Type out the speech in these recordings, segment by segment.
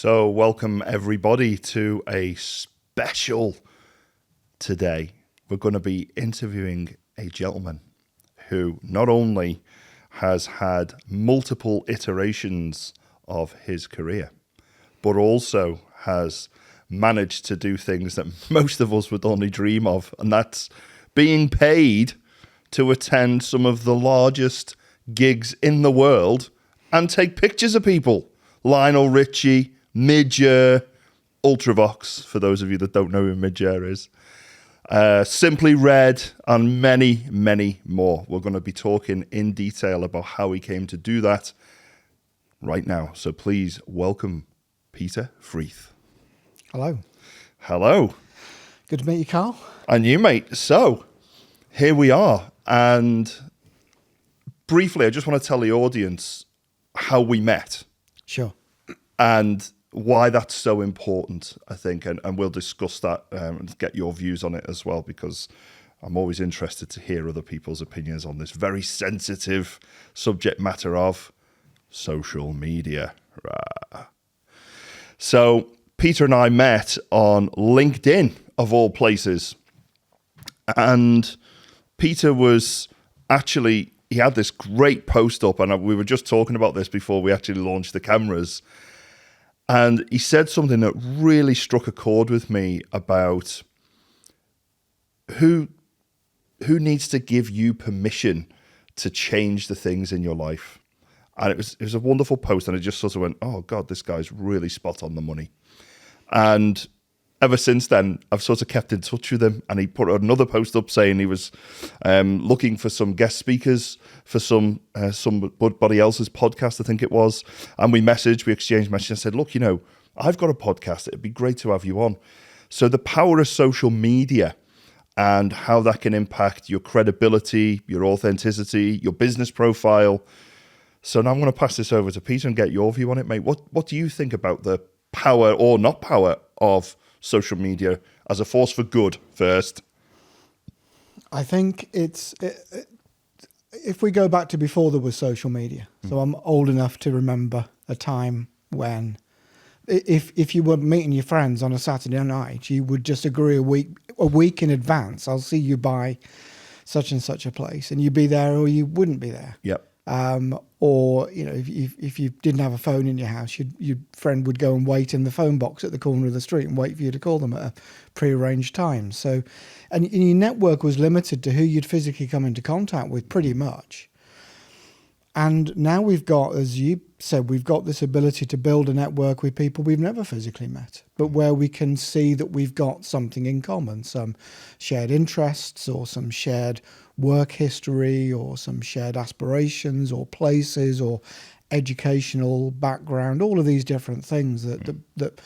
So welcome everybody to a special today. We're going to be interviewing a gentleman who not only has had multiple iterations of his career, but also has managed to do things that most of us would only dream of, and that's being paid to attend some of the largest gigs in the world and take pictures of people. Lionel Richie, Midge, Ultravox, for those of you that don't know who Midge is, Simply Red, and many, many more. We're going to be talking in detail about how he came to do that right now. So please welcome Peter Freeth. Hello. Hello. Good to meet you, Carl. And you, mate. So here we are. And briefly, I just want to tell the audience how we met. Sure. And why that's so important, I think, and we'll discuss that and get your views on it as well, because I'm always interested to hear other people's opinions on this very sensitive subject matter of social media. Rah. So Peter and I met on LinkedIn, of all places, and Peter was actually, he had this great post up, and we were just talking about this before we actually launched the cameras. And he said something that really struck a chord with me about who needs to give you permission to change the things in your life. And it was a wonderful post, and I just sort of went, oh God, this guy's really spot on the money. And ever since then, I've sort of kept in touch with him, and he put another post up saying he was looking for some guest speakers for somebody else's podcast, I think it was. And we exchanged messages. I said, look, I've got a podcast. It'd be great to have you on. So the power of social media and how that can impact your credibility, your authenticity, your business profile. So now I'm going to pass this over to Peter and get your view on it, mate. What do you think about the power or not power of social media as a force for good first? I think if we go back to before there was social media, so I'm old enough to remember a time when if you were meeting your friends on a Saturday night, you would just agree a week in advance, I'll see you by such and such a place, and you'd be there or you wouldn't be there. Yep. Or if you didn't have a phone in your house, your friend would go and wait in the phone box at the corner of the street and wait for you to call them at a prearranged time. So, and your network was limited to who you'd physically come into contact with, pretty much. And now we've got, as you said, we've got this ability to build a network with people we've never physically met, but where we can see that we've got something in common, some shared interests or some shared work history or some shared aspirations or places or educational background, all of these different things that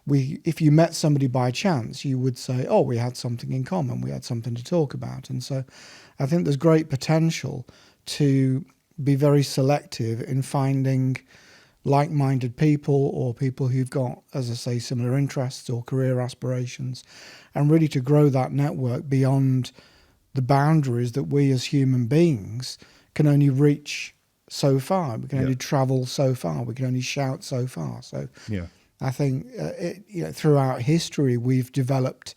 if you met somebody by chance, you would say, oh, we had something in common, we had something to talk about. And so I think there's great potential to be very selective in finding like-minded people or people who've got, as I say, similar interests or career aspirations, and really to grow that network beyond the boundaries that we as human beings can only reach so far. We can only travel so far. We can only shout so far. So I think throughout history, we've developed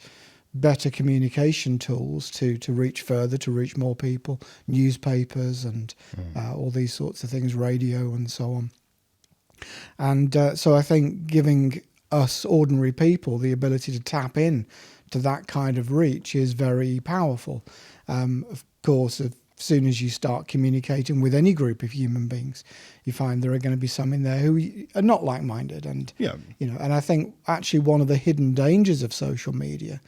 better communication tools to reach further, to reach more people, newspapers and all these sorts of things, radio and so on. And so I think giving us ordinary people the ability to tap in to that kind of reach is very powerful. Of course, as soon as you start communicating with any group of human beings, you find there are going to be some in there who are not like-minded. And, and I think actually one of the hidden dangers of social media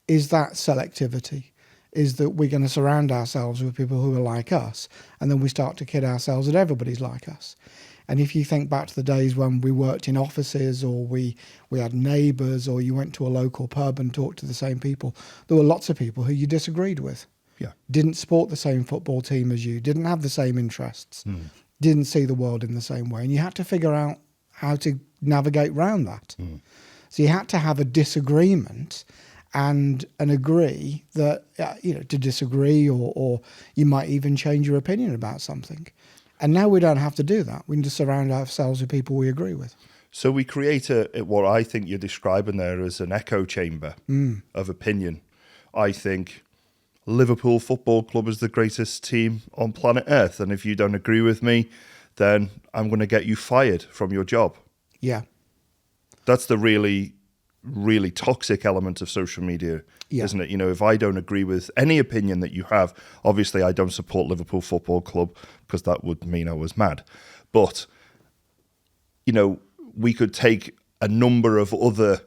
is that selectivity, is that we're going to surround ourselves with people who are like us, and then we start to kid ourselves that everybody's like us. And if you think back to the days when we worked in offices or we had neighbours or you went to a local pub and talked to the same people, there were lots of people who you disagreed with. Yeah. Didn't support the same football team as you, didn't have the same interests, didn't see the world in the same way. And you had to figure out how to navigate around that. So you had to have a disagreement and agree that, to disagree or you might even change your opinion about something. And now we don't have to do that. We can just surround ourselves with people we agree with. So we create what I think you're describing there as an echo chamber of opinion. I think Liverpool Football Club is the greatest team on planet Earth. And if you don't agree with me, then I'm going to get you fired from your job. Yeah. That's the really, really toxic element of social media, isn't it? You know, if I don't agree with any opinion that you have, obviously I don't support Liverpool Football Club because that would mean I was mad. But, you know, we could take a number of other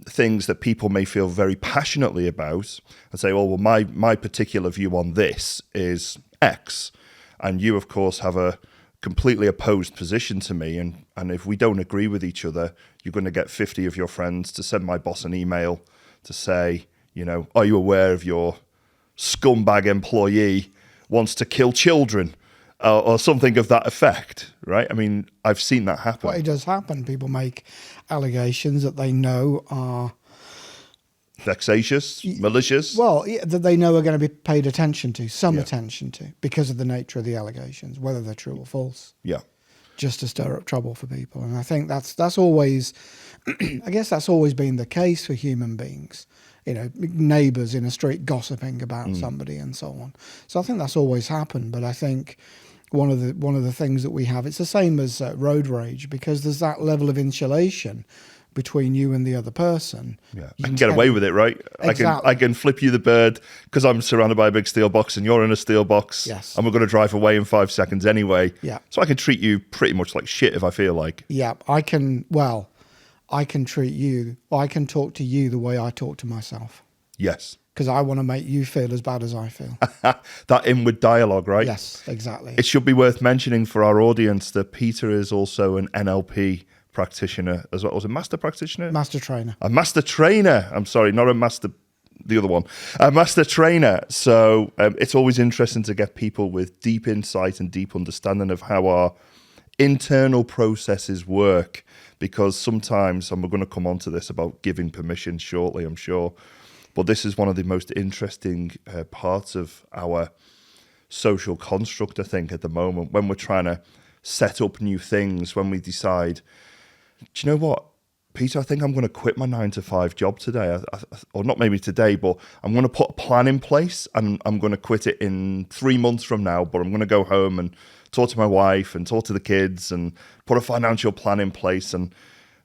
things that people may feel very passionately about and say, oh, well, my particular view on this is X. And you, of course, have a completely opposed position to me. And if we don't agree with each other, you're going to get 50 of your friends to send my boss an email to say, you know, are you aware of your scumbag employee wants to kill children? Or something of that effect, right? I mean, I've seen that happen. Well, it does happen. People make allegations that they know are vexatious, malicious. Well, that they know are going to be paid attention to, attention to, because of the nature of the allegations, whether they're true or false. Yeah. Just to stir up trouble for people. And I think that's always, I guess that's always been the case for human beings. You know, neighbours in a street gossiping about somebody and so on. So I think that's always happened. But I think one of the things that we have, it's the same as road rage, because there's that level of insulation between you and the other person. Yeah, I can get away with it, right? Exactly. I can flip you the bird because I'm surrounded by a big steel box and you're in a steel box. Yes. And we're going to drive away in 5 seconds anyway. Yeah. So I can treat you pretty much like shit if I feel like. Yeah, I can treat you, I can talk to you the way I talk to myself. Yes. Because I want to make you feel as bad as I feel. That inward dialogue, right? Yes, exactly. It should be worth mentioning for our audience that Peter is also an NLP practitioner as well. Was a master practitioner? Master trainer. A master trainer. I'm sorry, not a master, the other one. A master trainer. So it's always interesting to get people with deep insight and deep understanding of how our internal processes work, because sometimes, and we're going to come on to this about giving permission shortly, I'm sure, but this is one of the most interesting parts of our social construct, I think, at the moment, when we're trying to set up new things, when we decide, do you know what, Peter, I think I'm going to quit my 9-to-5 job today, or not maybe today, but I'm going to put a plan in place and I'm going to quit it in 3 months from now, but I'm going to go home and talk to my wife and talk to the kids and put a financial plan in place. And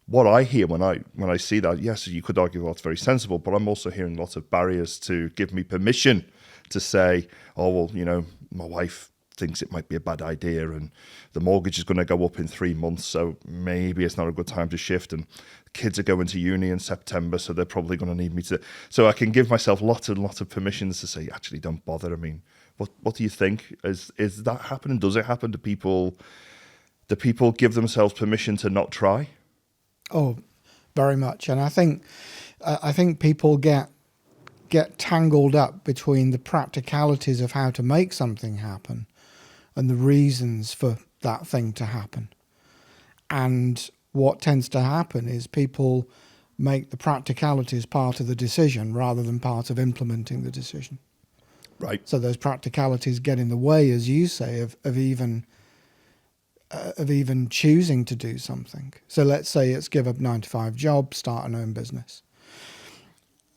what I hear when I see that, yes, you could argue that's very sensible, but I'm also hearing lots of barriers to give me permission to say, oh, well, you know, my wife thinks it might be a bad idea and the mortgage is going to go up in 3 months, so maybe it's not a good time to shift, and kids are going to uni in September, so they're probably going to need me to. So I can give myself lots and lots of permissions to say, actually, don't bother. I mean, what do you think? Is that happening? Does it happen? Do people give themselves permission to not try? Oh, very much. And I think people get tangled up between the practicalities of how to make something happen and the reasons for that thing to happen. And what tends to happen is people make the practicalities part of the decision rather than part of implementing the decision. Right. So those practicalities get in the way, as you say, of even choosing to do something. So let's say it's give up 9-to-5 job, start an own business.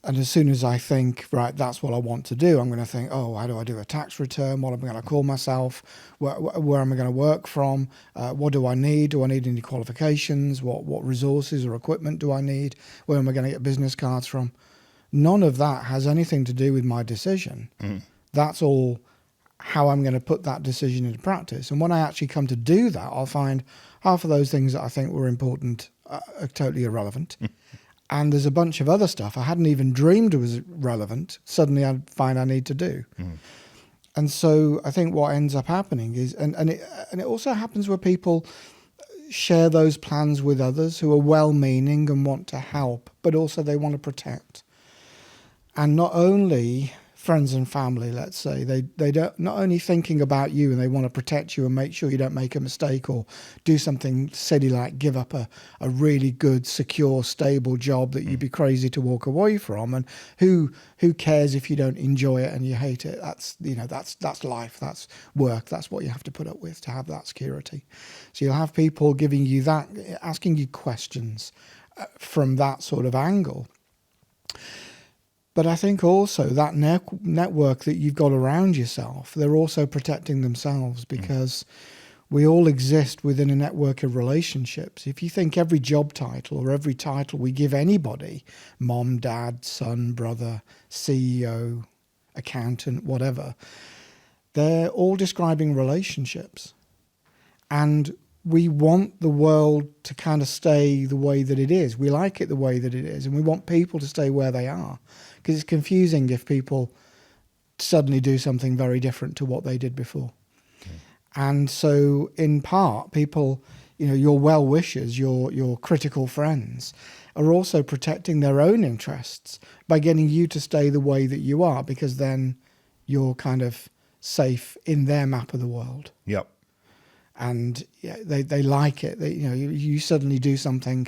And as soon as I think, right, that's what I want to do, I'm going to think, oh, how do I do a tax return? What am I going to call myself? Where am I going to work from? What do I need? Do I need any qualifications? What resources or equipment do I need? Where am I going to get business cards from? None of that has anything to do with my decision. That's all how I'm going to put that decision into practice. And when I actually come to do that, I'll find half of those things that I think were important are totally irrelevant. And there's a bunch of other stuff I hadn't even dreamed was relevant. Suddenly I find I need to do. And so I think what ends up happening is, and it also happens where people share those plans with others who are well-meaning and want to help, but also they want to protect. And not only friends and family, let's say, they don't not only thinking about you and they want to protect you and make sure you don't make a mistake or do something silly like give up a really good, secure, stable job that you'd be crazy to walk away from. And who cares if you don't enjoy it and you hate it? That's that's life, that's work, that's what you have to put up with to have that security. So you'll have people giving you that, asking you questions from that sort of angle. But I think also that network that you've got around yourself, they're also protecting themselves, because we all exist within a network of relationships. If you think every job title or every title we give anybody, mom, dad, son, brother, CEO, accountant, whatever, they're all describing relationships. And we want the world to kind of stay the way that it is. We like it the way that it is, and we want people to stay where they are, because it's confusing if people suddenly do something very different to what they did before. Okay. And so in part, people, your well-wishers, your critical friends are also protecting their own interests by getting you to stay the way that you are, because then you're kind of safe in their map of the world. Yep. And they like it. You suddenly do something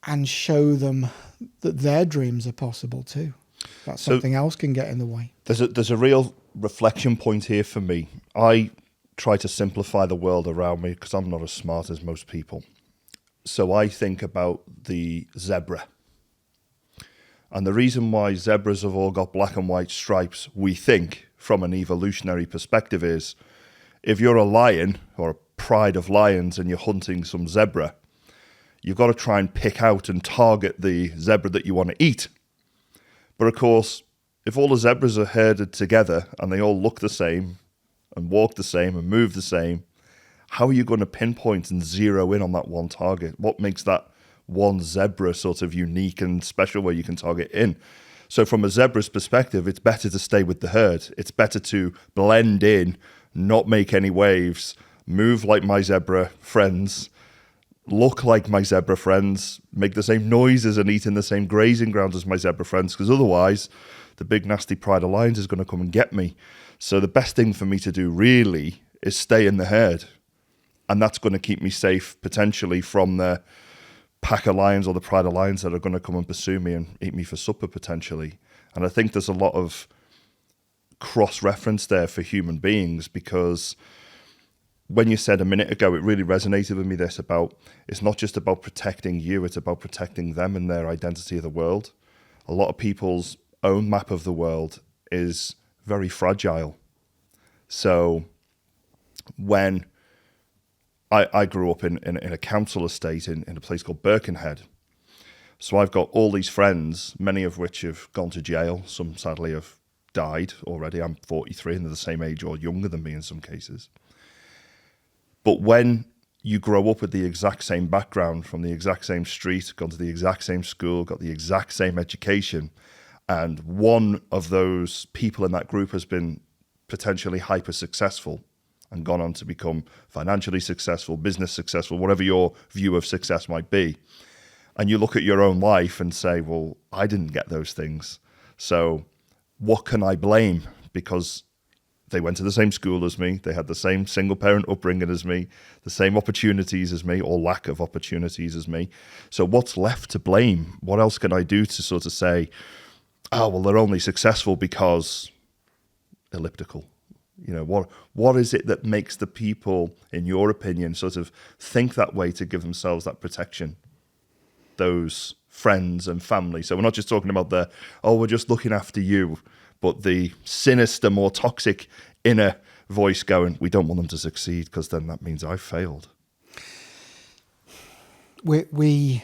and show them that their dreams are possible too. That something else can get in the way. There's a real reflection point here for me. I try to simplify the world around me because I'm not as smart as most people. So I think about the zebra. And the reason why zebras have all got black and white stripes, we think, from an evolutionary perspective, is if you're a lion or a pride of lions and you're hunting some zebra, you've got to try and pick out and target the zebra that you want to eat. But of course, if all the zebras are herded together and they all look the same and walk the same and move the same, how are you going to pinpoint and zero in on that one target? What makes that one zebra sort of unique and special where you can target in? So from a zebra's perspective, it's better to stay with the herd. It's better to blend in, not make any waves, move like my zebra friends, look like my zebra friends, make the same noises and eat in the same grazing grounds as my zebra friends, because otherwise the big nasty pride of lions is going to come and get me. So the best thing for me to do really is stay in the herd, and that's going to keep me safe potentially from the pack of lions or the pride of lions that are going to come and pursue me and eat me for supper potentially. And I think there's a lot of cross-reference there for human beings, because when you said a minute ago, it really resonated with me, this about, it's not just about protecting you, it's about protecting them and their identity of the world. A lot of people's own map of the world is very fragile. So when I grew up in a council estate in a place called Birkenhead. So I've got all these friends, many of which have gone to jail. Some sadly have died already. I'm 43 and they're the same age or younger than me in some cases. But when you grow up with the exact same background, from the exact same street, gone to the exact same school, got the exact same education, and one of those people in that group has been potentially hyper successful and gone on to become financially successful, business successful, whatever your view of success might be. And you look at your own life and say, well, I didn't get those things. So what can I blame? Because they went to the same school as me. They had the same single parent upbringing as me, the same opportunities as me, or lack of opportunities as me. So what's left to blame? What else can I do to sort of say, oh, well, they're only successful because elliptical. What is it that makes the people, in your opinion, sort of think that way to give themselves that protection? Those friends and family. So we're not just talking about we're just looking after you, but the sinister, more toxic inner voice going, we don't want them to succeed because then that means I've failed. We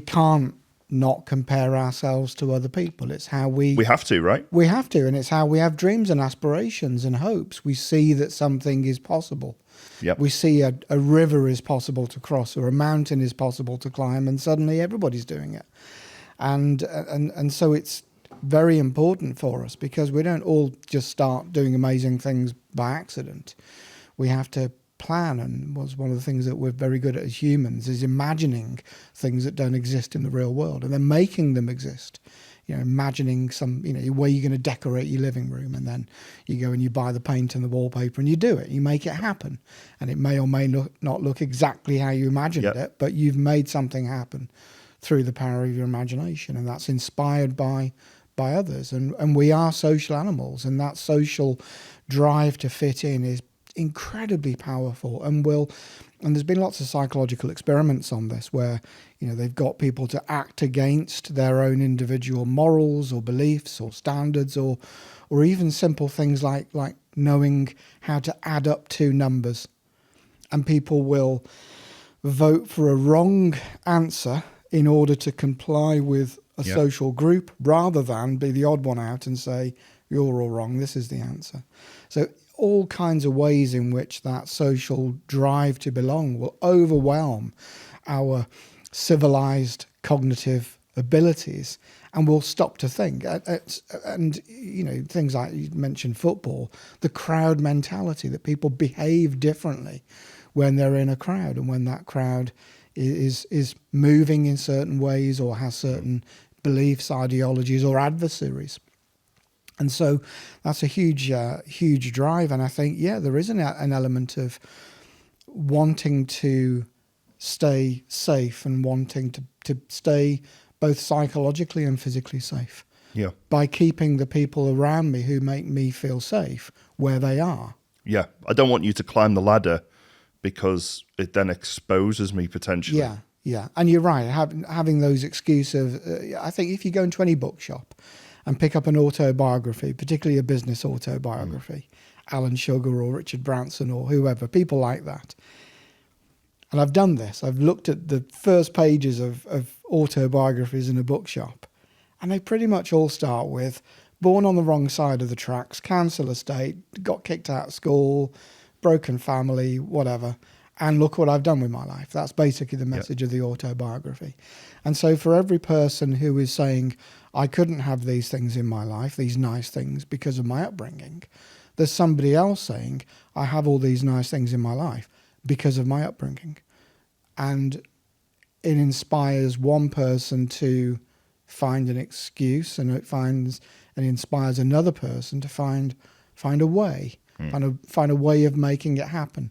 can't not compare ourselves to other people. It's how we have to, right? We have to, and it's how we have dreams and aspirations and hopes. We see that something is possible. Yep. We see a river is possible to cross, or a mountain is possible to climb, and suddenly everybody's doing it. And so it's very important for us, because we don't all just start doing amazing things by accident. We have to plan, and was one of the things that we're very good at as humans is imagining things that don't exist in the real world and then making them exist imagining some, where you're going to decorate your living room, and then you go and you buy the paint and the wallpaper and you do it. You make it happen, and it may or may not look exactly how you imagined it, but you've made something happen through the power of your imagination, and that's inspired by others. And we are social animals, and that social drive to fit in is incredibly powerful, and there's been lots of psychological experiments on this where they've got people to act against their own individual morals or beliefs or standards, or even simple things like knowing how to add up two numbers, and people will vote for a wrong answer in order to comply with a social group, rather than be the odd one out and say, you're all wrong, this is the answer. So all kinds of ways in which that social drive to belong will overwhelm our civilized cognitive abilities, and we'll stop to think. And things like you mentioned football, the crowd mentality, that people behave differently when they're in a crowd, and when that crowd is moving in certain ways or has certain beliefs, ideologies, or adversaries. And so that's a huge drive. And I think, there is an element of wanting to stay safe and wanting to stay both psychologically and physically safe. Yeah. By keeping the people around me who make me feel safe where they are. Yeah. I don't want you to climb the ladder because it then exposes me potentially. Yeah. And you're right. Having those excuses, I think if you go into any bookshop and pick up an autobiography, particularly a business autobiography, Alan Sugar or Richard Branson or whoever, people like that. And I've done this. I've looked at the first pages of autobiographies in a bookshop, and they pretty much all start with born on the wrong side of the tracks, council estate, got kicked out of school, broken family, whatever. And look what I've done with my life. That's basically the message of the autobiography. And so for every person who is saying, I couldn't have these things in my life, these nice things, because of my upbringing, there's somebody else saying, I have all these nice things in my life because of my upbringing. And it inspires one person to find an excuse, and it inspires another person to find a way, find a way of making it happen.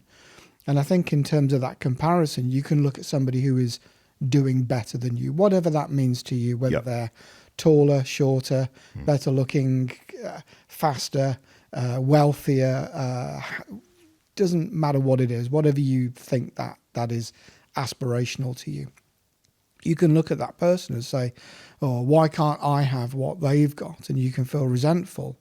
And I think in terms of that comparison, you can look at somebody who is doing better than you, whatever that means to you, whether they're taller, shorter, better looking, faster, wealthier, doesn't matter what it is, whatever you think that is aspirational to you. You can look at that person and say, oh, why can't I have what they've got? And you can feel resentful.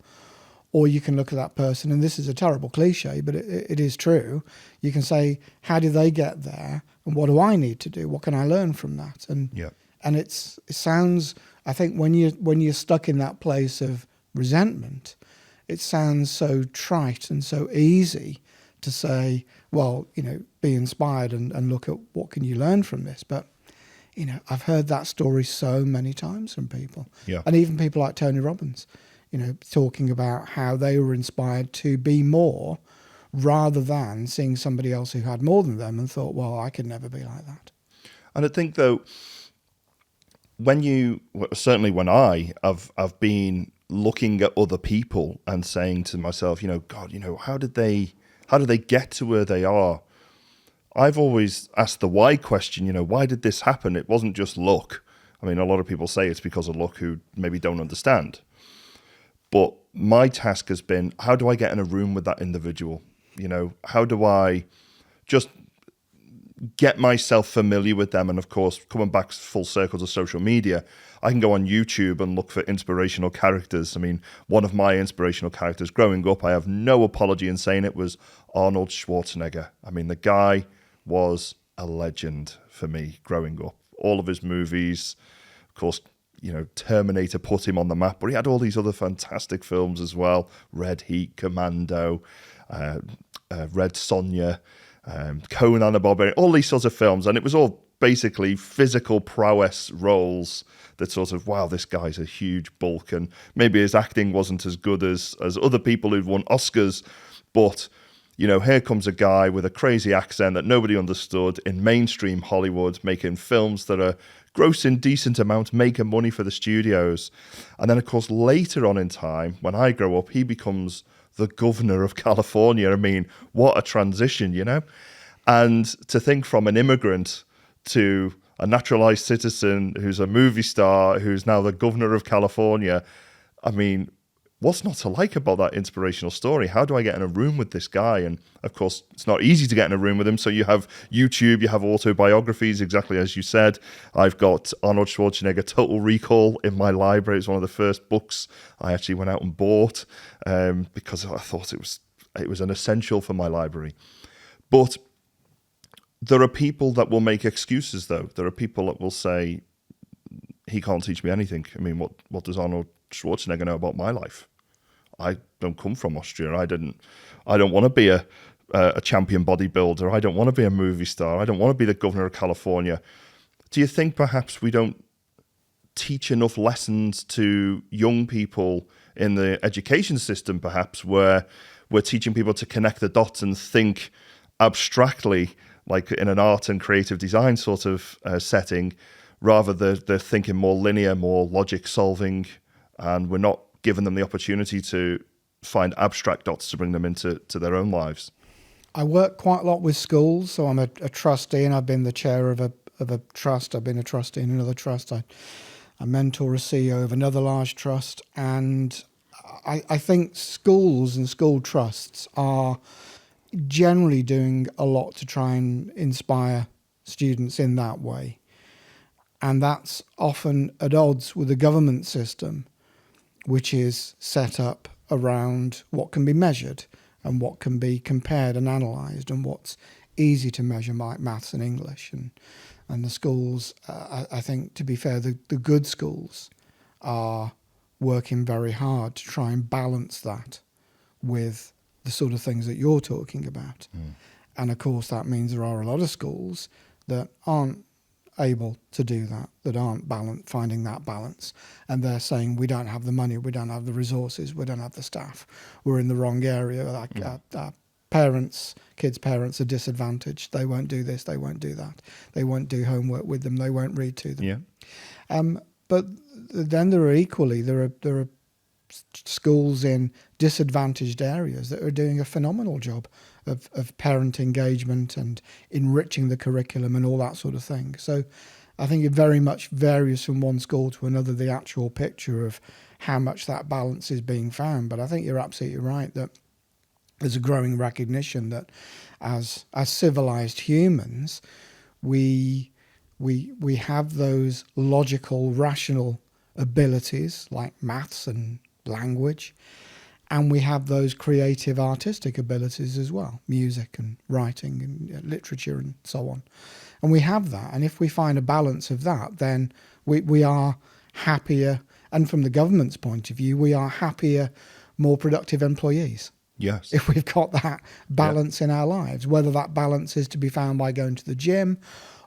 Or you can look at that person, and this is a terrible cliche, but it is true. You can say, how did they get there? And what do I need to do? What can I learn from that? And it sounds, I think when you're stuck in that place of resentment, it sounds so trite and so easy to say, well, be inspired and look at what can you learn from this. But, I've heard that story so many times from people. Yeah. And even people like Tony Robbins, talking about how they were inspired to be more rather than seeing somebody else who had more than them and thought, well, I could never be like that. And I think, though, certainly when I've been looking at other people and saying to myself, God, how did they get to where they are? I've always asked the why question, why did this happen? It wasn't just luck. I mean, a lot of people say it's because of luck who maybe don't understand. But my task has been, how do I get in a room with that individual? How do I just get myself familiar with them? And of course, coming back full circle to social media, I can go on YouTube and look for inspirational characters. I mean, one of my inspirational characters growing up, I have no apology in saying it, was Arnold Schwarzenegger. I mean, the guy was a legend for me growing up. All of his movies, of course, Terminator put him on the map, but he had all these other fantastic films as well. Red Heat, Commando, Red Sonja, Conan the Barbarian, all these sorts of films. And it was all basically physical prowess roles that sort of, wow, this guy's a huge bulk. And maybe his acting wasn't as good as other people who'd won Oscars, but Here comes a guy with a crazy accent that nobody understood in mainstream Hollywood, making films that are grossing decent amounts, making money for the studios. And then, of course, later on in time, when I grow up, he becomes the governor of California. I mean, what a transition, And to think from an immigrant to a naturalized citizen who's a movie star, who's now the governor of California, I mean, what's not to like about that inspirational story? How do I get in a room with this guy? And of course, it's not easy to get in a room with him. So you have YouTube, you have autobiographies, exactly as you said. I've got Arnold Schwarzenegger Total Recall in my library. It's one of the first books I actually went out and bought because I thought it was an essential for my library. But there are people that will make excuses, though. There are people that will say, he can't teach me anything. I mean, what does Arnold Schwarzenegger know about my life? I don't come from Austria. I don't want to be a champion bodybuilder. I don't want to be a movie star. I don't want to be the governor of California. Do you think perhaps we don't teach enough lessons to young people in the education system, perhaps, where we're teaching people to connect the dots and think abstractly, like in an art and creative design sort of setting, rather they're thinking more linear, more logic solving, and we're not giving them the opportunity to find abstract dots to bring them into their own lives? I work quite a lot with schools, so I'm a trustee, and I've been the chair of a trust. I've been a trustee in another trust. I mentor a CEO of another large trust, and I think schools and school trusts are generally doing a lot to try and inspire students in that way. And that's often at odds with the government system, which is set up around what can be measured and what can be compared and analysed and what's easy to measure, like maths and English. And the schools, I think, to be fair, the good schools are working very hard to try and balance that with the sort of things that you're talking about. And of course, that means there are a lot of schools that aren't able to do that aren't finding that balance. And they're saying, we don't have the money, we don't have the resources, we don't have the staff, we're in the wrong area. Our kids' parents are disadvantaged. They won't do this, they won't do that. They won't do homework with them, they won't read to them. But then there are schools in disadvantaged areas that are doing a phenomenal job of parent engagement and enriching the curriculum and all that sort of thing. So I think it very much varies from one school to another, the actual picture of how much that balance is being found. But I think you're absolutely right that there's a growing recognition that as civilized humans, we have those logical, rational abilities like maths and language, and we have those creative, artistic abilities as well, music and writing and literature and so on. And we have that, and if we find a balance of that, then we are happier, and from the government's point of view, we are happier, more productive employees. Yes. If we've got that balance in our lives, whether that balance is to be found by going to the gym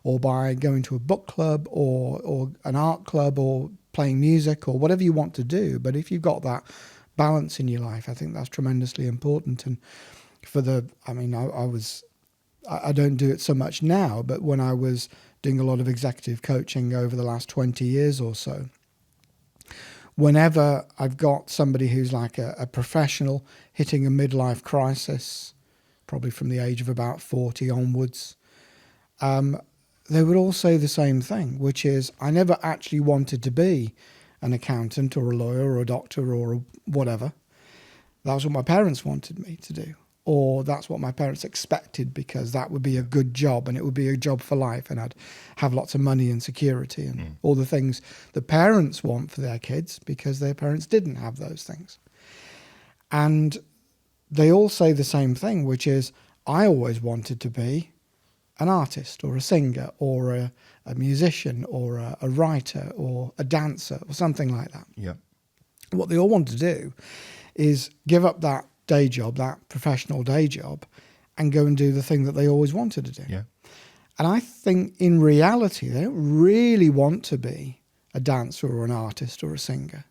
or by going to a book club or an art club or playing music or whatever you want to do. But if you've got that balance in your life, I think that's tremendously important. And I don't do it so much now, but when I was doing a lot of executive coaching over the last 20 years or so, whenever I've got somebody who's like a professional hitting a midlife crisis, probably from the age of about 40 onwards, they would all say the same thing, which is, I never actually wanted to be an accountant or a lawyer or a doctor or whatever. That was what my parents wanted me to do. Or that's what my parents expected, because that would be a good job and it would be a job for life and I'd have lots of money and security and all the things the parents want for their kids, because their parents didn't have those things. And they all say the same thing, which is, I always wanted to be an artist or a singer or a musician or a writer or a dancer or something like that. Yeah. What they all want to do is give up that day job, that professional day job, and go and do the thing that they always wanted to do. Yeah. And I think in reality, they don't really want to be a dancer or an artist or a singer.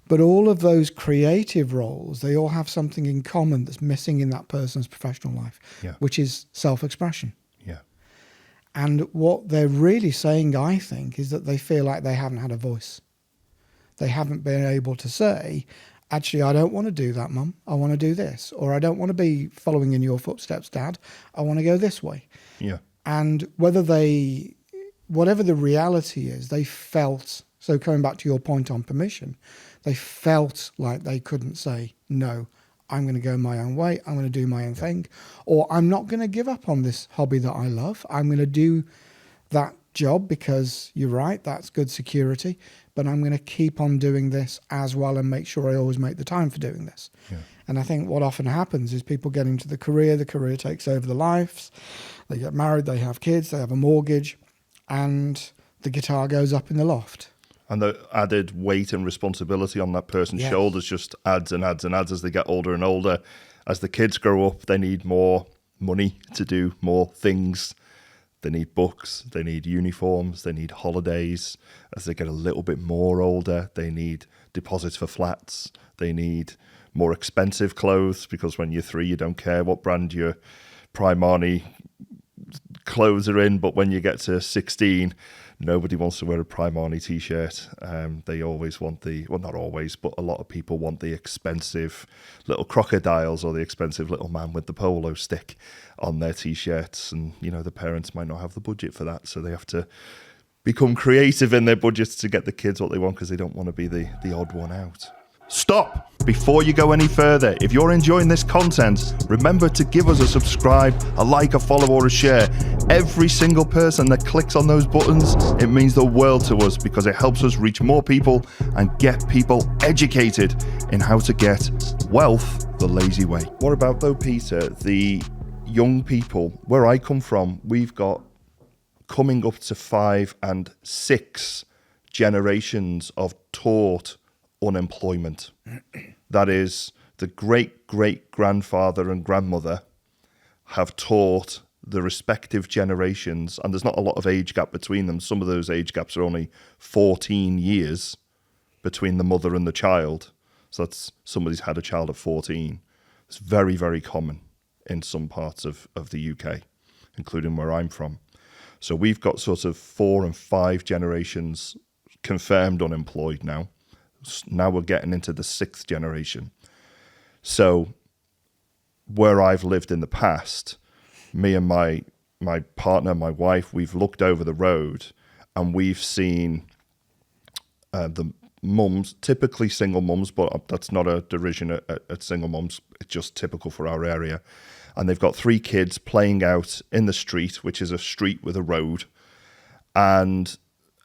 But all of those creative roles, they all have something in common that's missing in that person's professional life, Yeah. which is self-expression. Yeah. And what they're really saying, I think, is that they feel like they haven't had a voice. They haven't been able to say, actually, I don't want to do that, Mum. I want to do this. Or I don't want to be following in your footsteps, Dad. I want to go this way. Yeah. And whatever the reality is, they felt, so coming back to your point on permission, they felt like they couldn't say, no, I'm going to go my own way. I'm going to do my own thing. Or I'm not going to give up on this hobby that I love. I'm going to do that job because you're right, that's good security. But I'm going to keep on doing this as well and make sure I always make the time for doing this. Yeah. And I think what often happens is people get into the career takes over their lives, they get married, they have kids, they have a mortgage, and the guitar goes up in the loft. And the added weight and responsibility on that person's shoulders just adds and adds and adds as they get older and older. As the kids grow up, they need more money to do more things. They need books, they need uniforms, they need holidays. As they get a little bit more older, they need deposits for flats. They need more expensive clothes because when you're 3, you don't care what brand your Primani clothes are in. But when you get to 16, nobody wants to wear a Primani t-shirt. They always want not always, but a lot of people want the expensive little crocodiles or the expensive little man with the polo stick on their t-shirts. And, the parents might not have the budget for that. So they have to become creative in their budgets to get the kids what they want because they don't want to be the odd one out. Stop! Before you go any further, if you're enjoying this content, remember to give us a subscribe, a like, a follow, or a share. Every single person that clicks on those buttons, it means the world to us because it helps us reach more people and get people educated in how to get wealth the lazy way. What about though, Peter, the young people? Where I come from, we've got coming up to 5 and 6 generations of taught unemployment. That is, the great-great-grandfather and grandmother have taught the respective generations, and there's not a lot of age gap between them. Some of those age gaps are only 14 years between the mother and the child. So that's somebody's had a child at 14. It's very, very common in some parts of the UK, including where I'm from. So we've got sort of 4 and 5 generations confirmed unemployed now. Now we're getting into the 6th generation. So where I've lived in the past, me and my partner, my wife, we've looked over the road and we've seen the mums, typically single mums, but that's not a derision at single mums. It's just typical for our area. And they've got 3 kids playing out in the street, which is a street with a road. And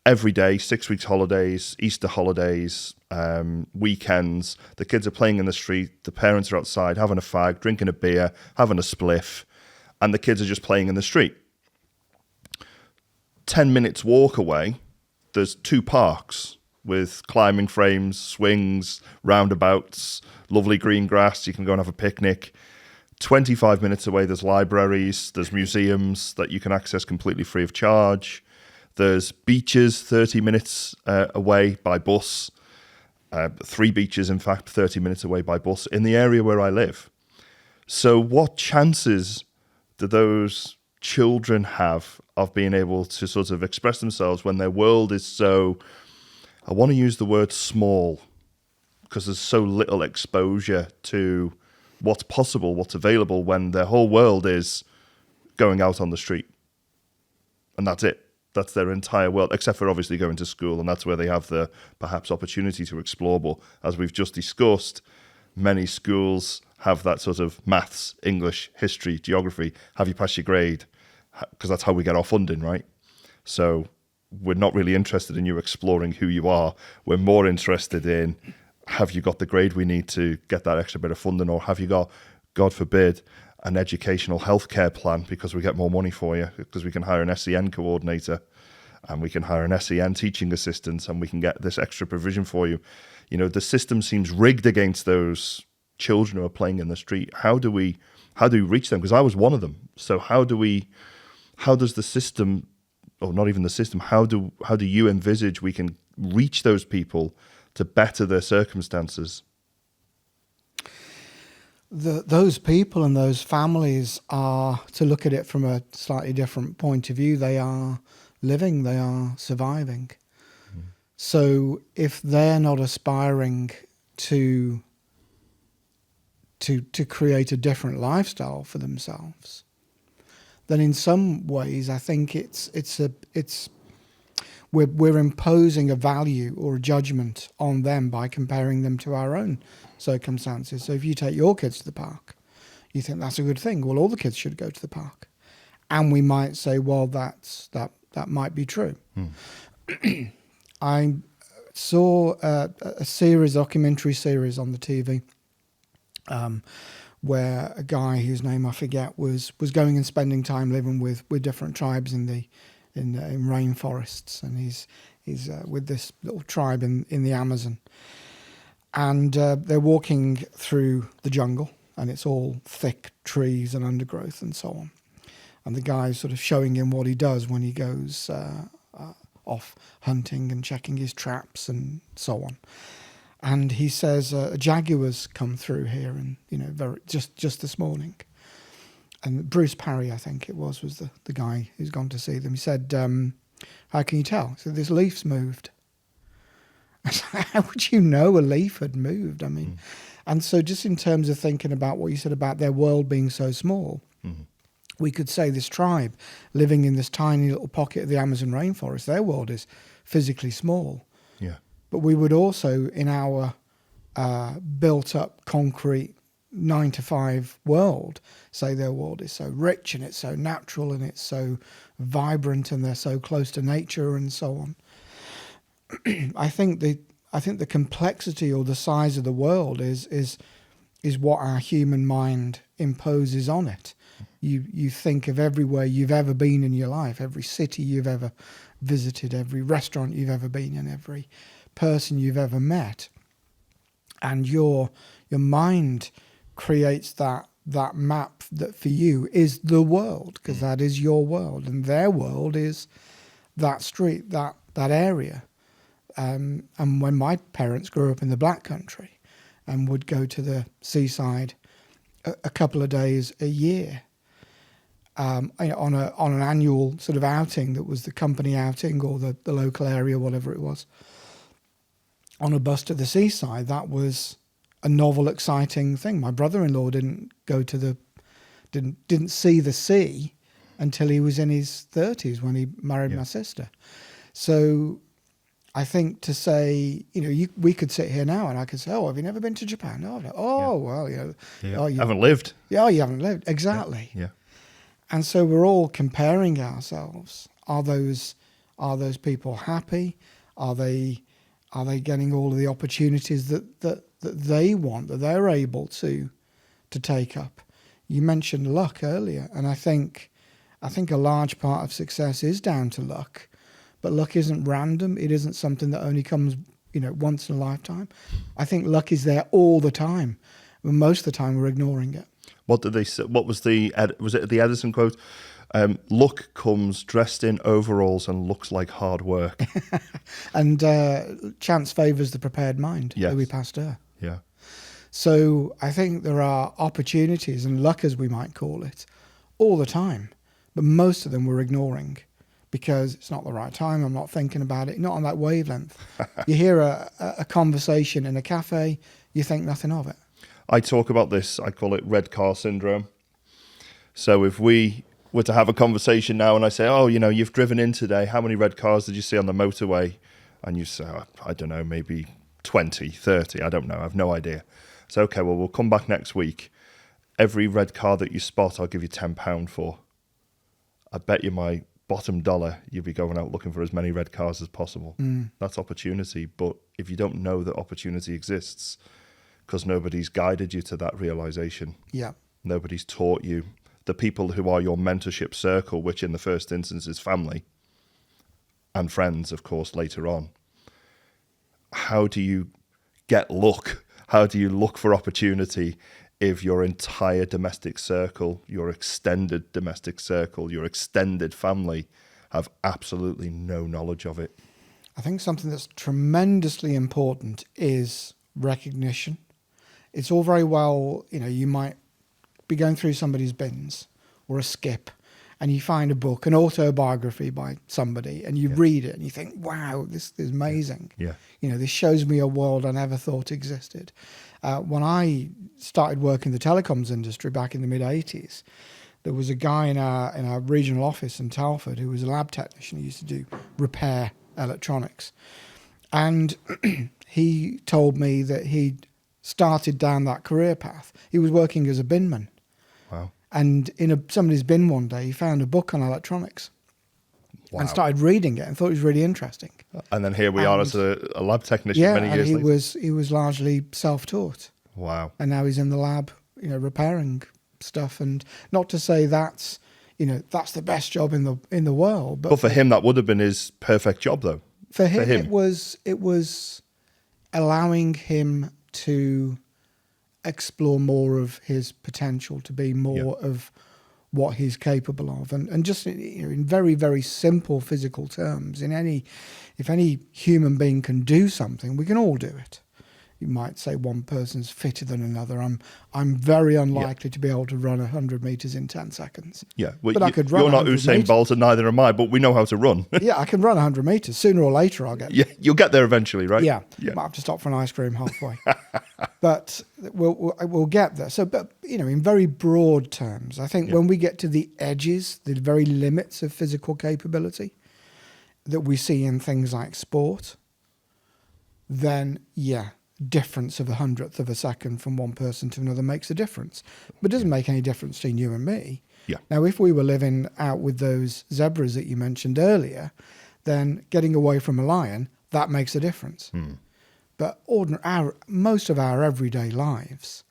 every day, 6 weeks holidays, Easter holidays, weekends, the kids are playing in the street, the parents are outside having a fag, drinking a beer, having a spliff, and the kids are just playing in the street. 10 minutes walk away, there's 2 parks with climbing frames, swings, roundabouts, lovely green grass, you can go and have a picnic. 25 minutes away, there's libraries, there's museums that you can access completely free of charge. There's beaches 30 minutes away by bus. 3 beaches, in fact, 30 minutes away by bus in the area where I live. So what chances do those children have of being able to sort of express themselves when their world is so, I want to use the word small, because there's so little exposure to what's possible, what's available, when their whole world is going out on the street. And that's it. That's their entire world, except for obviously going to school, and that's where they have the perhaps opportunity to explore. But as we've just discussed, many schools have that sort of maths, English, history, geography. Have you passed your grade? Because that's how we get our funding, right? So we're not really interested in you exploring who you are. We're more interested in, have you got the grade we need to get that extra bit of funding, or have you got, God forbid, an educational healthcare plan because we get more money for you, because we can hire an SEN coordinator and we can hire an SEN teaching assistant and we can get this extra provision for you. The system seems rigged against those children who are playing in the street. How do we reach them? Because I was one of them. So how does the system, or not even the system, how do you envisage we can reach those people to better their circumstances? Those people and those families are, to look at it from a slightly different point of view, they are living, they are surviving. So if they're not aspiring to create a different lifestyle for themselves, then in some ways I think we're imposing a value or a judgment on them by comparing them to our own circumstances. So if you take your kids to the park, you think that's a good thing. Well, all the kids should go to the park, and we might say, well, that might be true. I saw a documentary series on the TV, where a guy whose name I forget was going and spending time living with different tribes in rainforests, and he's with this little tribe in the Amazon, and they're walking through the jungle, and it's all thick trees and undergrowth and so on, and the guy's sort of showing him what he does when he goes off hunting and checking his traps and so on. And he says, a jaguar's come through here, and just this morning. And Bruce Parry, I think it was the guy who's gone to see them. He said, how can you tell? He said, this leaf's moved. I said, how would you know a leaf had moved? I mean, and so just in terms of thinking about what you said about their world being so small, we could say this tribe living in this tiny little pocket of the Amazon rainforest, their world is physically small. Yeah. But we would also, in our built-up concrete 9-to-5 world, say their world is so rich and it's so natural and it's so vibrant and they're so close to nature and so on. I think the complexity or the size of the world is what our human mind imposes on it. You think of everywhere you've ever been in your life, every city you've ever visited, every restaurant you've ever been in, every person you've ever met, and your mind creates that map that for you is the world, because that is your world, and their world is that street, that area. And when my parents grew up in the Black Country and would go to the seaside a couple of days a year, on an annual sort of outing that was the company outing or the local area, whatever it was, on a bus to the seaside, that was a novel, exciting thing. My brother-in-law didn't see the sea until he was in his 30s when he married my sister. So I think to say, we could sit here now and I could say, oh, have you never been to Japan? No, well, Oh, you haven't lived. Yeah, you haven't lived. Exactly. Yeah. And so we're all comparing ourselves. Are those people happy? Are they getting all of the opportunities that they want, that they're able to take up? You mentioned luck earlier, and I think a large part of success is down to luck. But luck isn't random. It isn't something that only comes, once in a lifetime. I think luck is there all the time. And most of the time we're ignoring it. What did they say? What was was it the Edison quote? Luck comes dressed in overalls and looks like hard work. And chance favours the prepared mind. Yes. Louis Pasteur. Yeah. So I think there are opportunities and luck, as we might call it, all the time. But most of them we're ignoring because it's not the right time. I'm not thinking about it. Not on that wavelength. You hear a conversation in a cafe, you think nothing of it. I talk about this. I call it red car syndrome. So if we were to have a conversation now and I say, oh, you've driven in today. How many red cars did you see on the motorway? And you say, I don't know, maybe 20, 30. I don't know. I have no idea. So, okay, well, we'll come back next week. Every red car that you spot, I'll give you £10 for. I bet you my bottom dollar you'll be going out looking for as many red cars as possible. That's opportunity. But if you don't know that opportunity exists, because nobody's guided you to that realization. Yeah. Nobody's taught you. The people who are your mentorship circle, which in the first instance is family and friends, of course, later on. How do you get luck? How do you look for opportunity if your entire domestic circle, your extended domestic circle, your extended family have absolutely no knowledge of it? I think something that's tremendously important is recognition. It's all very well, you might be going through somebody's bins or a skip, and you find a book, an autobiography by somebody, and you read it and you think, wow, this is amazing. Yeah. This shows me a world I never thought existed. When I started working in the telecoms industry back in the mid-'80s, there was a guy in our regional office in Telford who was a lab technician. He used to do repair electronics. And he told me that he'd started down that career path. He was working as a binman. Wow. And in somebody's bin one day, he found a book on electronics. Wow. And started reading it and thought it was really interesting. And then here we are as a lab technician many years later. Yeah, he was largely self-taught. Wow. And now he's in the lab, repairing stuff. And not to say that's the best job in the world, But for him, that would have been his perfect job, though. For him. It was allowing him to explore more of his potential, to be more of what he's capable of, and just in very, very simple physical terms. If any human being can do something, we can all do it. You might say one person's fitter than another. I'm very unlikely to be able to run 100 meters in 10 seconds. Yeah, well, but I could run. You're not Usain Bolt, and neither am I. But we know how to run. Yeah, I can run 100 meters. Sooner or later, I'll get. Yeah, you'll get there eventually, right? Yeah. Might have to stop for an ice cream halfway, but we'll get there. So, but in very broad terms, I think when we get to the edges, the very limits of physical capability that we see in things like sport, then difference of a hundredth of a second from one person to another makes a difference, but it doesn't make any difference between you and me. Yeah. Now, if we were living out with those zebras that you mentioned earlier, then getting away from a lion, that makes a difference. But most of our everyday lives,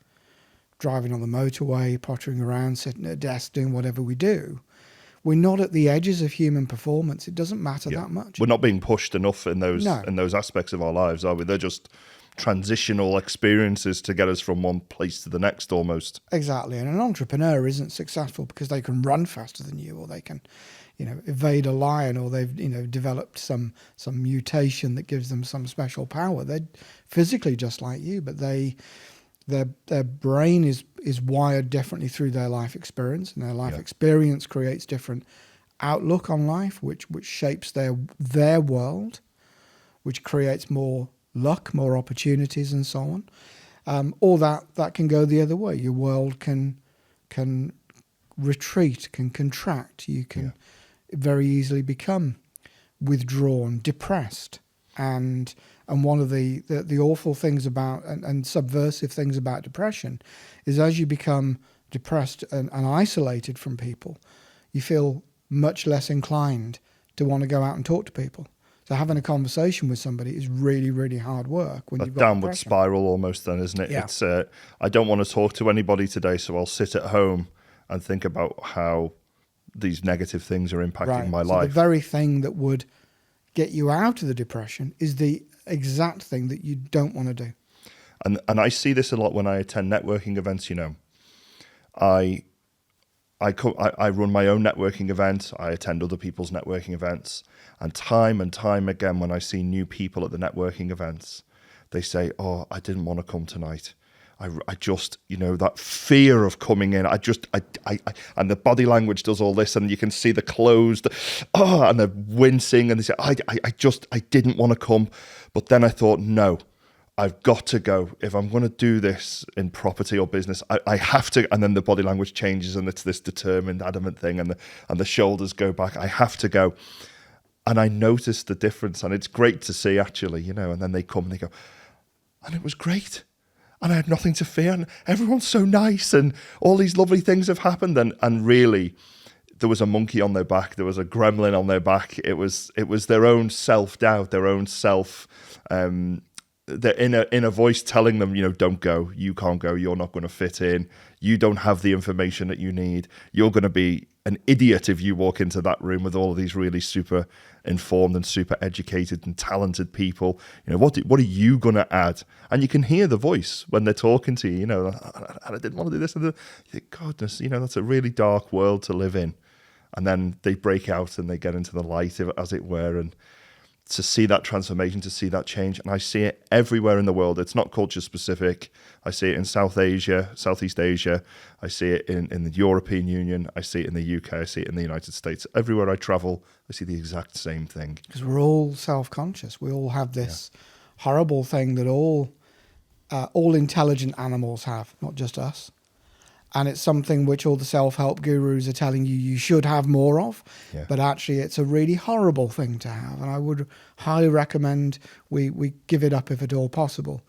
driving on the motorway, pottering around, sitting at a desk, doing whatever we do, we're not at the edges of human performance. It doesn't matter that much. We're not being pushed enough in those aspects of our lives, are we? They're just transitional experiences to get us from one place to the next, almost. Exactly. And an entrepreneur isn't successful because they can run faster than you, or they can, evade a lion, or they've, developed some mutation that gives them some special power. They're physically just like you, but their brain is wired differently through their life experience, and their life experience creates different outlook on life, which shapes their world, which creates more luck, more opportunities, and so on. Or that can go the other way. Your world can retreat, can contract. You can very easily become withdrawn, depressed, and one of the awful things about and subversive things about depression is as you become depressed and isolated from people, you feel much less inclined to want to go out and talk to people. So having a conversation with somebody is really, really hard work when you've got downward depression. spiral almost then, isn't it? Yeah. It's I don't want to talk to anybody today, so I'll sit at home and think about how these negative things are impacting my life. The very thing that would get you out of the depression is the exact thing that you don't want to do. And I see this a lot when I attend networking events. I run my own networking event. I attend other people's networking events. And time again, when I see new people at the networking events, they say, "Oh, I didn't want to come tonight. I just, that fear of coming in. And the body language does all this, and you can see the closed, and they're wincing, and they say, I didn't want to come, but then I thought, no, I've got to go. If I'm going to do this in property or business, I have to." And then the body language changes, and it's this determined, adamant thing, and the shoulders go back. I have to go. And I noticed the difference, and it's great to see, actually, and then they come and they go, and it was great. And I had nothing to fear, and everyone's so nice, and all these lovely things have happened. And really, there was a monkey on their back. There was a gremlin on their back. It was their own self-doubt, their own their inner voice telling them, don't go, you can't go, you're not going to fit in, you don't have the information that you need, you're going to be an idiot if you walk into that room with all of these really super informed and super educated and talented people. What are you going to add? And you can hear the voice when they're talking to you, I didn't want to do this. And you think, goodness, that's a really dark world to live in. And then they break out and they get into the light, as it were, and to see that transformation, to see that change. And I see it everywhere in the world. It's not culture specific. I see it in Southeast Asia. I see it in the European Union. I see it in the UK. I see it in the United States. Everywhere I travel, I see the exact same thing. Because we're all self-conscious. We all have this horrible thing that all intelligent animals have, not just us. And it's something which all the self-help gurus are telling you should have more of. Yeah. But actually, it's a really horrible thing to have. And I would highly recommend we give it up if at all possible,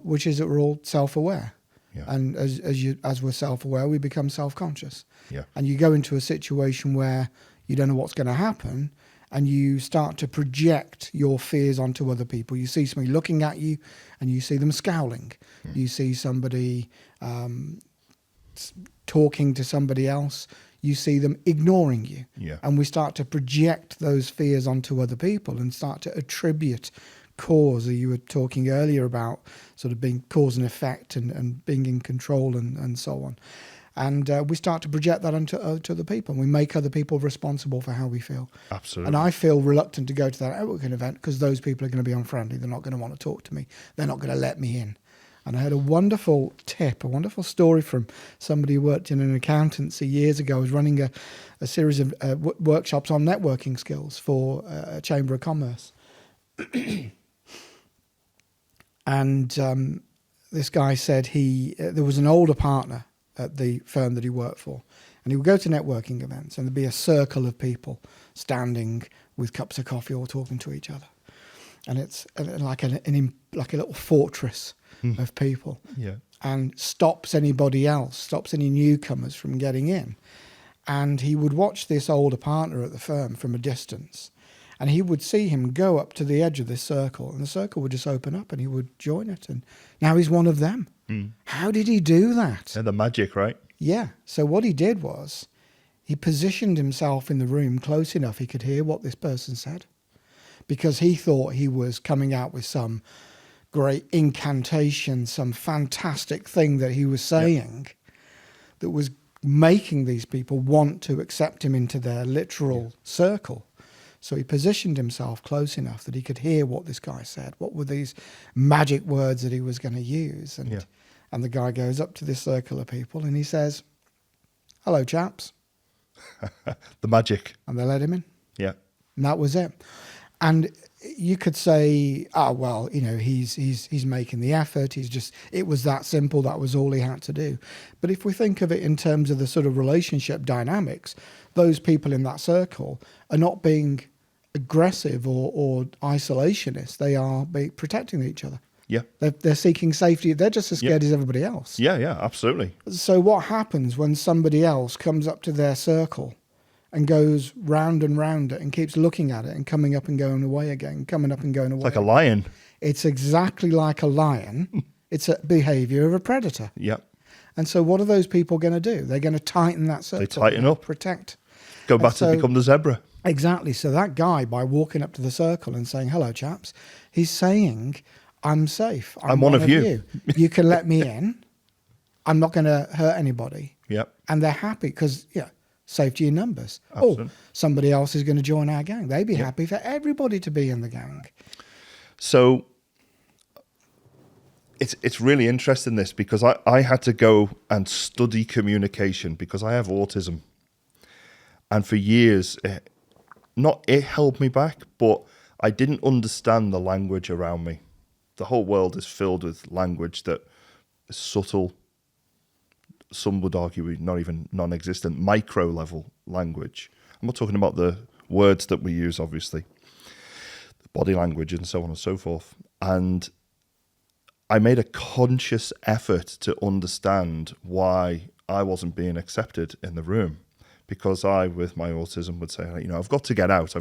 which is that we're all self-aware. Yeah. And as we're self-aware, we become self-conscious. Yeah. And you go into a situation where you don't know what's going to happen, and you start to project your fears onto other people. You see somebody looking at you, and you see them scowling. You see somebody talking to somebody else, you see them ignoring you. Yeah. And we start to project those fears onto other people and start to attribute cause. You were talking earlier about sort of being cause and effect and being in control and so on. And we start to project that onto other people. And we make other people responsible for how we feel. Absolutely. And I feel reluctant to go to that networking event because those people are going to be unfriendly. They're not going to want to talk to me. They're not going to let me in. And I had a wonderful story from somebody who worked in an accountancy years ago. I was running a series of workshops on networking skills for a Chamber of Commerce. And this guy said there was an older partner at the firm that he worked for. And he would go to networking events and there'd be a circle of people standing with cups of coffee all talking to each other. And it's like a little fortress of people, and stops any newcomers from getting in. And he would watch this older partner at the firm from a distance, and he would see him go up to the edge of this circle, and the circle would just open up and he would join it, and now he's one of them. How did he do that? And the magic, right? Yeah. So what he did was he positioned himself in the room close enough he could hear what this person said, because he thought he was coming out with some great incantation, some fantastic thing that he was saying that was making these people want to accept him into their literal circle. So he positioned himself close enough that he could hear what this guy said. What were these magic words that he was going to use? And the guy goes up to this circle of people and he says, "Hello, chaps." The magic. And they let him in. Yeah. And that was it. And you could say, "Oh, well, he's making the effort. It was that simple. That was all he had to do." But if we think of it in terms of the sort of relationship dynamics, those people in that circle are not being aggressive or isolationist. They are protecting each other. Yeah. They're seeking safety. They're just as scared as everybody else. Yeah, absolutely. So what happens when somebody else comes up to their circle and goes round and round it and keeps looking at it and coming up and going away again, coming up and going away? It's like a lion. It's exactly like a lion. It's a behavior of a predator. Yeah. And so what are those people going to do? They're going to tighten that circle. They tighten up. Protect. Go back to become the zebra. Exactly. So that guy, by walking up to the circle and saying, "Hello, chaps," he's saying, "I'm safe. I'm one of you. You can let me in. I'm not going to hurt anybody." Yep. And they're happy because, safety in numbers. Absolutely. Oh, somebody else is going to join our gang. They'd be happy for everybody to be in the gang. So it's really interesting, this, because I had to go and study communication because I have autism. And for years, it held me back, but I didn't understand the language around me. The whole world is filled with language that is subtle. Some would argue not even non-existent, micro-level language. I'm not talking about the words that we use, obviously, the body language and so on and so forth. And I made a conscious effort to understand why I wasn't being accepted in the room, because I, with my autism, would say, I've got to get out.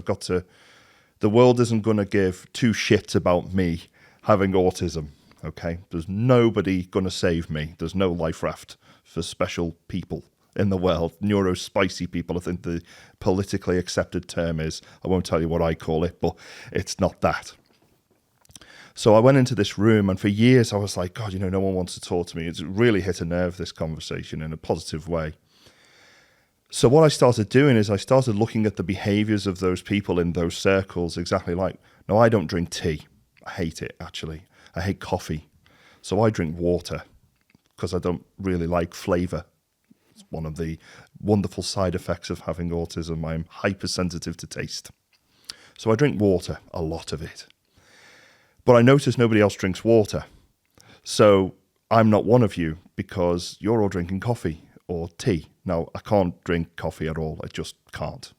The world isn't going to give two shits about me having autism, okay? There's nobody going to save me. There's no life raft for special people in the world. Neurospicy people, I think the politically accepted term is. I won't tell you what I call it, but it's not that. So I went into this room, and for years I was like, God, no one wants to talk to me. It's really hit a nerve, this conversation, in a positive way. So what I started doing is I started looking at the behaviors of those people in those circles, exactly like Now, I don't drink tea. I hate it, actually. I hate coffee. So I drink water because I don't really like flavour. It's one of the wonderful side effects of having autism. I'm hypersensitive to taste. So I drink water, a lot of it. But I notice nobody else drinks water. So I'm not one of you because you're all drinking coffee or tea. Now, I can't drink coffee at all. I just can't.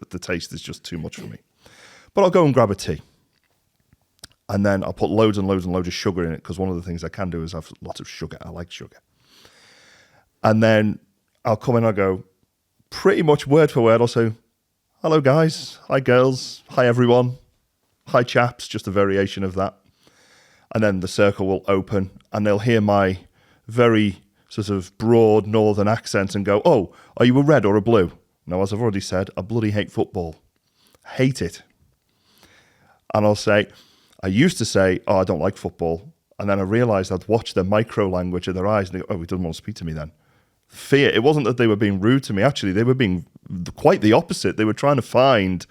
The taste is just too much for me. But I'll go and grab a tea. And then I'll put loads and loads and loads of sugar in it because one of the things I can do is have lots of sugar. I like sugar. And then I'll come in and I'll go, pretty much word for word, I'll say, hello guys, hi girls, hi everyone, hi chaps, just a variation of that. And then the circle will open and they'll hear my very sort of broad northern accent and go, oh, are you a red or a blue? Now, as I've already said, I bloody hate football. Hate it. And I'll say, I used to say, oh, I don't like football. And then I realised I'd watch the micro language of their eyes and they go, oh, he doesn't want to speak to me then. Fear. It wasn't that they were being rude to me. Actually, they were being quite the opposite. They were trying to find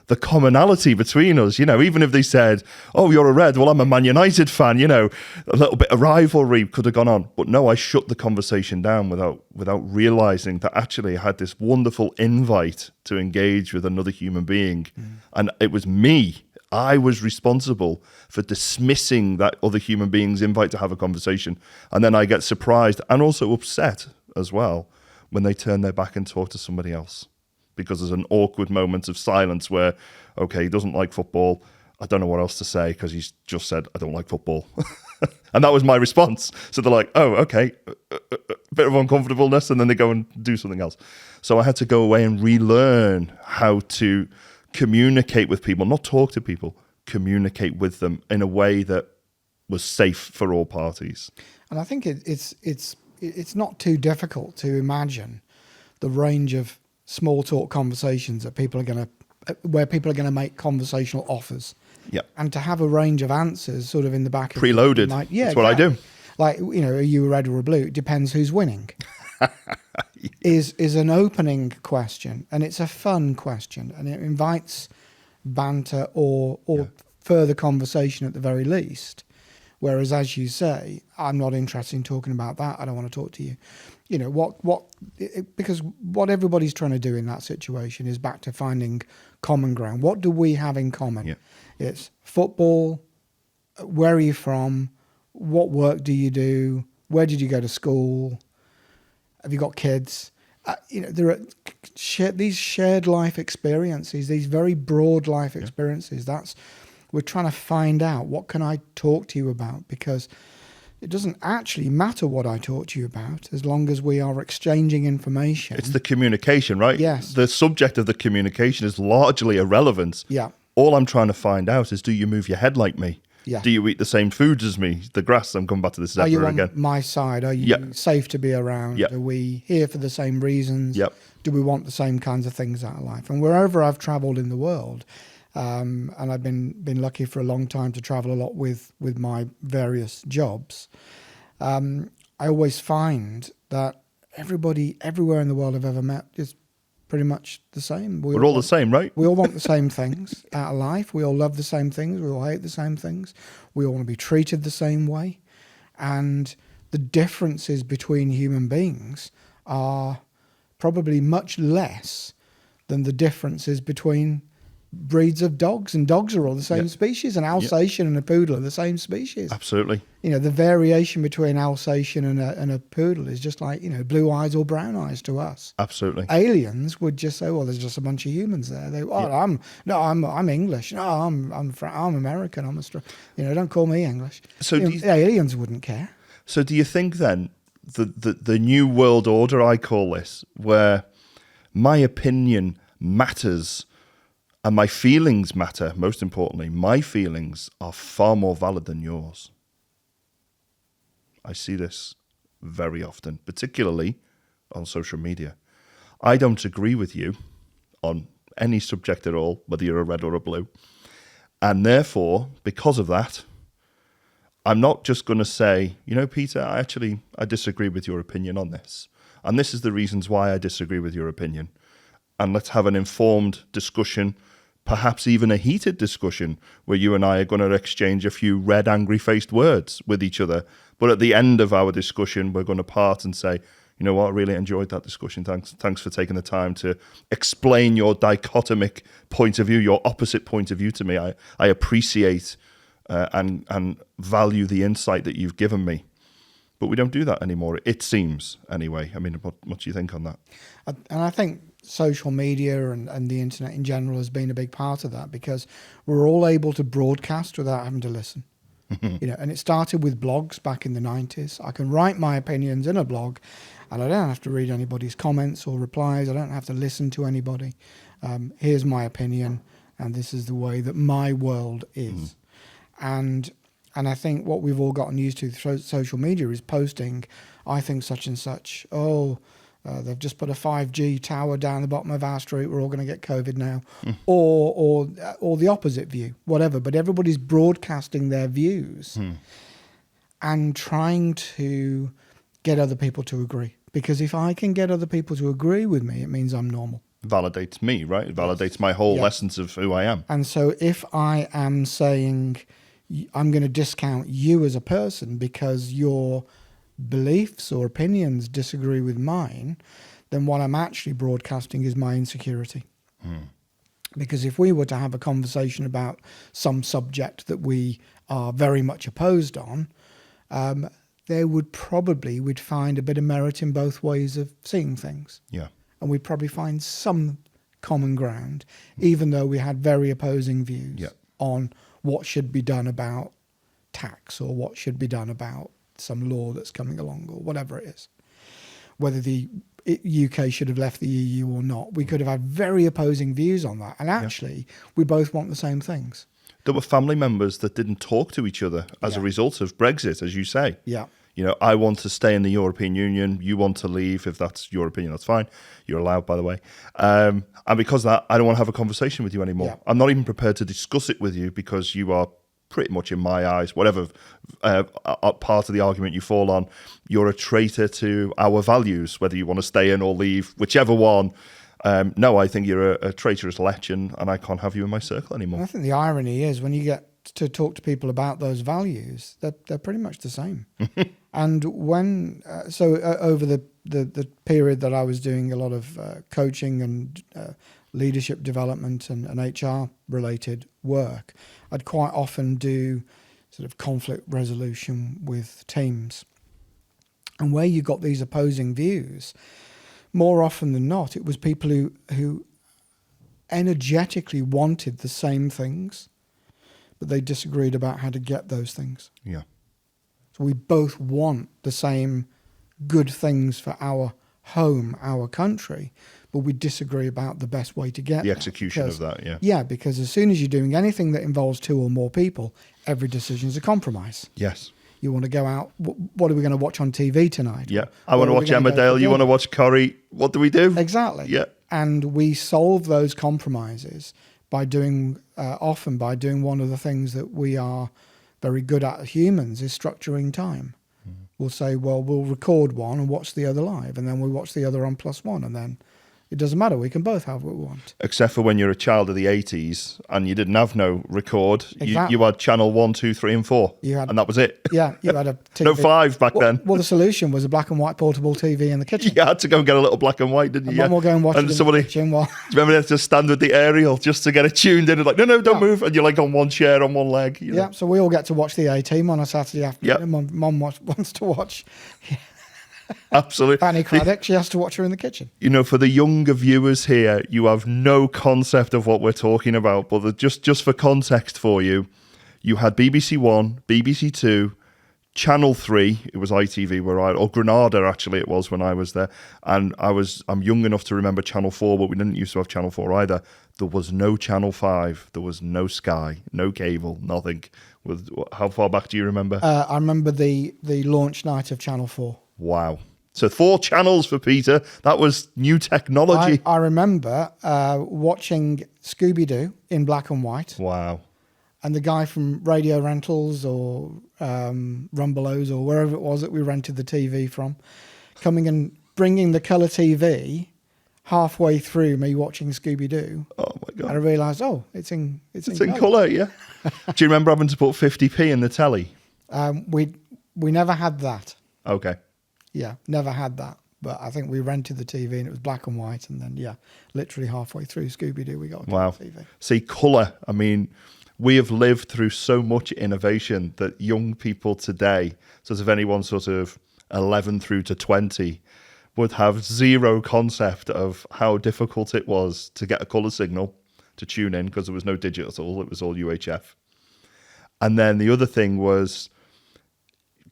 the commonality between us. You know, even if they said, oh, you're a red, well, I'm a Man United fan, you know, a little bit of rivalry could have gone on. But no, I shut the conversation down without realising that actually I had this wonderful invite to engage with another human being. And it was me. I was responsible for dismissing that other human being's invite to have a conversation. And then I get surprised and also upset as well when they turn their back and talk to somebody else. Because there's an awkward moment of silence where, okay, he doesn't like football. I don't know what else to say because he's just said, I don't like football. And that was my response. So they're like, oh, okay, a bit of uncomfortableness. And then they go and do something else. So I had to go away and relearn how to communicate with people, not talk to people, communicate with them in a way that was safe for all parties. And I think it's not too difficult to imagine the range of small talk conversations that where people are going to make conversational offers. Yeah. And to have a range of answers sort of in the back of preloaded. Yeah, that's what I do. Like, you know, are you a red or a blue? It depends who's winning. is an opening question, and it's a fun question, and it invites banter or further conversation at the very least. Whereas, as you say, I'm not interested in talking about that. I don't want to talk to you. You know, because what everybody's trying to do in that situation is back to finding common ground. What do we have in common? Yeah. It's football. Where are you from? What work do you do? Where did you go to school? Have you got kids? You know, there are these shared life experiences, these very broad life experiences. We're trying to find out, what can I talk to you about? Because it doesn't actually matter what I talk to you about as long as we are exchanging information. It's the communication, right? Yes. The subject of the communication is largely irrelevant. Yeah. All I'm trying to find out is, do you move your head like me? Yeah. Do you eat the same foods as me? The grass, I'm coming back to this Are you again. on my side? Are you safe to be around? Yep. Are we here for the same reasons? Yep. Do we want the same kinds of things out of life? And wherever I've travelled in the world, and I've been lucky for a long time to travel a lot with my various jobs, I always find that everybody everywhere in the world I've ever met is pretty much the same. We're all the same, right? We all want the same things out of life. We all love the same things. We all hate the same things. We all want to be treated the same way. And the differences between human beings are probably much less than the differences between breeds of dogs, and dogs are all the same species, and Alsatian and a poodle are the same species. Absolutely. You know, the variation between Alsatian and a poodle is just like, you know, blue eyes or brown eyes to us. Absolutely. Aliens would just say, well, there's just a bunch of humans there. I'm English. No, I'm American. I'm Australian. You know, don't call me English. So aliens wouldn't care. So do you think then the new world order, I call this, where my opinion matters and my feelings matter, most importantly, my feelings are far more valid than yours? I see this very often, particularly on social media. I don't agree with you on any subject at all, whether you're a red or a blue. And therefore, because of that, I'm not just going to say, you know, Peter, I disagree with your opinion on this. And this is the reasons why I disagree with your opinion. And let's have an informed discussion perhaps even a heated discussion where you and I are going to exchange a few red, angry-faced words with each other. But at the end of our discussion, we're going to part and say, you know what, I really enjoyed that discussion. Thanks for taking the time to explain your dichotomic point of view, your opposite point of view to me. I appreciate and value the insight that you've given me. But we don't do that anymore, it seems, anyway. I mean, what do you think on that? And I think social media and the internet in general has been a big part of that, because we're all able to broadcast without having to listen. And it started with blogs back in the 90s. I can write my opinions in a blog, and I don't have to read anybody's comments or replies. I don't have to listen to anybody. Here's my opinion, and this is the way that my world is. And I think what we've all gotten used to through social media is posting, I think such and such. They've just put a 5G tower down the bottom of our street. We're all going to get COVID now. Or the opposite view, whatever. But everybody's broadcasting their views and trying to get other people to agree. Because if I can get other people to agree with me, it means I'm normal. Validates me, right? It validates my whole essence of who I am. And so if I am saying I'm going to discount you as a person because your beliefs or opinions disagree with mine, then what I'm actually broadcasting is my insecurity. Because if we were to have a conversation about some subject that we are very much opposed on, we'd find a bit of merit in both ways of seeing things. Yeah. And we'd probably find some common ground, even though we had very opposing views on what should be done about tax or what should be done about some law that's coming along or whatever it is. Whether the UK should have left the EU or not, we could have had very opposing views on that. And actually, we both want the same things. There were family members that didn't talk to each other as a result of Brexit, as you say. Yeah. You know, I want to stay in the European Union. You want to leave. If that's your opinion, that's fine. You're allowed, by the way. And because of that, I don't want to have a conversation with you anymore. Yeah. I'm not even prepared to discuss it with you because you are pretty much, in my eyes, whatever part of the argument you fall on, you're a traitor to our values, whether you want to stay in or leave, whichever one. No, I think you're a traitorous lech, and I can't have you in my circle anymore. And I think the irony is when you get to talk to people about those values, they're pretty much the same. And when over the period that I was doing a lot of coaching and leadership development and HR related work, I'd quite often do sort of conflict resolution with teams. And where you got these opposing views, more often than not, it was people who energetically wanted the same things, but they disagreed about how to get those things. Yeah. So we both want the same good things for our home, our country, but we disagree about the best way to get the execution of that, yeah. Yeah, because as soon as you're doing anything that involves two or more people, every decision is a compromise. Yes. You want to go out, what are we going to watch on TV tonight? Yeah. I want to watch Emmerdale, you want to watch Corrie. What do we do? Exactly. Yeah. And we solve those compromises by doing, often by doing one of the things that we are very good at humans, is structuring time. We'll say, well, we'll record one and watch the other live, and then we'll watch the other on +1, and then it doesn't matter. We can both have what we want. Except for when you're a child of the 80s and you didn't have no record. Exactly. You had channel 1, 2, 3 and 4. And that was it. Yeah, you had a TV. No 5 back then. Well, the solution was a black and white portable TV in the kitchen. You had to go and get a little black and white, didn't you? Mum will go and watch it in the kitchen. Do you remember they had to stand with the aerial just to get it tuned in? And like, no, don't move. And you're like on one chair, on one leg. You know? Yeah, so we all get to watch the A-Team on a Saturday afternoon. Yep. Mum wants to watch... Absolutely. Fanny Craddock, she has to watch her in the kitchen. You know, for the younger viewers here, you have no concept of what we're talking about. But just for context for you, you had BBC One, BBC Two, Channel 3, it was ITV or Granada actually it was when I was there. And I'm young enough to remember Channel 4, but we didn't used to have Channel 4 either. There was no Channel 5, there was no Sky, no cable, nothing. How far back do you remember? I remember the launch night of Channel 4. Wow. So 4 channels for Peter. That was new technology. I remember watching Scooby-Doo in black and white. Wow. And the guy from Radio Rentals or Rumbelows or wherever it was that we rented the TV from, coming and bringing the colour TV halfway through me watching Scooby-Doo. Oh my And I realised, oh, it's in colour, yeah. Do you remember having to put 50p in the telly? We never had that. Okay. Yeah, never had that. But I think we rented the TV and it was black and white. And then, yeah, literally halfway through Scooby-Doo, we got a Wow. TV. See, colour, I mean, we have lived through so much innovation that young people today, sort of anyone sort of 11 through to 20, would have zero concept of how difficult it was to get a colour signal to tune in, because there was no digital, it was all UHF. And then the other thing was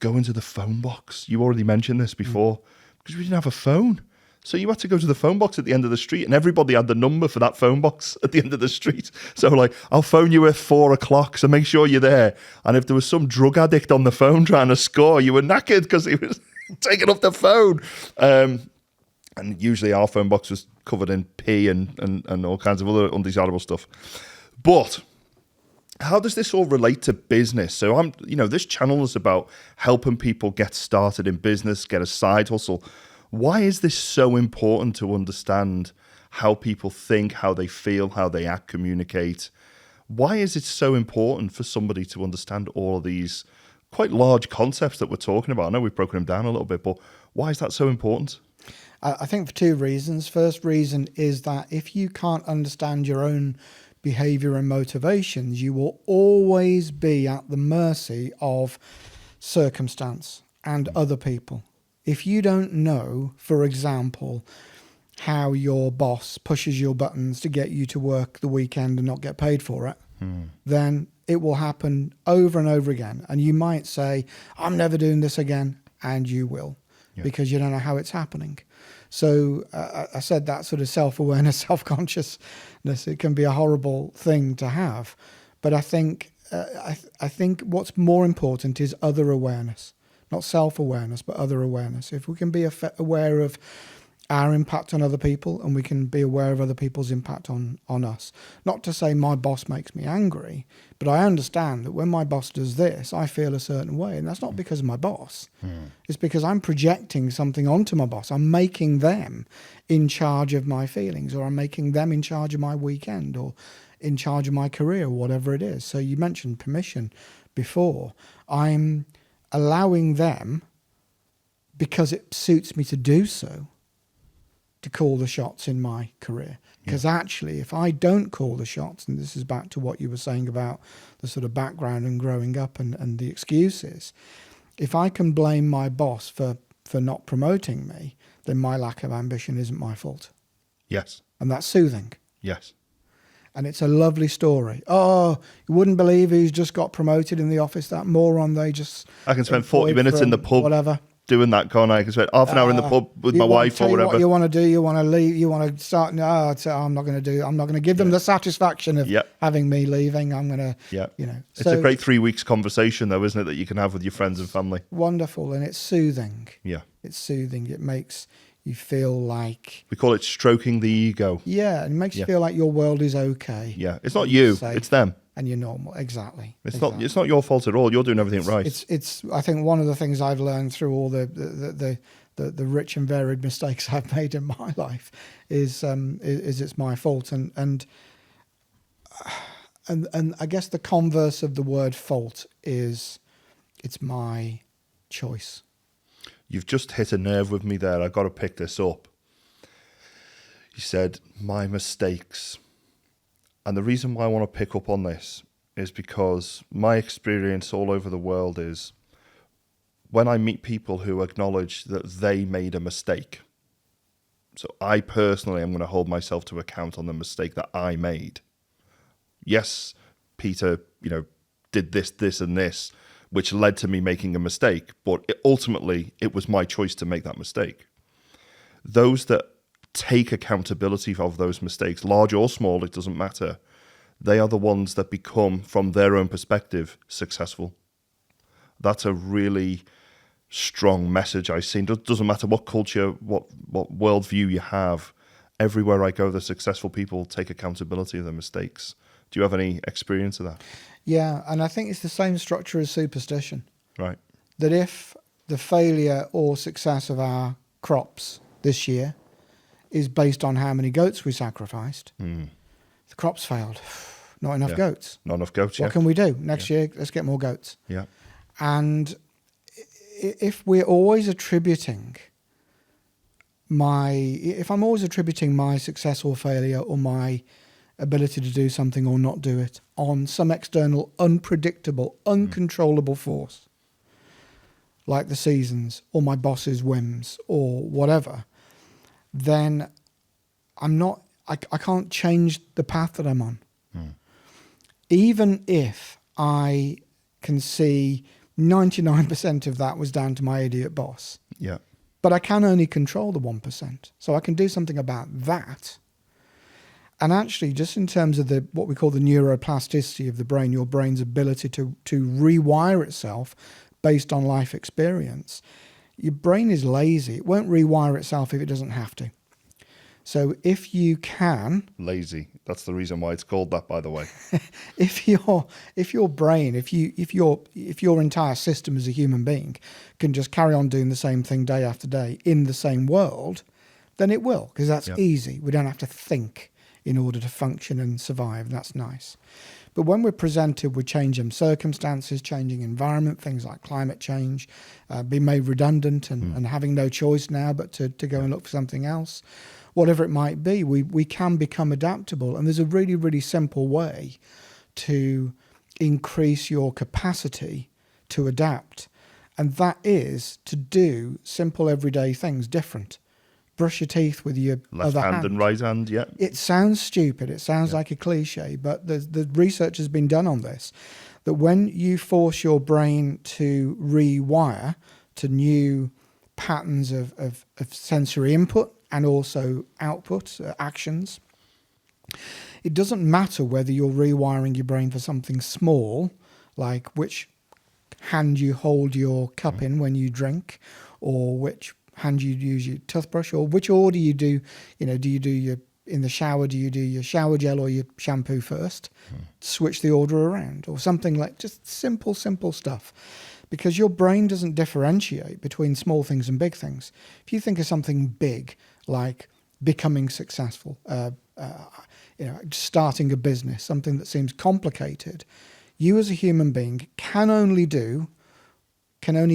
going to the phone box. You already mentioned this before, because we didn't have a phone. So you had to go to the phone box at the end of the street, and everybody had the number for that phone box at the end of the street. So like, I'll phone you at 4 o'clock, so make sure you're there. And if there was some drug addict on the phone trying to score, you were knackered because he was taking up the phone. And usually our phone box was covered in pee and all kinds of other undesirable stuff. But how does this all relate to business? So this channel is about helping people get started in business, get a side hustle. Why is this so important to understand how people think, how they feel, how they act, communicate? Why is it so important for somebody to understand all of these quite large concepts that we're talking about? I know we've broken them down a little bit, but why is that so important? I think for two reasons. First reason is that if you can't understand your own behavior and motivations, you will always be at the mercy of circumstance and other people. If you don't know, for example, how your boss pushes your buttons to get you to work the weekend and not get paid for it, then it will happen over and over again. And you might say, I'm never doing this again. And you will, because you don't know how it's happening. So I said that sort of self-awareness, self-consciousness, it can be a horrible thing to have. But I think what's more important is other awareness, not self-awareness, but other awareness. If we can be aware of our impact on other people, and we can be aware of other people's impact on us. Not to say my boss makes me angry, but I understand that when my boss does this, I feel a certain way. And that's not because of my boss. It's because I'm projecting something onto my boss. I'm making them in charge of my feelings, or I'm making them in charge of my weekend, or in charge of my career, whatever it is. So you mentioned permission before. I'm allowing them, because it suits me to do so, to call the shots in my career. Because actually, if I don't call the shots, and this is back to what you were saying about the sort of background and growing up and the excuses, if I can blame my boss for not promoting me, then my lack of ambition isn't my fault. Yes. And that's soothing. Yes. And it's a lovely story. Oh, you wouldn't believe who's just got promoted in the office, that moron. They just... I can spend 40 minutes in the pub. Whatever. Doing that, can't I? I can spend half an hour in the pub with my wife or whatever. What you want to do, you want to leave, you want to start. No, I'm not going to do. I'm not going to give them the satisfaction of having me leaving. I'm going to, It's a great 3 weeks conversation, though, isn't it, that you can have with your friends and family? Wonderful, and it's soothing. Yeah, it's soothing. It makes you feel like, we call it stroking the ego. Yeah, it makes you feel like your world is okay. Yeah, it's not you, it's them. And you're normal, exactly. It's not your fault at all. You're doing everything right. It's. I think one of the things I've learned through all the rich and varied mistakes I've made in my life is it's my fault, and I guess the converse of the word fault is it's my choice. You've just hit a nerve with me there. I've got to pick this up. You said my mistakes. And the reason why I want to pick up on this is because my experience all over the world is when I meet people who acknowledge that they made a mistake. So I personally am going to hold myself to account on the mistake that I made. Yes, Peter, did this, and this, which led to me making a mistake. But ultimately, it was my choice to make that mistake. Those that take accountability of those mistakes, large or small, it doesn't matter. They are the ones that become, from their own perspective, successful. That's a really strong message I've seen. It doesn't matter what culture, what worldview you have. Everywhere I go, the successful people take accountability of their mistakes. Do you have any experience of that? Yeah, and I think it's the same structure as superstition. Right. That if the failure or success of our crops this year is based on how many goats we sacrificed, The crops failed. Not enough Yeah. goats. Not enough goats. What can we do next year? Let's get more goats. Yeah. And if we're always attributing if I'm always attributing my success or failure or my ability to do something or not do it on some external, unpredictable, uncontrollable force, like the seasons or my boss's whims or whatever, then I can't change the path that I'm on. Even if I can see 99% of that was down to my idiot boss. Yeah. But I can only control the 1%. So I can do something about that. And actually, just in terms of what we call the neuroplasticity of the brain, your brain's ability to rewire itself based on life experience, your brain is lazy. It won't rewire itself if it doesn't have to. So if you can... Lazy. That's the reason why it's called that, by the way. if your brain, if your entire system as a human being can just carry on doing the same thing day after day in the same world, then it will, because that's easy. We don't have to think in order to function and survive. That's nice. But when we're presented with changing circumstances, changing environment, things like climate change, being made redundant and having no choice now but to go and look for something else, whatever it might be, we can become adaptable. And there's a really, really simple way to increase your capacity to adapt. And that is to do simple everyday things different. Brush your teeth with your Left other hand and right hand, yeah. It sounds stupid. It sounds like a cliche, but the research has been done on this, that when you force your brain to rewire to new patterns of sensory input and also output, actions, it doesn't matter whether you're rewiring your brain for something small, like which hand you hold your cup in when you drink, or which hand you use your toothbrush, or which order you do, do you do your, in the shower, do you do your shower gel or your shampoo first? Switch the order around, or something like just simple stuff. Because your brain doesn't differentiate between small things and big things. If you think of something big, like becoming successful, starting a business, something that seems complicated, you as a human being can only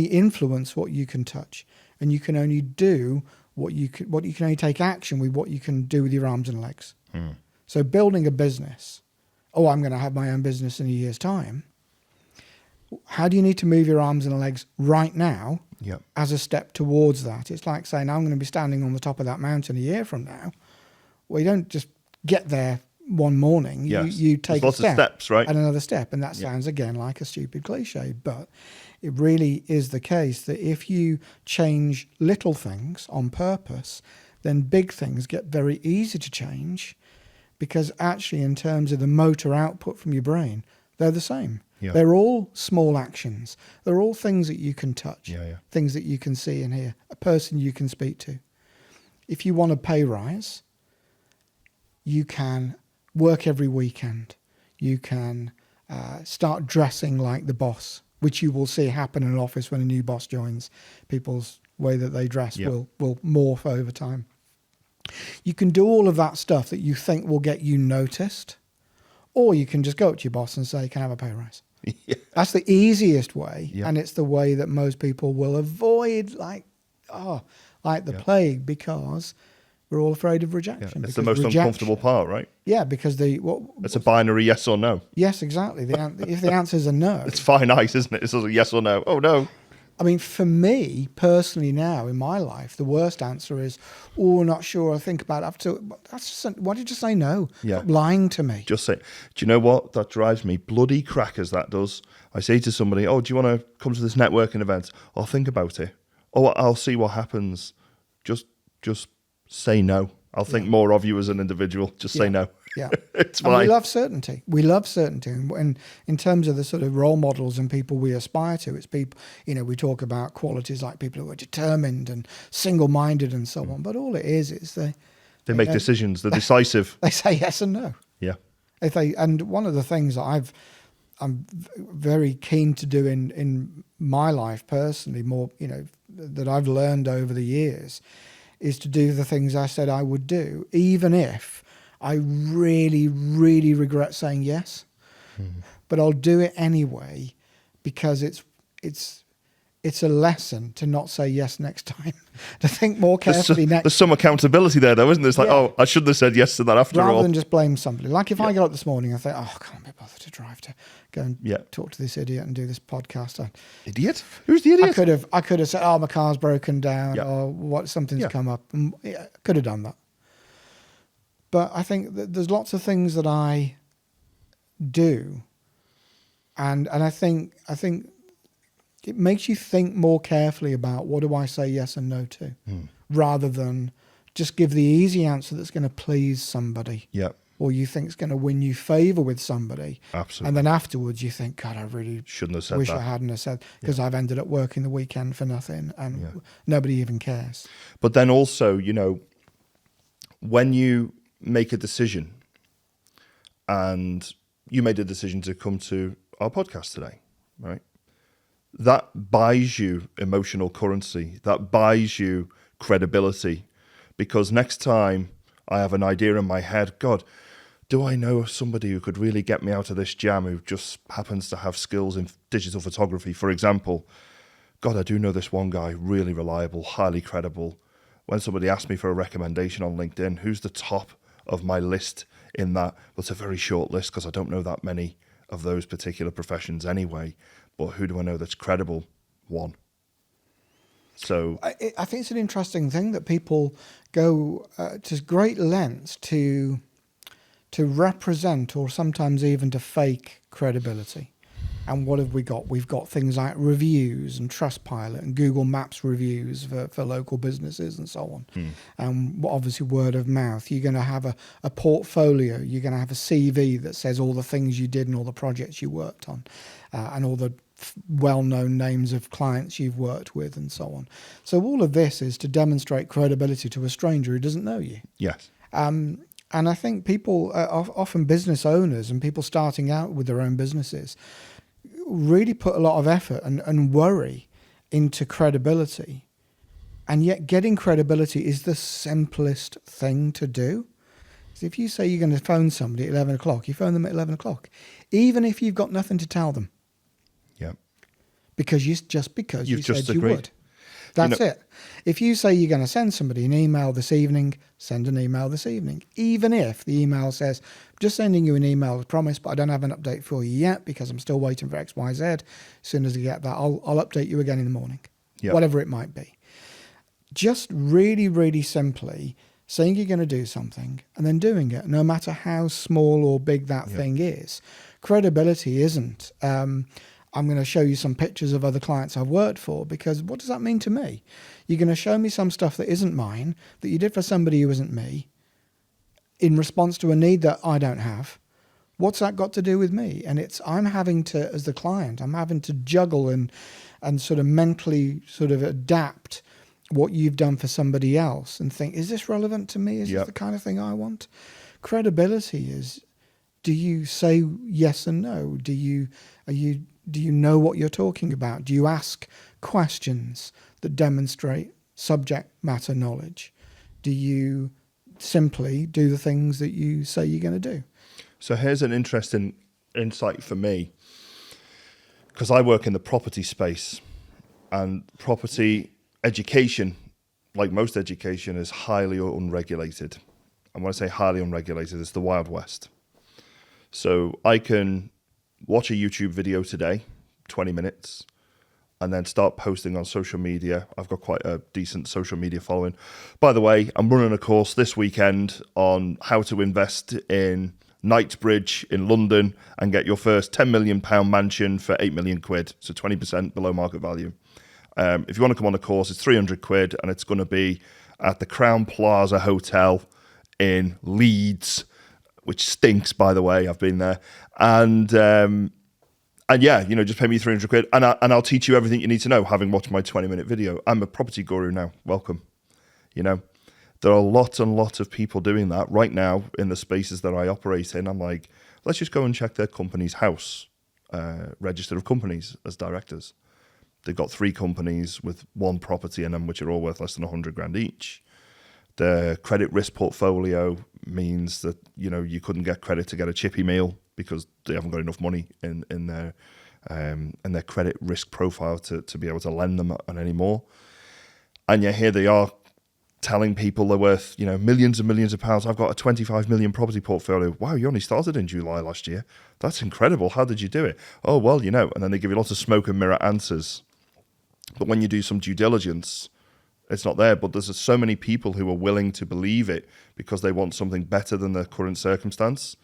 influence what you can touch, and you can only do what you can only take action with what you can do with your arms and legs. So building a business, I'm going to have my own business in a year's time. How do you need to move your arms and legs right now as a step towards that? It's like saying, I'm going to be standing on the top of that mountain a year from now. Well, you don't just get there one morning. Yes. You take There's a lots of steps, right? and another step. And that sounds, again, like a stupid cliche. But it really is the case that if you change little things on purpose, then big things get very easy to change, because actually in terms of the motor output from your brain, they're the same. Yeah. They're all small actions. They're all things that you can touch, things that you can see and hear, a person you can speak to. If you want a pay rise, you can work every weekend. You can start dressing like the boss, which you will see happen in an office when a new boss joins. People's way that they dress will morph over time. You can do all of that stuff that you think will get you noticed, or you can just go up to your boss and say, can I have a pay rise? That's the easiest way, and it's the way that most people will avoid like the plague, because we're all afraid of rejection. It's the most uncomfortable part, right? Yeah, because it's a binary yes or no. Yes, exactly. If the answers are no, it's finite, isn't it? It's a yes or no. Oh no. I mean, for me personally, now in my life, the worst answer is, not sure. I think about it. Why did you just say no? Stop lying to me. Just say. Do you know what? That drives me bloody crackers. That does. I say to somebody, do you want to come to this networking event? I'll think about it. I'll see what happens. Just say no. I'll think more of you as an individual. Just say no. Yeah. It's fine. And we love certainty. And in terms of the sort of role models and people we aspire to, it's people, we talk about qualities like people who are determined and single-minded and so on. But all it is they make decisions. They're decisive. They say yes and no. Yeah. And one of the things that I'm very keen to do in my life personally, more, that I've learned over the years, is to do the things I said I would do, even if I really, really regret saying yes, but I'll do it anyway because it's a lesson to not say yes next time, to think more carefully There's some accountability there, though, isn't there? It's like, oh, I shouldn't have said yes to that after all. Rather than just blame somebody. Like if I got up this morning, I think, oh, I can't be bothered to drive to go and talk to this idiot and do this podcast. Idiot? Who's the idiot? I could have said, oh, my car's broken down or something's come up. And I could have done that. But I think that there's lots of things that I do. And I think it makes you think more carefully about what do I say yes and no to, rather than just give the easy answer that's going to please somebody, or you think is going to win you favour with somebody. Absolutely. And then afterwards you think, God, I really shouldn't have said wish that. I hadn't have said, because I've ended up working the weekend for nothing, and nobody even cares. But then also, you know, when you make a decision, and you made a decision to come to our podcast today, right? That buys you emotional currency. That buys you credibility. Because next time I have an idea in my head, God, do I know somebody who could really get me out of this jam who just happens to have skills in digital photography, for example? God, I do know this one guy, really reliable, highly credible. When somebody asks me for a recommendation on LinkedIn, who's the top of my list in that? Well, it's a very short list because I don't know that many of those particular professions anyway. But who do I know that's credible? One. So I think it's an interesting thing that people go to great lengths to represent, or sometimes even to fake credibility. And what have we got? We've got things like reviews and Trustpilot and Google Maps reviews for local businesses and so on. And obviously word of mouth. You're going to have a portfolio. You're going to have a CV that says all the things you did and all the projects you worked on, and all the well-known names of clients you've worked with and so on. So all of this is to demonstrate credibility to a stranger who doesn't know you. Yes. And I think people, often business owners and people starting out with their own businesses, really put a lot of effort and worry into credibility. And yet getting credibility is the simplest thing to do. So if you say you're going to phone somebody at 11 o'clock, you phone them at 11 o'clock, even if you've got nothing to tell them. Yeah. Because you said you would. That's it. If you say you're going to send somebody an email this evening, send an email this evening. Even if the email says, just sending you an email as promised, but I don't have an update for you yet because I'm still waiting for X, Y, Z. As soon as I get that, I'll update you again in the morning. Yep. Whatever it might be. Just really, really simply saying you're going to do something and then doing it, no matter how small or big that thing is. Credibility isn't, I'm going to show you some pictures of other clients I've worked for, because what does that mean to me? You're going to show me some stuff that isn't mine, that you did for somebody who isn't me, in response to a need that I don't have. What's that got to do with me? And I'm having to, as the client, I'm having to juggle and sort of mentally sort of adapt what you've done for somebody else and think, is this relevant to me? Is this the kind of thing I want? Credibility is, do you say yes and no? Do you know what you're talking about? Do you ask questions that demonstrate subject matter knowledge? Do you simply do the things that you say you're going to do? So here's an interesting insight for me, because I work in the property space, and property education, like most education, is highly unregulated. And when I say highly unregulated, it's the Wild West. So I can watch a YouTube video today, 20 minutes, and then start posting on social media. I've got quite a decent social media following. By the way, I'm running a course this weekend on how to invest in Knightsbridge in London and get your first £10 million mansion for 8 million quid, so 20% below market value. If you want to come on the course, it's 300 quid, and it's going to be at the Crown Plaza Hotel in Leeds, which stinks, by the way. I've been there. And yeah, just pay me 300 quid and I'll teach you everything you need to know, having watched my 20-minute video. I'm a property guru now. Welcome. There are lots and lots of people doing that right now in the spaces that I operate in. I'm like, let's just go and check their company's house, register of companies as directors. They've got 3 companies with 1 property in them, which are all worth less than 100 grand each. Their credit risk portfolio means that, you couldn't get credit to get a chippy meal because they haven't got enough money in their credit risk profile to be able to lend them on any more. And yet here they are telling people they're worth, millions and millions of pounds. I've got a 25 million property portfolio. Wow, you only started in July last year. That's incredible. How did you do it? Oh, well, and then they give you lots of smoke and mirror answers. But when you do some due diligence, it's not there. But there's so many people who are willing to believe it because they want something better than their current circumstance.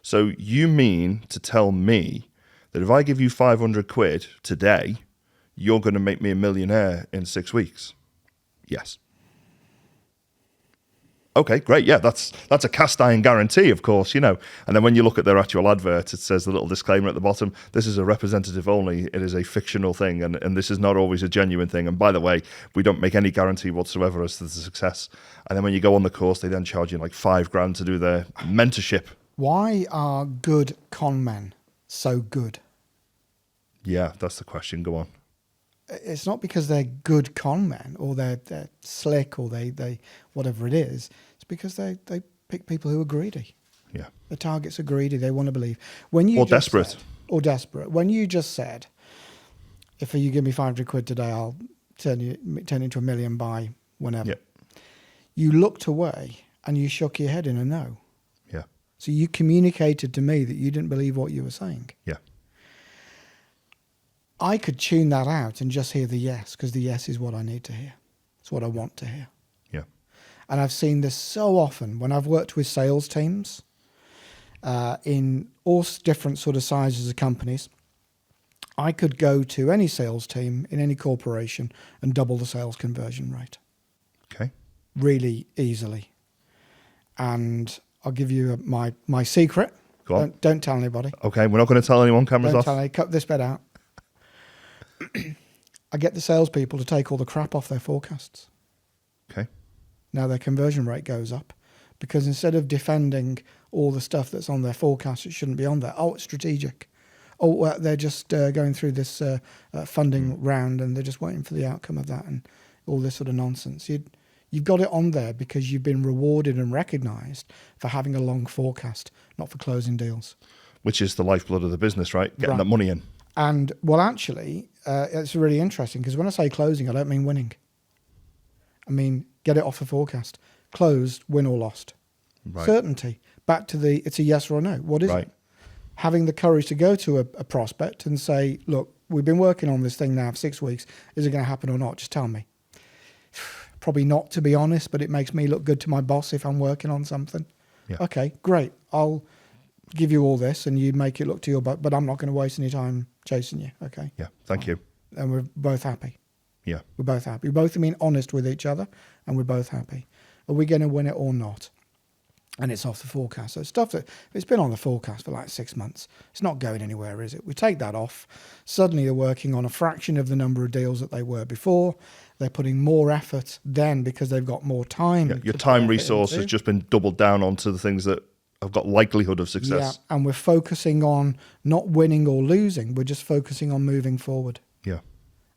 So you mean to tell me that if I give you 500 quid today, you're going to make me a millionaire in 6 weeks? Yes. Okay, great. Yeah, that's a cast iron guarantee, of course, And then when you look at their actual advert, it says the little disclaimer at the bottom, this is a representative only. It is a fictional thing, and this is not always a genuine thing. And by the way, we don't make any guarantee whatsoever as to the success. And then when you go on the course, they then charge you like $5,000 to do their mentorship. Why are good con men so good? Yeah, that's the question. Go on. It's not because they're good con men or they're slick or they whatever it is. It's because they pick people who are greedy. Yeah. The targets are greedy. They want to believe. Or desperate. When you just said, if you give me 500 quid today, I'll turn into $1 million by whenever. Yeah. You looked away and you shook your head in a no. Yeah. So you communicated to me that you didn't believe what you were saying. Yeah. I could tune that out and just hear the yes, because the yes is what I need to hear. It's what I want to hear. Yeah. And I've seen this so often when I've worked with sales teams in all different sort of sizes of companies. I could go to any sales team in any corporation and double the sales conversion rate. Okay. Really easily. And I'll give you my secret. Go on. Don't tell anybody. Okay, we're not going to tell anyone. Cameras Don't off. tell anybody. Cut this bit out. I get the salespeople to take all the crap off their forecasts. Okay. Now their conversion rate goes up because instead of defending all the stuff that's on their forecast, it shouldn't be on there. Oh, it's strategic. Oh, well, they're just going through this funding round and they're just waiting for the outcome of that and all this sort of nonsense. You've got it on there because you've been rewarded and recognised for having a long forecast, not for closing deals. Which is the lifeblood of the business, right? Getting that money in. And, well, actually, it's really interesting because when I say closing, I don't mean winning. I mean, get it off the forecast. Closed, win or lost. Right. Certainty. Back to it's a yes or a no. What is it? Having the courage to go to a prospect and say, look, we've been working on this thing now for 6 weeks. Is it going to happen or not? Just tell me. Probably not, to be honest, but it makes me look good to my boss if I'm working on something. Yeah. Okay, great. I'll give you all this and you make it look to your butt, but I'm not going to waste any time chasing you. Okay. Yeah. Thank you. And we're both happy. Yeah. We're both happy. We're both being honest with each other and we're both happy. Are we going to win it or not? And it's off the forecast. So stuff that, if it's been on the forecast for like 6 months, it's not going anywhere, is it? We take that off. Suddenly they're working on a fraction of the number of deals that they were before. They're putting more effort then because they've got more time. Yeah, your time resource has just been doubled down onto the things that have got likelihood of success. Yeah, and we're focusing on not winning or losing. We're just focusing on moving forward. Yeah.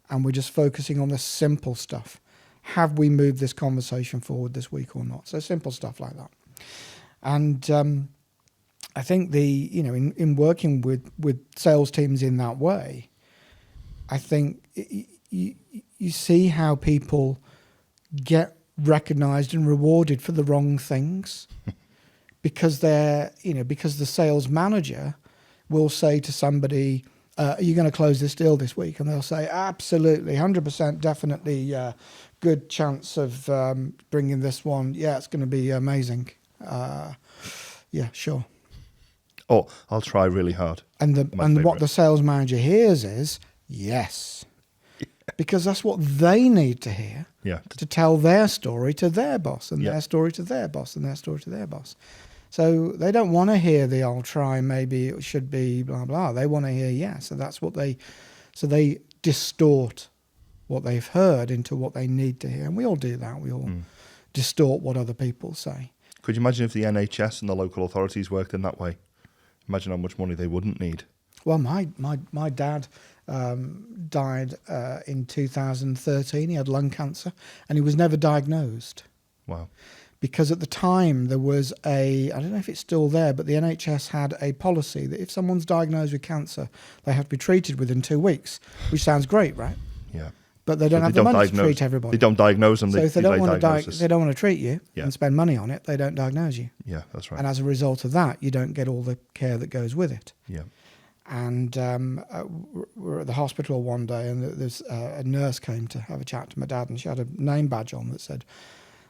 And we're just focusing on the simple stuff. Have we moved this conversation forward this week or not? So simple stuff like that. And I think in working with sales teams in that way, I think you see how people get recognized and rewarded for the wrong things because because the sales manager will say to somebody, are you going to close this deal this week? And they'll say, absolutely, 100%, definitely, good chance of bringing this one. Yeah, it's going to be amazing. Yeah, sure. Oh, I'll try really hard. And what the sales manager hears is yes, because that's what they need to hear. Yeah. To tell their story to their boss and their story to their boss and their story to their boss. So they don't want to hear the I'll try, maybe it should be blah blah. They want to hear yes. So that's what they distort what they've heard into what they need to hear. And we all do that. We all distort what other people say. Could you imagine if the NHS and the local authorities worked in that way? Imagine how much money they wouldn't need. Well, my dad died in 2013. He had lung cancer and he was never diagnosed. Wow. because at the time there was I don't know if it's still there, but the NHS had a policy that if someone's diagnosed with cancer, they have to be treated within 2 weeks, which sounds great, right? Yeah. But they don't have the money to treat everybody. They don't diagnose them. So if they don't want diagnosis. they don't want to treat you and spend money on it, they don't diagnose you. Yeah, that's right. And as a result of that, you don't get all the care that goes with it. Yeah. And we're at the hospital one day, and there's a nurse came to have a chat to my dad, and she had a name badge on that said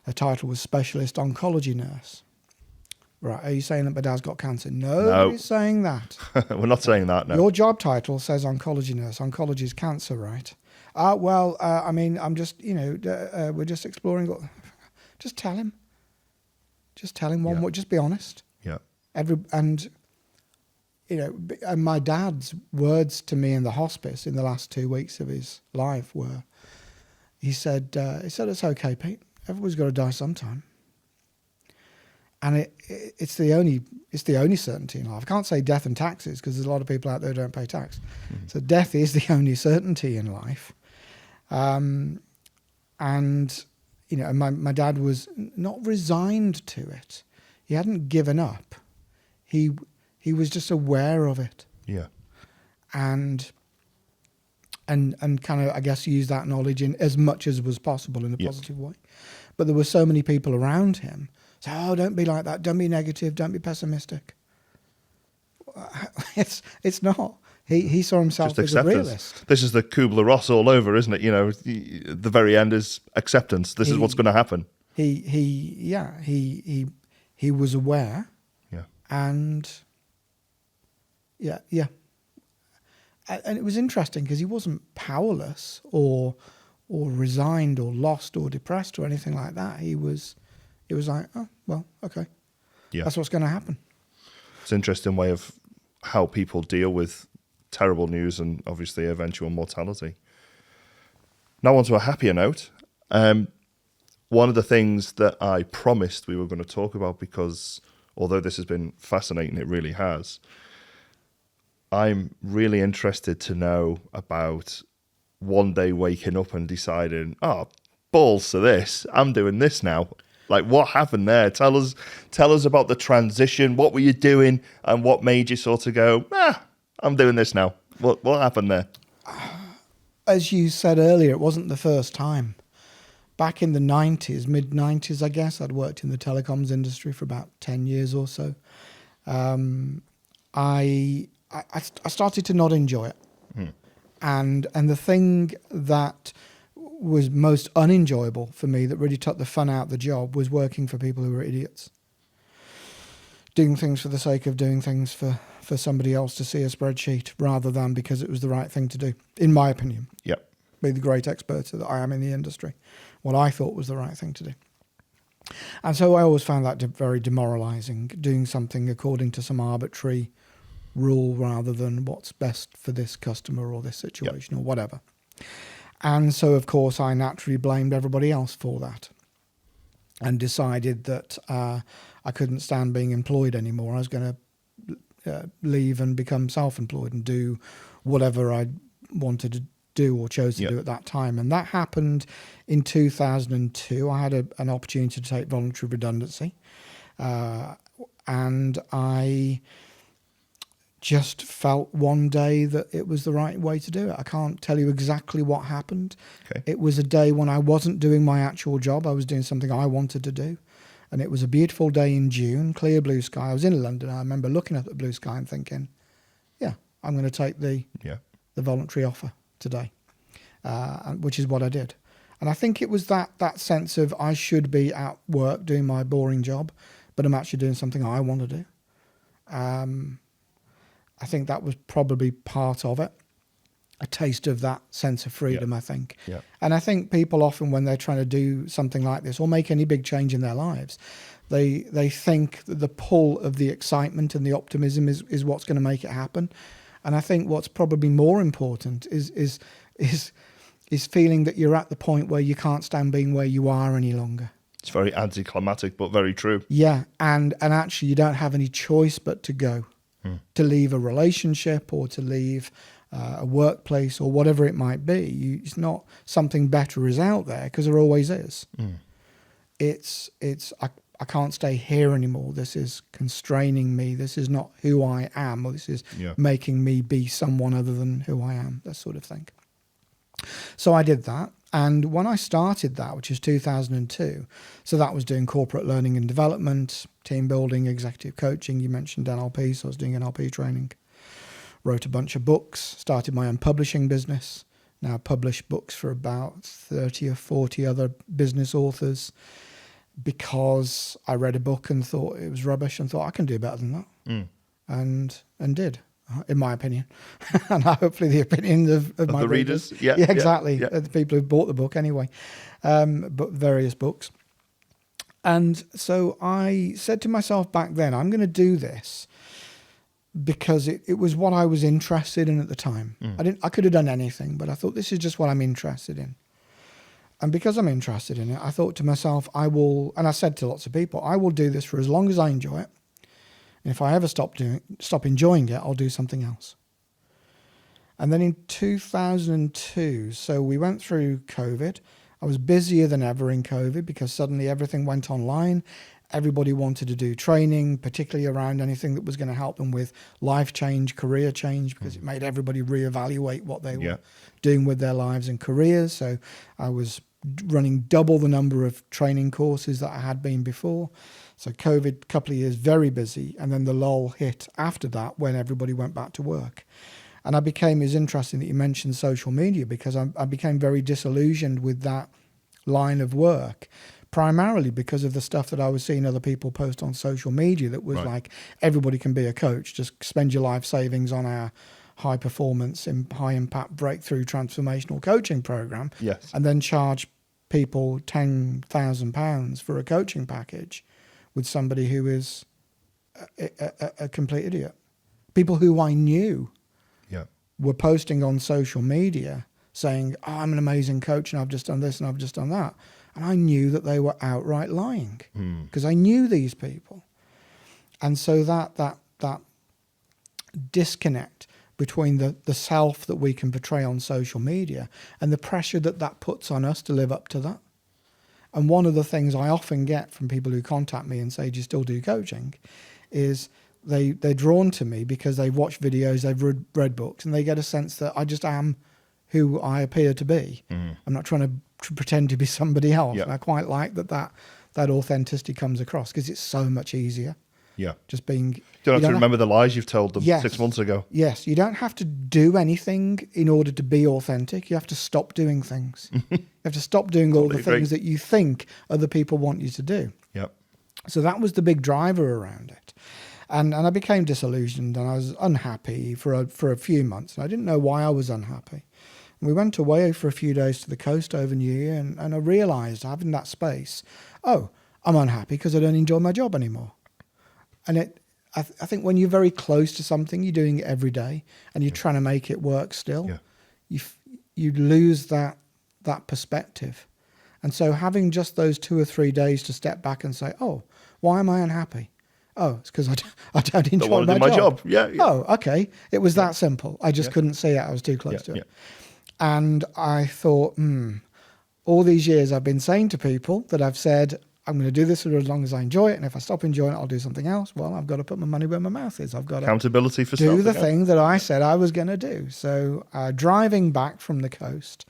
her title was Specialist Oncology Nurse. Right, are you saying that my dad's got cancer? Nobody's saying that. We're not saying that, no. Your job title says oncology nurse. Oncology is cancer, right? I mean, I'm just, we're just exploring. Just tell him. Just tell him one word. Just be honest. Yeah. And my dad's words to me in the hospice in the last 2 weeks of his life were, he said, it's okay, Pete. Everybody's got to die sometime. And it's the only certainty in life. I can't say death and taxes because there's a lot of people out there who don't pay tax. Mm-hmm. So death is the only certainty in life. And my dad was not resigned to it. He hadn't given up. He was just aware of it. Yeah. And kind of, I guess, use that knowledge in as much as was possible in a positive way. But there were so many people around him. So, don't be like that. Don't be negative. Don't be pessimistic. It's not. He saw himself as a realist. This is the Kubler-Ross all over, isn't it? The very end is acceptance. This is what's going to happen. He was aware. Yeah. And yeah. And it was interesting because he wasn't powerless or resigned or lost or depressed or anything like that. He was like, oh, well, okay. Yeah. That's what's going to happen. It's an interesting way of how people deal with terrible news and obviously eventual mortality. Now on to a happier note. One of the things that I promised we were going to talk about, because although this has been fascinating, it really has, I'm really interested to know about one day waking up and deciding, oh, balls to this, I'm doing this now. Like, what happened there? Tell us about the transition. What were you doing, and what made you sort of go, I'm doing this now? What happened there? As you said earlier, it wasn't the first time. Back in the 90s, mid-90s, I guess, I'd worked in the telecoms industry for about 10 years or so. I started to not enjoy it. And the thing that was most unenjoyable for me, that really took the fun out of the job, was working for people who were idiots. Doing things for the sake of doing things for somebody else to see a spreadsheet rather than because it was the right thing to do, in my opinion. Yep. Be the great expert that I am in the industry, what I thought was the right thing to do. And so I always found that very demoralizing, doing something according to some arbitrary rule rather than what's best for this customer or this situation or whatever. And so, of course, I naturally blamed everybody else for that and decided that I couldn't stand being employed anymore. I was going to leave and become self-employed and do whatever I wanted to do or chose to do at that time. And that happened in 2002. I had an opportunity to take voluntary redundancy. And I just felt one day that it was the right way to do it. I can't tell you exactly what happened. Okay. It was a day when I wasn't doing my actual job. I was doing something I wanted to do. And it was a beautiful day in June, clear blue sky. I was in London. I remember looking at the blue sky and thinking, I'm going to take the voluntary offer today, which is what I did. And I think it was that sense of I should be at work doing my boring job, but I'm actually doing something I want to do. I think that was probably part of it, a taste of that sense of freedom, I think. Yeah. And I think people often, when they're trying to do something like this or make any big change in their lives, they think that the pull of the excitement and the optimism is what's going to make it happen. And I think what's probably more important is feeling that you're at the point where you can't stand being where you are any longer. It's very anticlimactic, but very true. Yeah, and actually you don't have any choice but to go. To leave a relationship or to leave a workplace or whatever it might be. It's not something better is out there, because there always is. I can't stay here anymore. This is constraining me. This is not who I am, or this is making me be someone other than who I am, that sort of thing. So I did that. And when I started that, which is 2002, so that was doing corporate learning and development, team building, executive coaching. You mentioned NLP, so I was doing NLP training. Wrote a bunch of books, started my own publishing business. Now publish books for about 30 or 40 other business authors, because I read a book and thought it was rubbish and thought I can do better than that. And did, in my opinion. And hopefully the opinions of my the readers. Yeah, exactly. The people who bought the book anyway, but various books. And so I said to myself back then, I'm going to do this because it was what I was interested in at the time. I could have done anything, but I thought this is just what I'm interested in. And because I'm interested in it, I thought to myself, and I said to lots of people, I will do this for as long as I enjoy it. And if I ever stop enjoying it, I'll do something else. And then in 2002, so we went through COVID. I was busier than ever in COVID because suddenly everything went online. Everybody wanted to do training, particularly around anything that was going to help them with life change, career change, because it made everybody reevaluate what they were doing with their lives and careers. So I was running double the number of training courses that I had been before. So COVID, couple of years, very busy. And then the lull hit after that when everybody went back to work. And it's interesting that you mentioned social media, because I became very disillusioned with that line of work, primarily because of the stuff that I was seeing other people post on social media that was like, everybody can be a coach, just spend your life savings on our high performance and high impact breakthrough transformational coaching program, and then charge people £10,000 for a coaching package with somebody who is a complete idiot. People who I knew were posting on social media saying, I'm an amazing coach and I've just done this and I've just done that. And I knew that they were outright lying because I knew these people. And so that disconnect between the self that we can portray on social media and the pressure that puts on us to live up to that. And one of the things I often get from people who contact me and say, do you still do coaching, is they're drawn to me because they've watched videos, they've read books, and they get a sense that I just am who I appear to be. I'm not trying to pretend to be somebody else. And I quite like that authenticity comes across because it's so much easier. Just being... You don't have to remember the lies you've told them 6 months ago. Yes, you don't have to do anything in order to be authentic. You have to stop doing things. You have to stop doing all the things that you think other people want you to do. So that was the big driver around it. And I became disillusioned and I was unhappy for a few months. And I didn't know why I was unhappy. And we went away for a few days to the coast over New Year, and I realised, having that space, I'm unhappy because I don't enjoy my job anymore. And I think when you're very close to something, you're doing it every day, and you're trying to make it work still, you lose that perspective. And so having just those 2 or 3 days to step back and say, why am I unhappy? It's because I don't enjoy my job. Oh, okay. It was that simple. I just couldn't see it. I was too close to it. And I thought, all these years I've been saying to people that I've said, I'm going to do this for as long as I enjoy it. And if I stop enjoying it, I'll do something else. Well, I've got to put my money where my mouth is. I've got to accountability for do the thing that I said I was going to do. So driving back from the coast,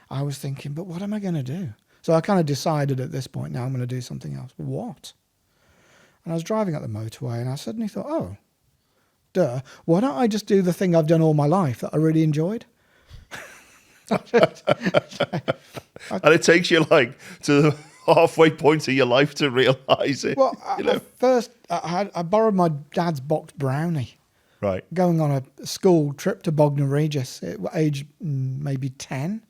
I was thinking, but what am I going to do? So I kind of decided at this point, now I'm going to do something else. What? And I was driving up the motorway and I suddenly thought, why don't I just do the thing I've done all my life that I really enjoyed? And it takes you like to the halfway point of your life to realise it. Well, I borrowed my dad's boxed brownie. Right. Going on a school trip to Bognor Regis at age maybe 10.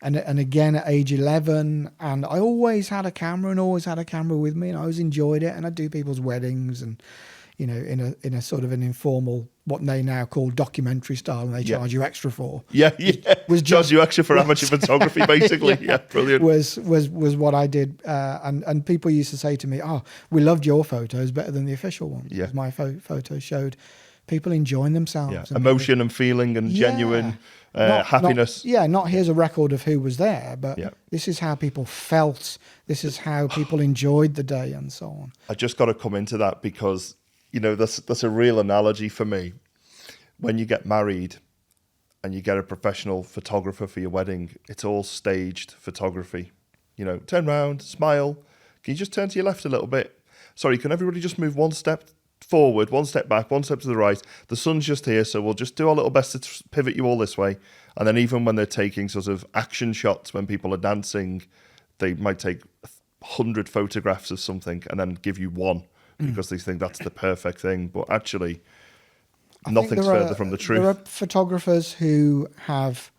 And again at age 11, and I always had a camera with me, and I always enjoyed it. And I'd do people's weddings, and in a sort of an informal, what they now call documentary style, and they charge you extra for. Charge you extra for amateur photography, basically. Brilliant. Was what I did, and people used to say to me, we loved your photos better than the official ones. My photos showed people enjoying themselves. Yeah. And Emotion and feeling and genuine happiness. Not here's a record of who was there, but Yeah. this is how people felt. This is how people enjoyed the day and so on. I just got to come into that because, that's a real analogy for me. When you get married and you get a professional photographer for your wedding, it's all staged photography. Turn round, smile. Can you just turn to your left a little bit? Sorry, can everybody just move one step forward, one step back, one step to the right? The sun's just here, so we'll just do our little best to pivot you all this way. And then even when they're taking sort of action shots, when people are dancing, they might take 100 photographs of something and then give you one because they think that's the perfect thing. But actually, nothing's further from the truth. There are photographers who have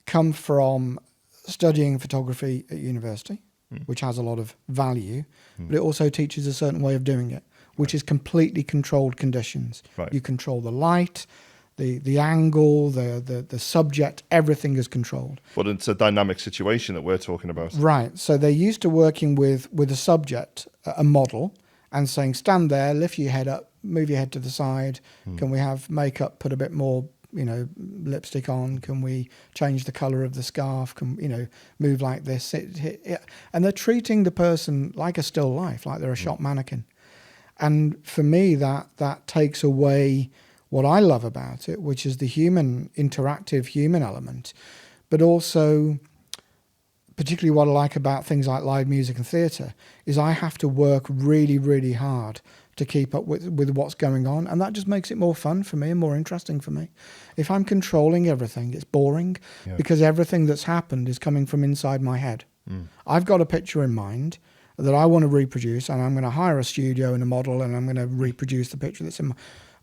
come from studying photography at university, which has a lot of value, but it also teaches a certain way of doing it, which is completely controlled conditions. Right. You control the light, the angle, the subject, everything is controlled. But it's a dynamic situation that we're talking about. Right. So they're used to working with a subject, a model, and saying, stand there, lift your head up, move your head to the side. Can we have makeup, put a bit more, lipstick on? Can we change the colour of the scarf? Can, move like this? And they're treating the person like a still life, like they're a shop mannequin. And for me, that takes away what I love about it, which is the interactive human element, but also particularly what I like about things like live music and theatre is I have to work really, really hard to keep up with what's going on. And that just makes it more fun for me and more interesting for me. If I'm controlling everything, it's boring because everything that's happened is coming from inside my head. I've got a picture in mind that I want to reproduce, and I'm going to hire a studio and a model, and I'm going to reproduce the picture that's in my...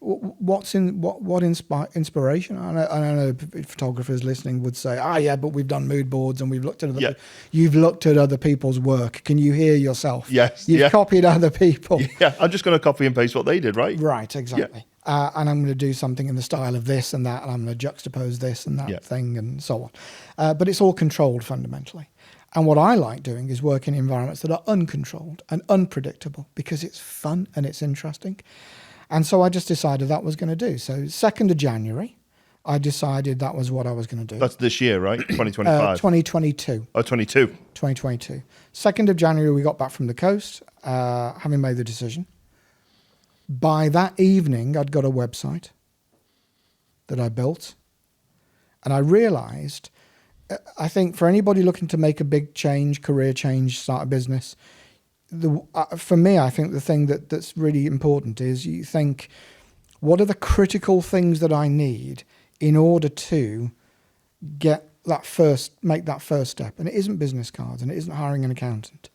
What inspiration? I know photographers listening would say, yeah, but we've done mood boards and we've looked at you've looked at other people's work. Can you hear yourself? Yes. You've copied other people. Yeah, I'm just going to copy and paste what they did, right? Right, exactly. Yeah. And I'm going to do something in the style of this and that, and I'm going to juxtapose this and that thing and so on. But it's all controlled fundamentally. And what I like doing is work in environments that are uncontrolled and unpredictable because it's fun and it's interesting. And so I just decided that was going to do. So 2nd of January, I decided that was what I was going to do. That's this year, right? 2025? 2022. Oh, 22. 2022. 2nd of January, we got back from the coast, having made the decision. By that evening, I'd got a website that I built. And I realized, I think for anybody looking to make a big change, career change, start a business, for me, I think the thing that's really important is you think, what are the critical things that I need in order to make that first step? And it isn't business cards and it isn't hiring an accountant.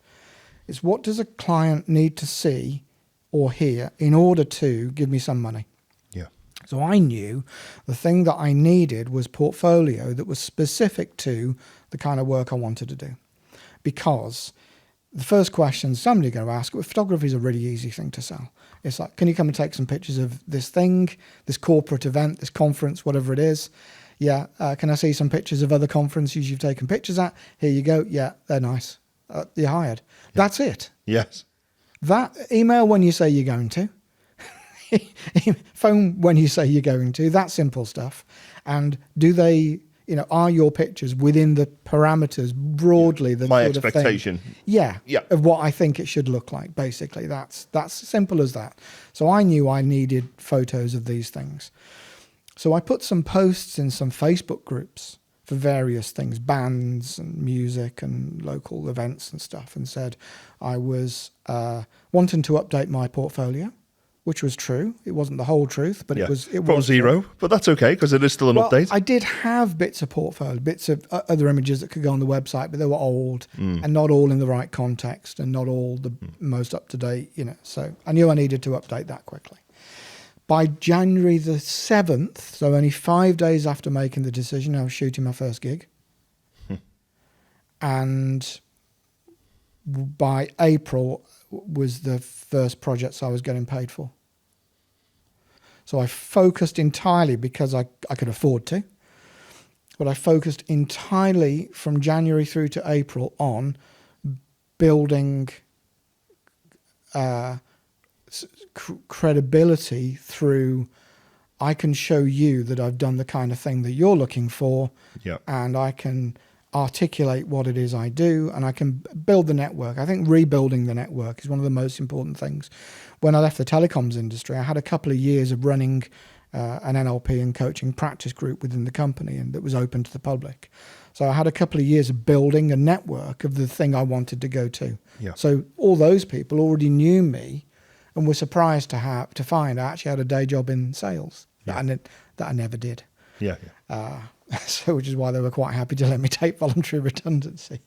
It's what does a client need to see or hear in order to give me some money? Yeah. So I knew the thing that I needed was portfolio that was specific to the kind of work I wanted to do. Because the first question somebody's going to ask, photography is a really easy thing to sell. It's like, can you come and take some pictures of this thing, this corporate event, this conference, whatever it is? Yeah. Can I see some pictures of other conferences you've taken pictures at? Here you go. Yeah, they're nice. You're hired. Yeah. That's it. Yes. That email when you say you're going to, phone when you say you're going to, that simple stuff. And do they... are your pictures within the parameters broadly? The my sort expectation. Of thing, of what I think it should look like. Basically, that's simple as that. So I knew I needed photos of these things. So I put some posts in some Facebook groups for various things, bands and music and local events and stuff, and said I was wanting to update my portfolio. Which was true. It wasn't the whole truth, but it was from zero. But that's okay because it is still an update. I did have bits of portfolio, bits of other images that could go on the website, but they were old and not all in the right context and not all the most up to date. So I knew I needed to update that quickly. By January the 7th, so only 5 days after making the decision, I was shooting my first gig, and by April was the first projects I was getting paid for. So I focused entirely because I could afford to, but I focused entirely from January through to April on building credibility through I can show you that I've done the kind of thing that you're looking for, Yeah. and I can articulate what it is I do, and I can build the network. I think rebuilding the network is one of the most important things. When I left the telecoms industry, I had a couple of years of running an NLP and coaching practice group within the company, and that was open to the public. So I had a couple of years of building a network of the thing I wanted to go to. Yeah. So all those people already knew me and were surprised to find I actually had a day job in sales that I never did. Yeah. So which is why they were quite happy to let me take voluntary redundancy.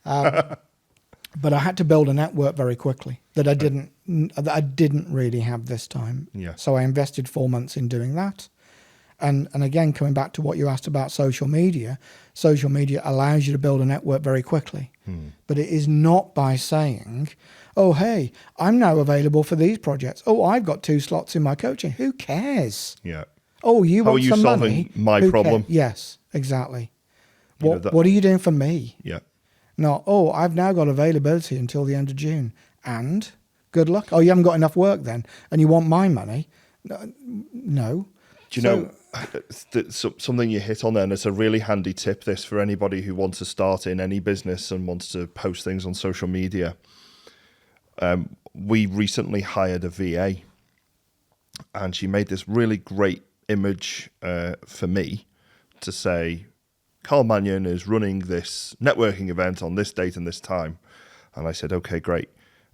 But I had to build a network very quickly that I didn't really have this time. Yeah. So I invested 4 months in doing that. And again, coming back to what you asked about social media allows you to build a network very quickly. But it is not by saying, oh, hey, I'm now available for these projects. Oh, I've got 2 slots in my coaching. Who cares? Yeah. Oh, you How want are you some solving money? my Who problem? Yes, exactly. You know What are you doing for me? Yeah. Not, oh, I've now got availability until the end of June. And good luck. Oh, you haven't got enough work then, and you want my money? No. Do you know something you hit on there, and it's a really handy tip, this, for anybody who wants to start in any business and wants to post things on social media. We recently hired a VA, and she made this really great image for me to say, Carl Mannion is running this networking event on this date and this time. And I said, okay, great.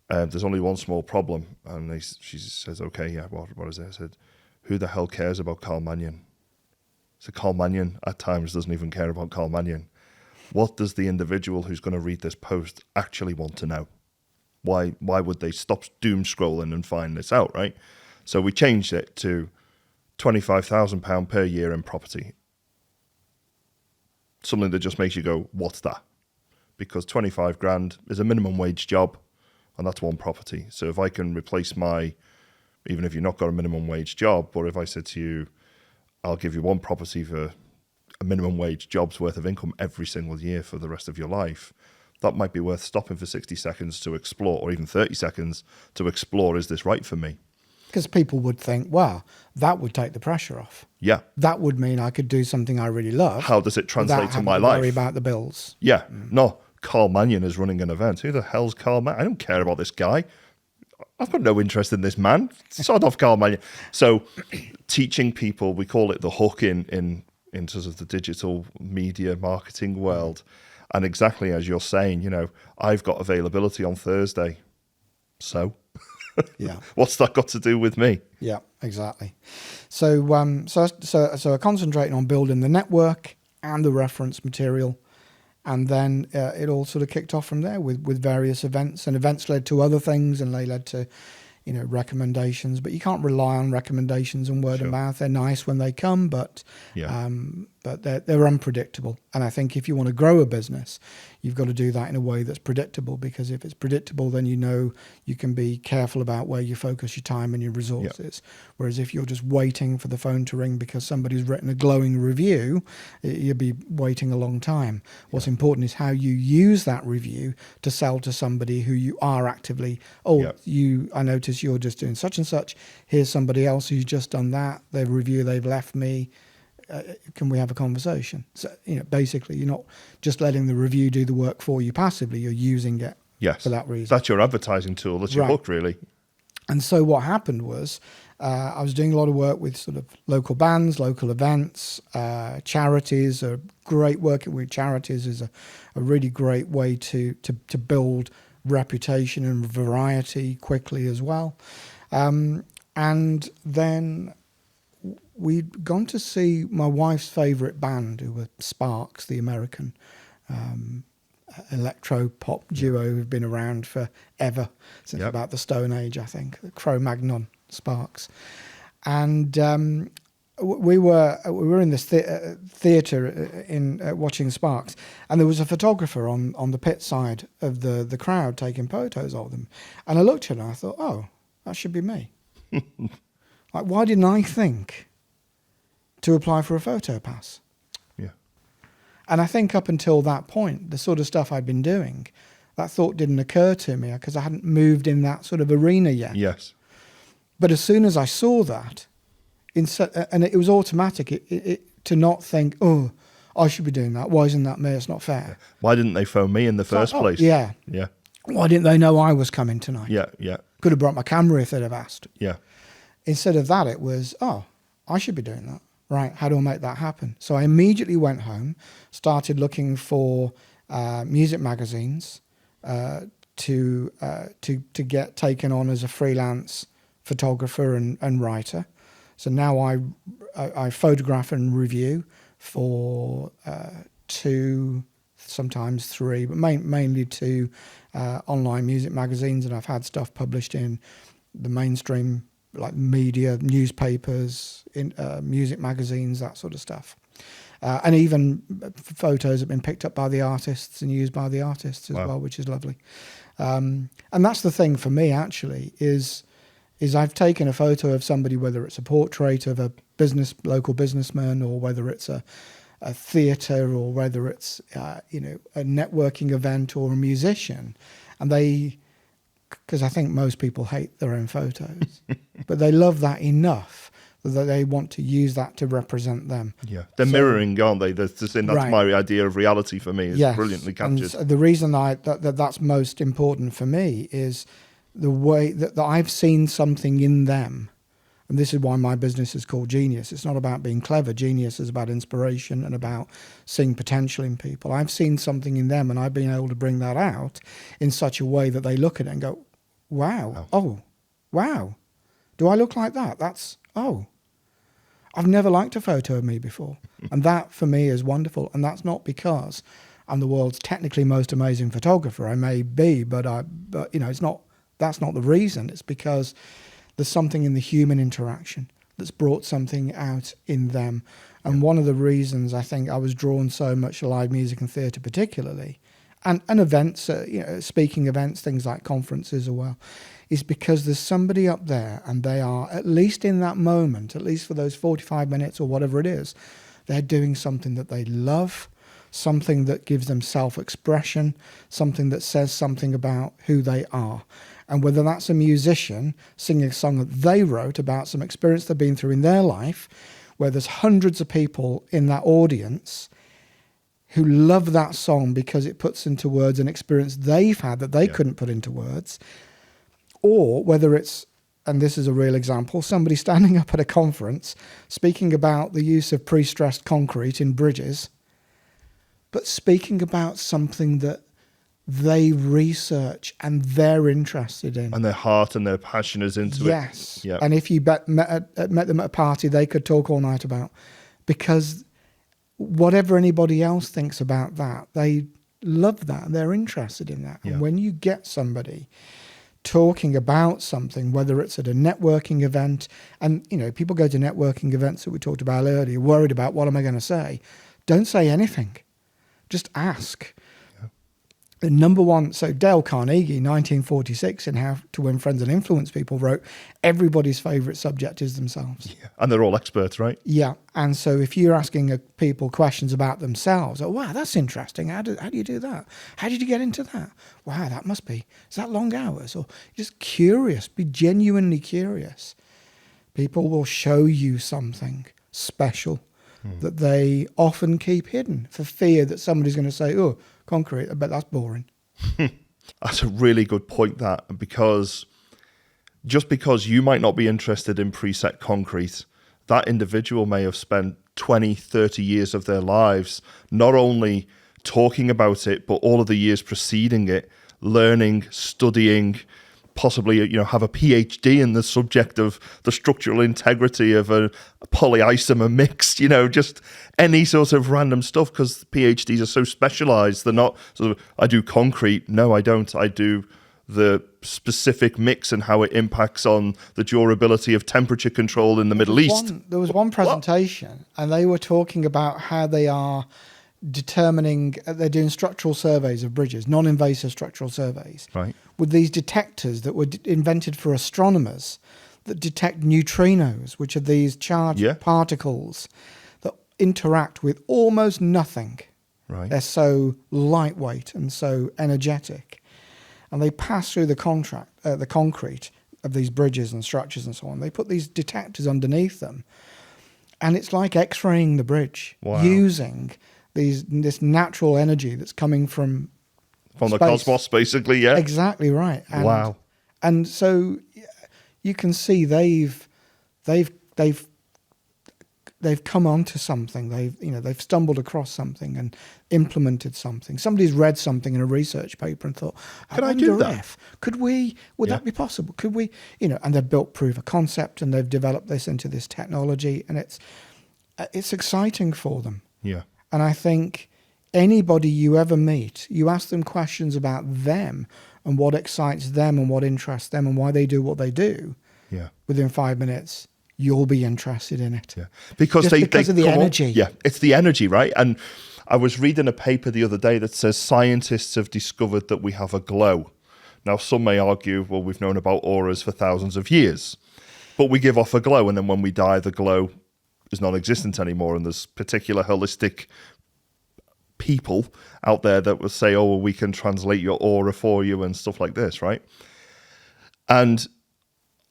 There's only one small problem. And she says, okay, yeah, what is it? I said, who the hell cares about Carl Mannion? So Carl Mannion at times doesn't even care about Carl Mannion. What does the individual who's going to read this post actually want to know? Why would they stop doom scrolling and find this out, right? So we changed it to £25,000 per year in property. Something that just makes you go, what's that? Because 25 grand is a minimum wage job, and that's one property. So if I can replace even if you've not got a minimum wage job, but if I said to you, I'll give you one property for a minimum wage job's worth of income every single year for the rest of your life, that might be worth stopping for 60 seconds to explore, or even 30 seconds to explore, is this right for me? Because people would think, wow, that would take the pressure off. Yeah. That would mean I could do something I really love. How does it translate to my life? life? Worry about the bills. Yeah. No, Carl Mannion is running an event. Who the hell's Carl Mannion? I don't care about this guy. I've got no interest in this man. Sod off Carl Mannion. So teaching people, we call it the hook in sort of the digital media marketing world. And exactly as you're saying, I've got availability on Thursday. So yeah, what's that got to do with me? Yeah, exactly. So I concentrating on building the network and the reference material, and then it all sort of kicked off from there with various events, and events led to other things, and they led to recommendations. But you can't rely on recommendations and word of mouth. They're nice when they come, but they're unpredictable. And I think if you want to grow a business, you've got to do that in a way that's predictable, because if it's predictable, then you can be careful about where you focus your time and your resources. Whereas if you're just waiting for the phone to ring because somebody's written a glowing review, you'll be waiting a long time. What's important is how you use that review to sell to somebody who you are actively, I notice you're just doing such and such. Here's somebody else who's just done that. Their review, they've left me. Can we have a conversation? So, basically, you're not just letting the review do the work for you passively. You're using it for that reason. That's your advertising tool. That's your hook, really. And so what happened was I was doing a lot of work with sort of local bands, local events, charities. Great working with charities is a really great way to build reputation and variety quickly as well. And then we'd gone to see my wife's favourite band, who were Sparks, the American electro-pop duo who've been around forever, since about the Stone Age, I think, Cro-Magnon, Sparks. And we were in this theatre watching Sparks, and there was a photographer on the pit side of the crowd taking photos of them. And I looked at her and I thought, oh, that should be me. Like, why didn't I think to apply for a photo pass? Yeah. And I think up until that point, the sort of stuff I'd been doing, that thought didn't occur to me because I hadn't moved in that sort of arena yet. Yes. But as soon as I saw that, And it was automatic to not think, oh, I should be doing that. Why isn't that me? It's not fair. Why didn't they phone me in the first place? Yeah. Yeah. Why didn't they know I was coming tonight? Yeah. Yeah. Could have brought my camera if they'd have asked. Yeah. Instead of that, it was, oh, I should be doing that. Right, how do I make that happen? So I immediately went home, started looking for music magazines to get taken on as a freelance photographer and writer. So now I photograph and review for 2, sometimes 3, but mainly 2 online music magazines, and I've had stuff published in the mainstream like media, newspapers, in music magazines, that sort of stuff. And even photos have been picked up by the artists and used by the artists as well, which is lovely. And that's the thing for me, actually, is I've taken a photo of somebody, whether it's a portrait of a local businessman, or whether it's a theatre, or whether it's a networking event or a musician, and because I think most people hate their own photos, but they love that enough that they want to use that to represent them. Yeah, they're mirroring, aren't they? That's right. My idea of reality for me. It's brilliantly captured. And the reason that's most important for me is the way that I've seen something in them. And this is why my business is called Genius. It's not about being clever. Genius is about inspiration and about seeing potential in people. I've seen something in them, and I've been able to bring that out in such a way that they look at it and go, wow. Oh, wow. Do I look like that? I've never liked a photo of me before. And that, for me, is wonderful. And that's not because I'm the world's technically most amazing photographer. I may be, but it's not. That's not the reason. It's because there's something in the human interaction that's brought something out in them. And one of the reasons I think I was drawn so much to live music and theatre particularly, and events, speaking events, things like conferences as well, is because there's somebody up there, and they are, at least in that moment, at least for those 45 minutes or whatever it is, they're doing something that they love, something that gives them self-expression, something that says something about who they are. And whether that's a musician singing a song that they wrote about some experience they've been through in their life, where there's hundreds of people in that audience who love that song because it puts into words an experience they've had that they couldn't put into words, or whether it's, and this is a real example, somebody standing up at a conference speaking about the use of pre-stressed concrete in bridges, but speaking about something that they research and they're interested in. And their heart and their passion is into it. Yes. Yeah. And if you met them at a party, they could talk all night about, because whatever anybody else thinks about that, they love that. They're interested in that. Yeah. And when you get somebody talking about something, whether it's at a networking event, and people go to networking events that we talked about earlier, worried about what am I going to say. Don't say anything. Just ask. The number one, so Dale Carnegie, 1946, in How to Win Friends and Influence People, wrote, everybody's favourite subject is themselves. Yeah. And they're all experts, right? Yeah. And so if you're asking people questions about themselves, oh, wow, that's interesting. How do you do that? How did you get into that? Wow, that must be, is that long hours? Or just curious, be genuinely curious. People will show you something special that they often keep hidden for fear that somebody's going to say, oh, concrete, I bet that's boring. That's a really good point, that, because just because you might not be interested in preset concrete, that individual may have spent 20, 30 years of their lives not only talking about it, but all of the years preceding it, learning, studying, possibly have a PhD in the subject of the structural integrity of a polyisomer mix, just any sort of random stuff, because PhDs are so specialized. They're not sort of, I do concrete. No, I don't. I do the specific mix and how it impacts on the durability of temperature control in the Middle East. There was one presentation, and they were talking about how they are determining, they're doing structural surveys of bridges, non-invasive structural surveys, right, with these detectors that were invented for astronomers that detect neutrinos, which are these charged particles that interact with almost nothing. Right. They're so lightweight and so energetic. And they pass through the concrete these bridges and structures and so on, they put these detectors underneath them, and it's like X-raying the bridge using this natural energy that's coming from the space. cosmos, basically. Yeah, exactly right. And, and so you can see they've come onto something. They've stumbled across something and implemented something. Somebody's read something in a research paper and thought, Could I do that? Would that be possible? Could we, and they've built proof of concept and they've developed this into this technology, and it's exciting for them. Yeah. And I think anybody you ever meet, you ask them questions about them and what excites them and what interests them and why they do what they do. Yeah. Within 5 minutes, you'll be interested in it. Yeah. Because because of the energy. Yeah, it's the energy, right? And I was reading a paper the other day that says scientists have discovered that we have a glow. Now, some may argue, well, we've known about auras for thousands of years, but we give off a glow, and then when we die, the glow is non-existent anymore. And there's particular holistic people out there that will say, oh, well, we can translate your aura for you and stuff like this, right? And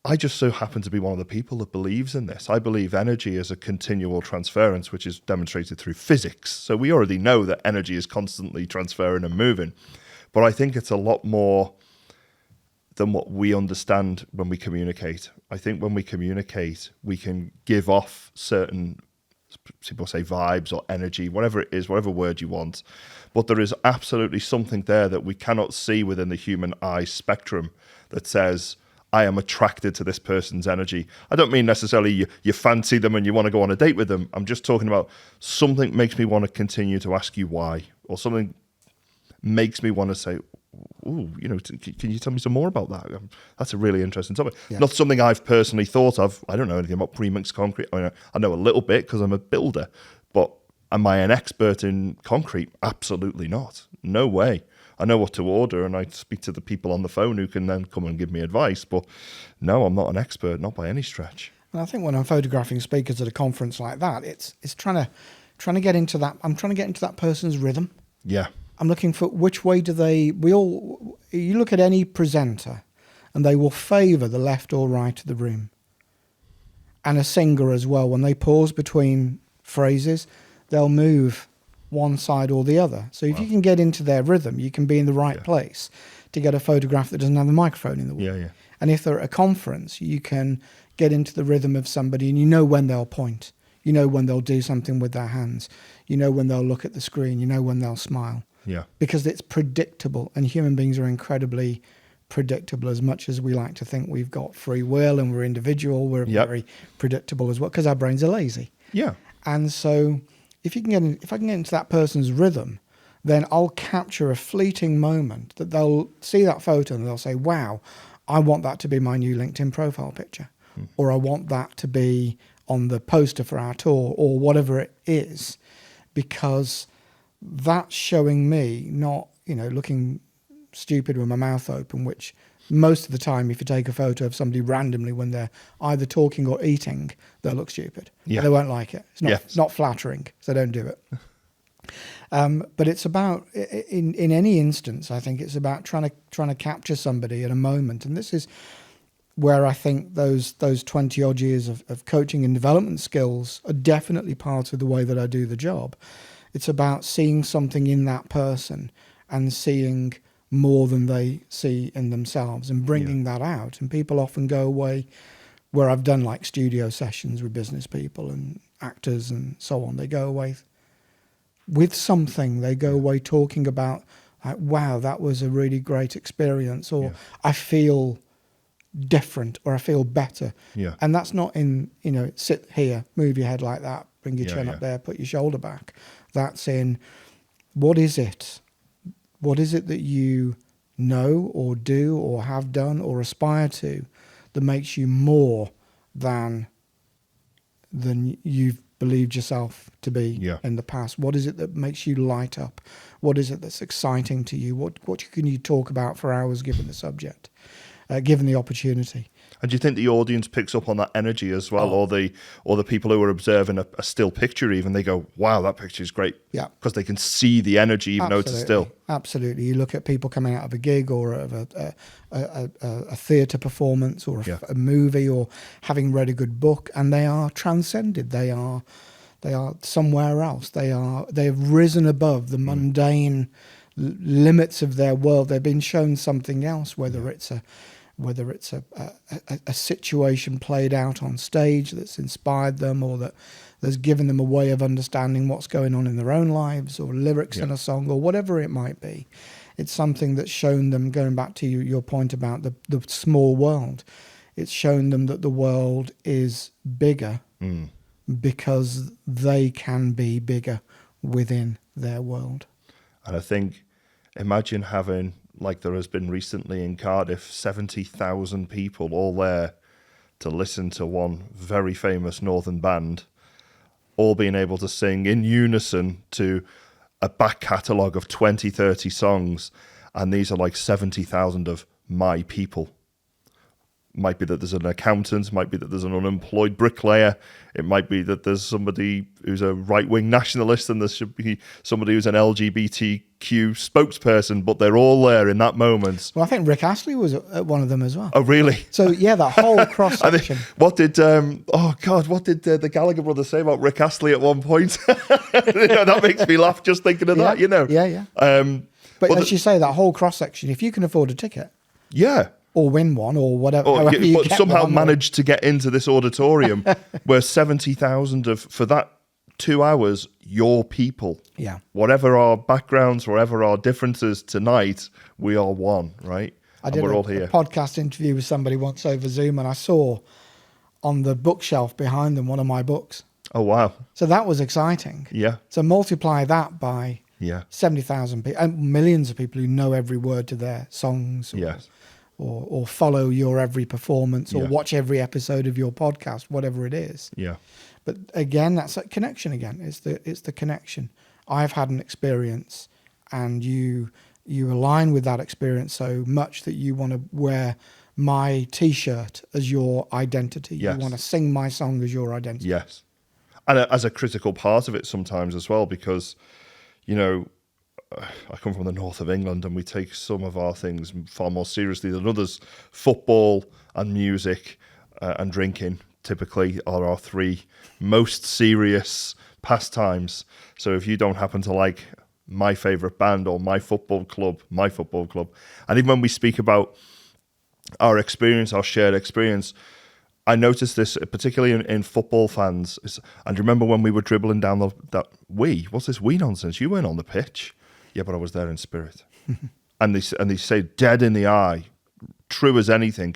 I just so happen to be one of the people that believes in this. I believe energy is a continual transference, which is demonstrated through physics. So we already know that energy is constantly transferring and moving. But I think it's a lot more than what we understand when we communicate. I think when we communicate, we can give off certain, people say vibes or energy, whatever it is, whatever word you want. But there is absolutely something there that we cannot see within the human eye spectrum that says, I am attracted to this person's energy. I don't mean necessarily you fancy them and you want to go on a date with them. I'm just talking about something makes me want to continue to ask you why, or something makes me want to say, ooh, can you tell me some more about that? That's a really interesting topic. Yeah. Not something I've personally thought of. I don't know anything about pre-mixed concrete. I know a little bit because I'm a builder, but am I an expert in concrete? Absolutely not. No way. I know what to order, and I speak to the people on the phone who can then come and give me advice. But no, I'm not an expert, not by any stretch. And I think when I'm photographing speakers at a conference like that, it's trying to get into that. I'm trying to get into that person's rhythm. Yeah. I'm looking for which way do they. You look at any presenter, and they will favour the left or right of the room. And a singer as well, when they pause between phrases, they'll move one side or the other. So if you can get into their rhythm, you can be in the right place to get a photograph that doesn't have the microphone in the way. Yeah. And if they're at a conference, you can get into the rhythm of somebody, and you know when they'll point. You know when they'll do something with their hands. You know when they'll look at the screen. You know when they'll smile. Yeah. Because it's predictable, and human beings are incredibly predictable. As much as we like to think we've got free will and we're individual, we're very predictable as well, because our brains are lazy. Yeah. And so if I can get into that person's rhythm, then I'll capture a fleeting moment that they'll see that photo and they'll say, wow, I want that to be my new LinkedIn profile picture, or I want that to be on the poster for our tour, or whatever it is, because that's showing me not, looking stupid with my mouth open, which most of the time, if you take a photo of somebody randomly when they're either talking or eating, they'll look stupid. Yeah. They won't like it. It's not flattering, so don't do it. But it's about, in any instance, I think it's about trying to capture somebody at a moment. And this is where I think those 20 odd years of coaching and development skills are definitely part of the way that I do the job. It's about seeing something in that person and seeing more than they see in themselves and bringing that out. And people often go away, where I've done like studio sessions with business people and actors and so on, they go away with something. They go away talking about, like, wow, that was a really great experience, or I feel different, or I feel better. Yeah. And that's not in, sit here, move your head like that, bring your chin up there, put your shoulder back. That's in, what is it? What is it that you know or do or have done or aspire to that makes you more than you've believed yourself to be in the past? What is it that makes you light up? What is it that's exciting to you? What can you talk about for hours given the subject, given the opportunity? And do you think the audience picks up on that energy as well, or the people who are observing a still picture, even they go, "Wow, that picture is great," Yeah, because they can see the energy, even though it's a still. Absolutely. You look at people coming out of a gig or of a theatre performance or a movie, or having read a good book, and they are transcended. They are somewhere else. They have risen above the mundane limits of their world. They've been shown something else, whether it's a situation played out on stage that's inspired them, or that's given them a way of understanding what's going on in their own lives, or lyrics in a song, or whatever it might be. It's something that's shown them, going back to your point about the small world, it's shown them that the world is bigger because they can be bigger within their world. And I think, imagine having, like there has been recently in Cardiff, 70,000 people all there to listen to one very famous northern band, all being able to sing in unison to a back catalogue of 20, 30 songs. And these are like 70,000 of my people. Might be that there's an accountant, might be that there's an unemployed bricklayer, it might be that there's somebody who's a right-wing nationalist, and there should be somebody who's an LGBTQ spokesperson, but they're all there in that moment. Well, I think Rick Astley was one of them as well. Oh, really? So, yeah, that whole cross-section. What did the Gallagher brothers say about Rick Astley at one point? That makes me laugh just thinking of that, Yeah. But as you say, that whole cross-section, if you can afford a ticket... Yeah. Or win one, or whatever. But somehow managed to get into this auditorium where 70,000 for that 2 hours, your people. Yeah. Whatever our backgrounds, whatever our differences tonight, we are one, right? I did all here. A podcast interview with somebody once over Zoom, and I saw on the bookshelf behind them one of my books. Oh, wow. So that was exciting. Yeah. So multiply that by 70,000 people, and millions of people who know every word to their songs. Or follow your every performance, or watch every episode of your podcast, whatever it is. Yeah. But again, that's that connection again. It's the connection. I've had an experience, and you align with that experience so much that you want to wear my T-shirt as your identity. Yes. You want to sing my song as your identity. Yes. And as a critical part of it sometimes as well, because, I come from the north of England, and we take some of our things far more seriously than others. Football and music and drinking typically are our three most serious pastimes. So if you don't happen to like my favourite band or my football club, and even when we speak about our experience, our shared experience, I noticed this particularly in football fans. And remember when we were dribbling down what's this we nonsense? You weren't on the pitch. Yeah, but I was there in spirit. and they say dead in the eye, true as anything,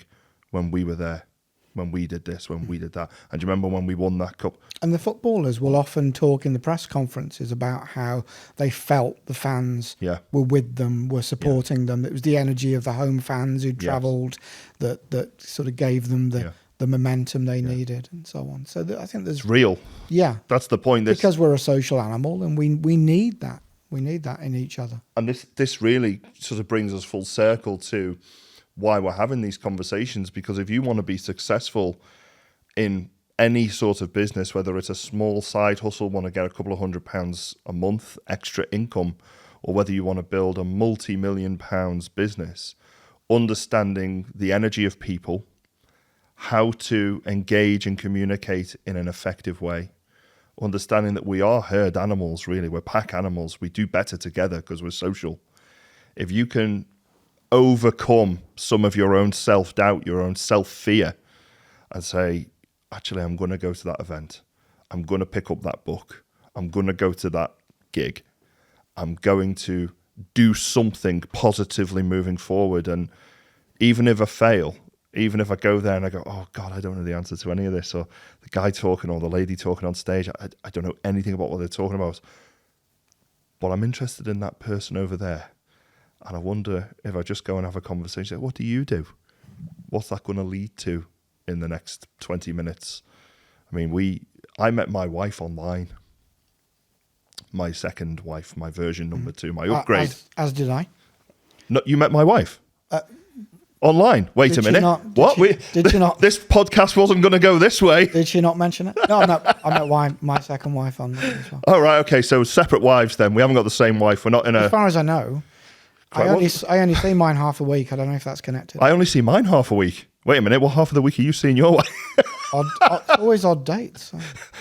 when we were there, when we did this, when we did that. And do you remember when we won that cup? And the footballers will often talk in the press conferences about how they felt the fans were with them, were supporting them. It was the energy of the home fans who travelled that sort of gave them the momentum they needed, and so on. So I think there's... It's real. Yeah. That's the point. Because we're a social animal, and we need that. We need that in each other. And this really sort of brings us full circle to why we're having these conversations, because if you want to be successful in any sort of business, whether it's a small side hustle, want to get a couple of £100 a month extra income, or whether you want to build a multi-million pounds business, understanding the energy of people, how to engage and communicate in an effective way, understanding that we are herd animals, really. We're pack animals. We do better together because we're social. If you can overcome some of your own self-doubt, your own self-fear, and say, actually, I'm going to go to that event. I'm going to pick up that book. I'm going to go to that gig. I'm going to do something positively moving forward. And even if I fail, even if I go there and I go, oh God, I don't know the answer to any of this, or the guy talking or the lady talking on stage, I don't know anything about what they're talking about, but I'm interested in that person over there. And I wonder if I just go and have a conversation, what do you do? What's that going to lead to in the next 20 minutes? I mean, I met my wife online, my second wife, my version number 2, my upgrade. As did I. No, you met my wife? online. Wait Did a she minute. not- What? did she not- This podcast wasn't going to go this way. Did she not mention it? No, I met my second wife on that as well. Oh, right. Okay. So separate wives then. We haven't got the same wife. We're not in a... As far as I know, I only see mine half a week. I don't know if that's connected. I only see mine half a week. Wait a minute. What half of the week are you seeing your wife? Always odd dates.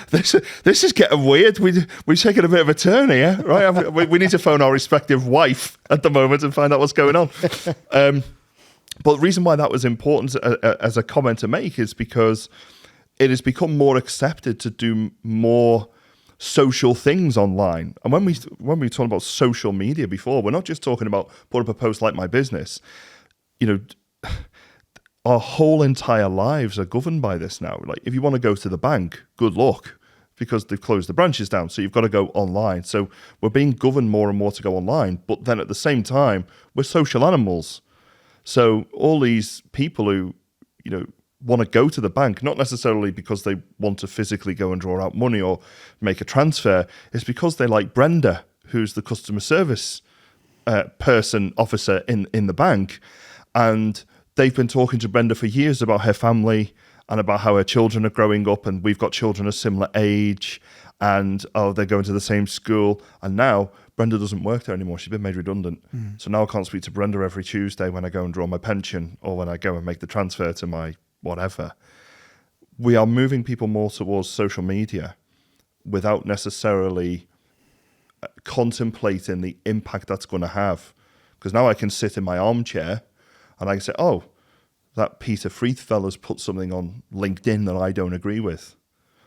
So. This is getting weird. We've taken a bit of a turn here, right? We need to phone our respective wife at the moment and find out what's going on. But the reason why that was important as a comment to make is because it has become more accepted to do more social things online. And when we talk about social media before, we're not just talking about put up a post like my business. You know, our whole entire lives are governed by this now. Like if you want to go to the bank, good luck, because they've closed the branches down. So you've got to go online. So we're being governed more and more to go online. But then at the same time, we're social animals. So all these people who, you know, want to go to the bank, not necessarily because they want to physically go and draw out money or make a transfer, it's because they like Brenda, who's the customer service officer in the bank. And they've been talking to Brenda for years about her family and about how her children are growing up, and we've got children a similar age, and they're going to the same school. And now Brenda doesn't work there anymore. She's been made redundant. So now I can't speak to Brenda every Tuesday when I go and draw my pension or when I go and make the transfer to my whatever. We are moving people more towards social media without necessarily contemplating the impact that's going to have. Because now I can sit in my armchair and I can say, oh, that Peter Freeth fella's put something on LinkedIn that I don't agree with.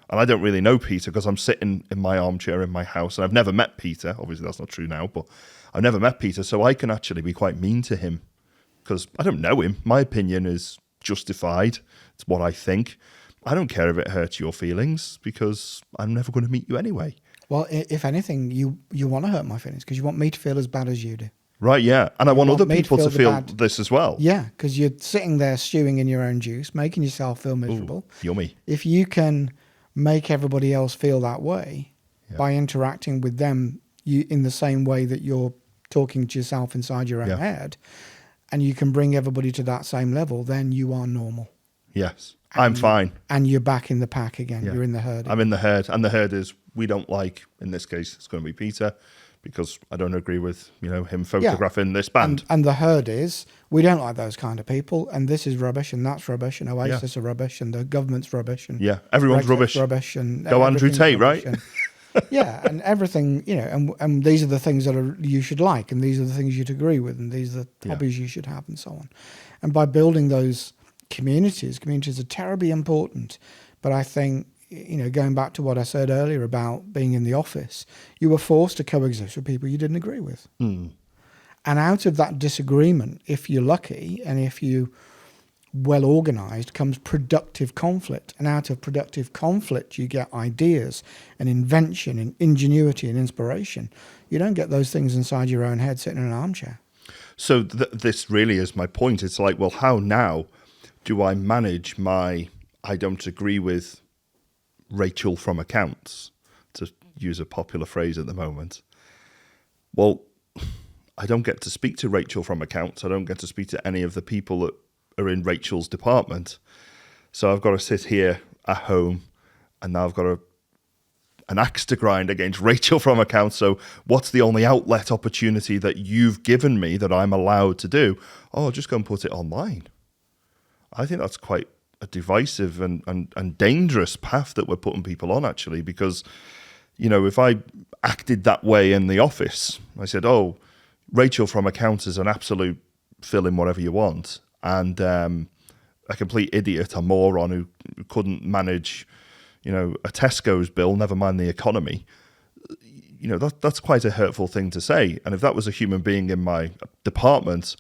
And I don't really know Peter because I'm sitting in my armchair in my house and I've never met Peter. Obviously, that's not true now, but I've never met Peter. So I can actually be quite mean to him because I don't know him. My opinion is justified. It's what I think. I don't care if it hurts your feelings because I'm never going to meet you anyway. Well, if anything, you want to hurt my feelings because you want me to feel as bad as you do. Right, yeah. And I want other people to feel bad. this as well. Yeah, because you're sitting there stewing in your own juice, making yourself feel miserable. Ooh, yummy. If you can make everybody else feel that way by interacting with them in the same way that you're talking to yourself inside your own head, and you can bring everybody to that same level, then you are normal. Yes, I'm fine. And you're back in the pack again. Yeah. You're in the herd. I'm in the herd. And the herd is, we don't like, in this case, it's going to be Peter, because I don't agree with, him photographing this band. And the herd is, we don't like those kind of people, and this is rubbish, and that's rubbish, and Oasis are rubbish, and the government's rubbish, and everyone's Brexit's rubbish. And go Andrew Tate, right? And everything, and these are the things that you should like, and these are the things you'd agree with, and these are the hobbies you should have, and so on. And by building those communities are terribly important. But I think, going back to what I said earlier about being in the office, you were forced to coexist with people you didn't agree with. And out of that disagreement, if you're lucky and if you well organized, comes productive conflict. And out of productive conflict, you get ideas and invention and ingenuity and inspiration. You don't get those things inside your own head sitting in an armchair. So this really is my point. It's like, well, how now do I manage I don't agree with Rachel from accounts, to use a popular phrase at the moment? Well, I don't get to speak to Rachel from accounts. I don't get to speak to any of the people that are in Rachel's department. So I've got to sit here at home, and now I've got an axe to grind against Rachel from accounts. So what's the only outlet opportunity that you've given me that I'm allowed to do? Oh, just go and put it online. I think that's quite a divisive and dangerous path that we're putting people on, actually, because, if I acted that way in the office, I said, oh, Rachel from accounts is an absolute fill in whatever you want, and a complete idiot, a moron who couldn't manage, a Tesco's bill, never mind the economy. That's quite a hurtful thing to say. And if that was a human being in my department,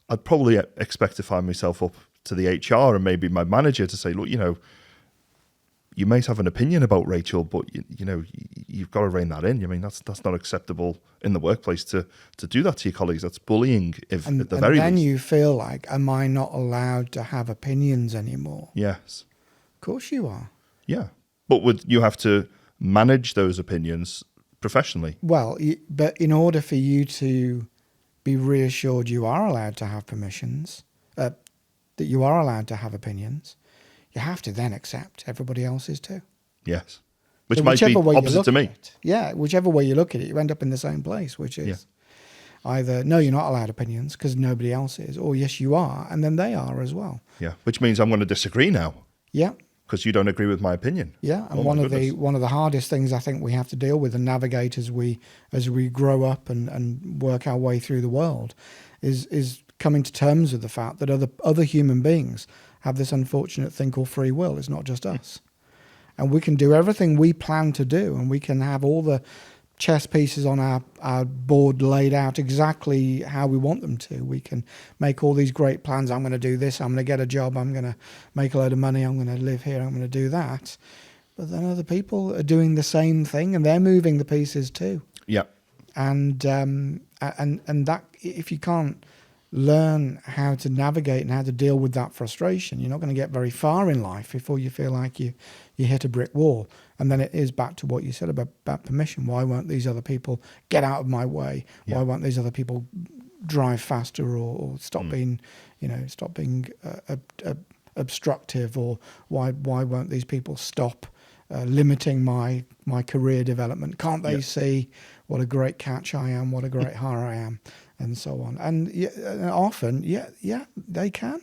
I'd probably expect to find myself up to the HR and maybe my manager to say, look, you may have an opinion about Rachel, but you've got to rein that in. I mean, that's not acceptable in the workplace to do that to your colleagues. That's bullying, at the very least. And then you feel like, am I not allowed to have opinions anymore? Yes. Of course you are. Yeah. But you have to manage those opinions professionally. Well, but in order for you to be reassured you are allowed to have that you are allowed to have opinions, you have to then accept everybody else's too. Yes. Which So might be whichever way you opposite look to at me. it, yeah, whichever way you look at it, you end up in the same place, which is either no, you're not allowed opinions because nobody else is, or yes, you are, and then they are as well. Yeah. Which means I'm going to disagree now Yeah, because you don't agree with my opinion. yeah, and Oh, one my of goodness. the hardest things I think we have to deal with and navigate as we grow up and work our way through the world is coming to terms with the fact that other human beings have this unfortunate thing called free will. It's not just us. And we can do everything we plan to do, and we can have all the chess pieces on our board laid out exactly how we want them to. We can make all these great plans. I'm going to do this. I'm going to get a job. I'm going to make a load of money. I'm going to live here. I'm going to do that. But then other people are doing the same thing, and they're moving the pieces too. Yeah. And that, if you can't learn how to navigate and how to deal with that frustration, you're not going to get very far in life before you feel like you hit a brick wall. And then it is back to what you said about permission. Why won't these other people get out of my way? Yeah. Why won't these other people drive faster or stop being obstructive? Or why won't these people stop limiting my career development? Can't they see what a great catch I am, what a great hire I am, and so on? And often, they can.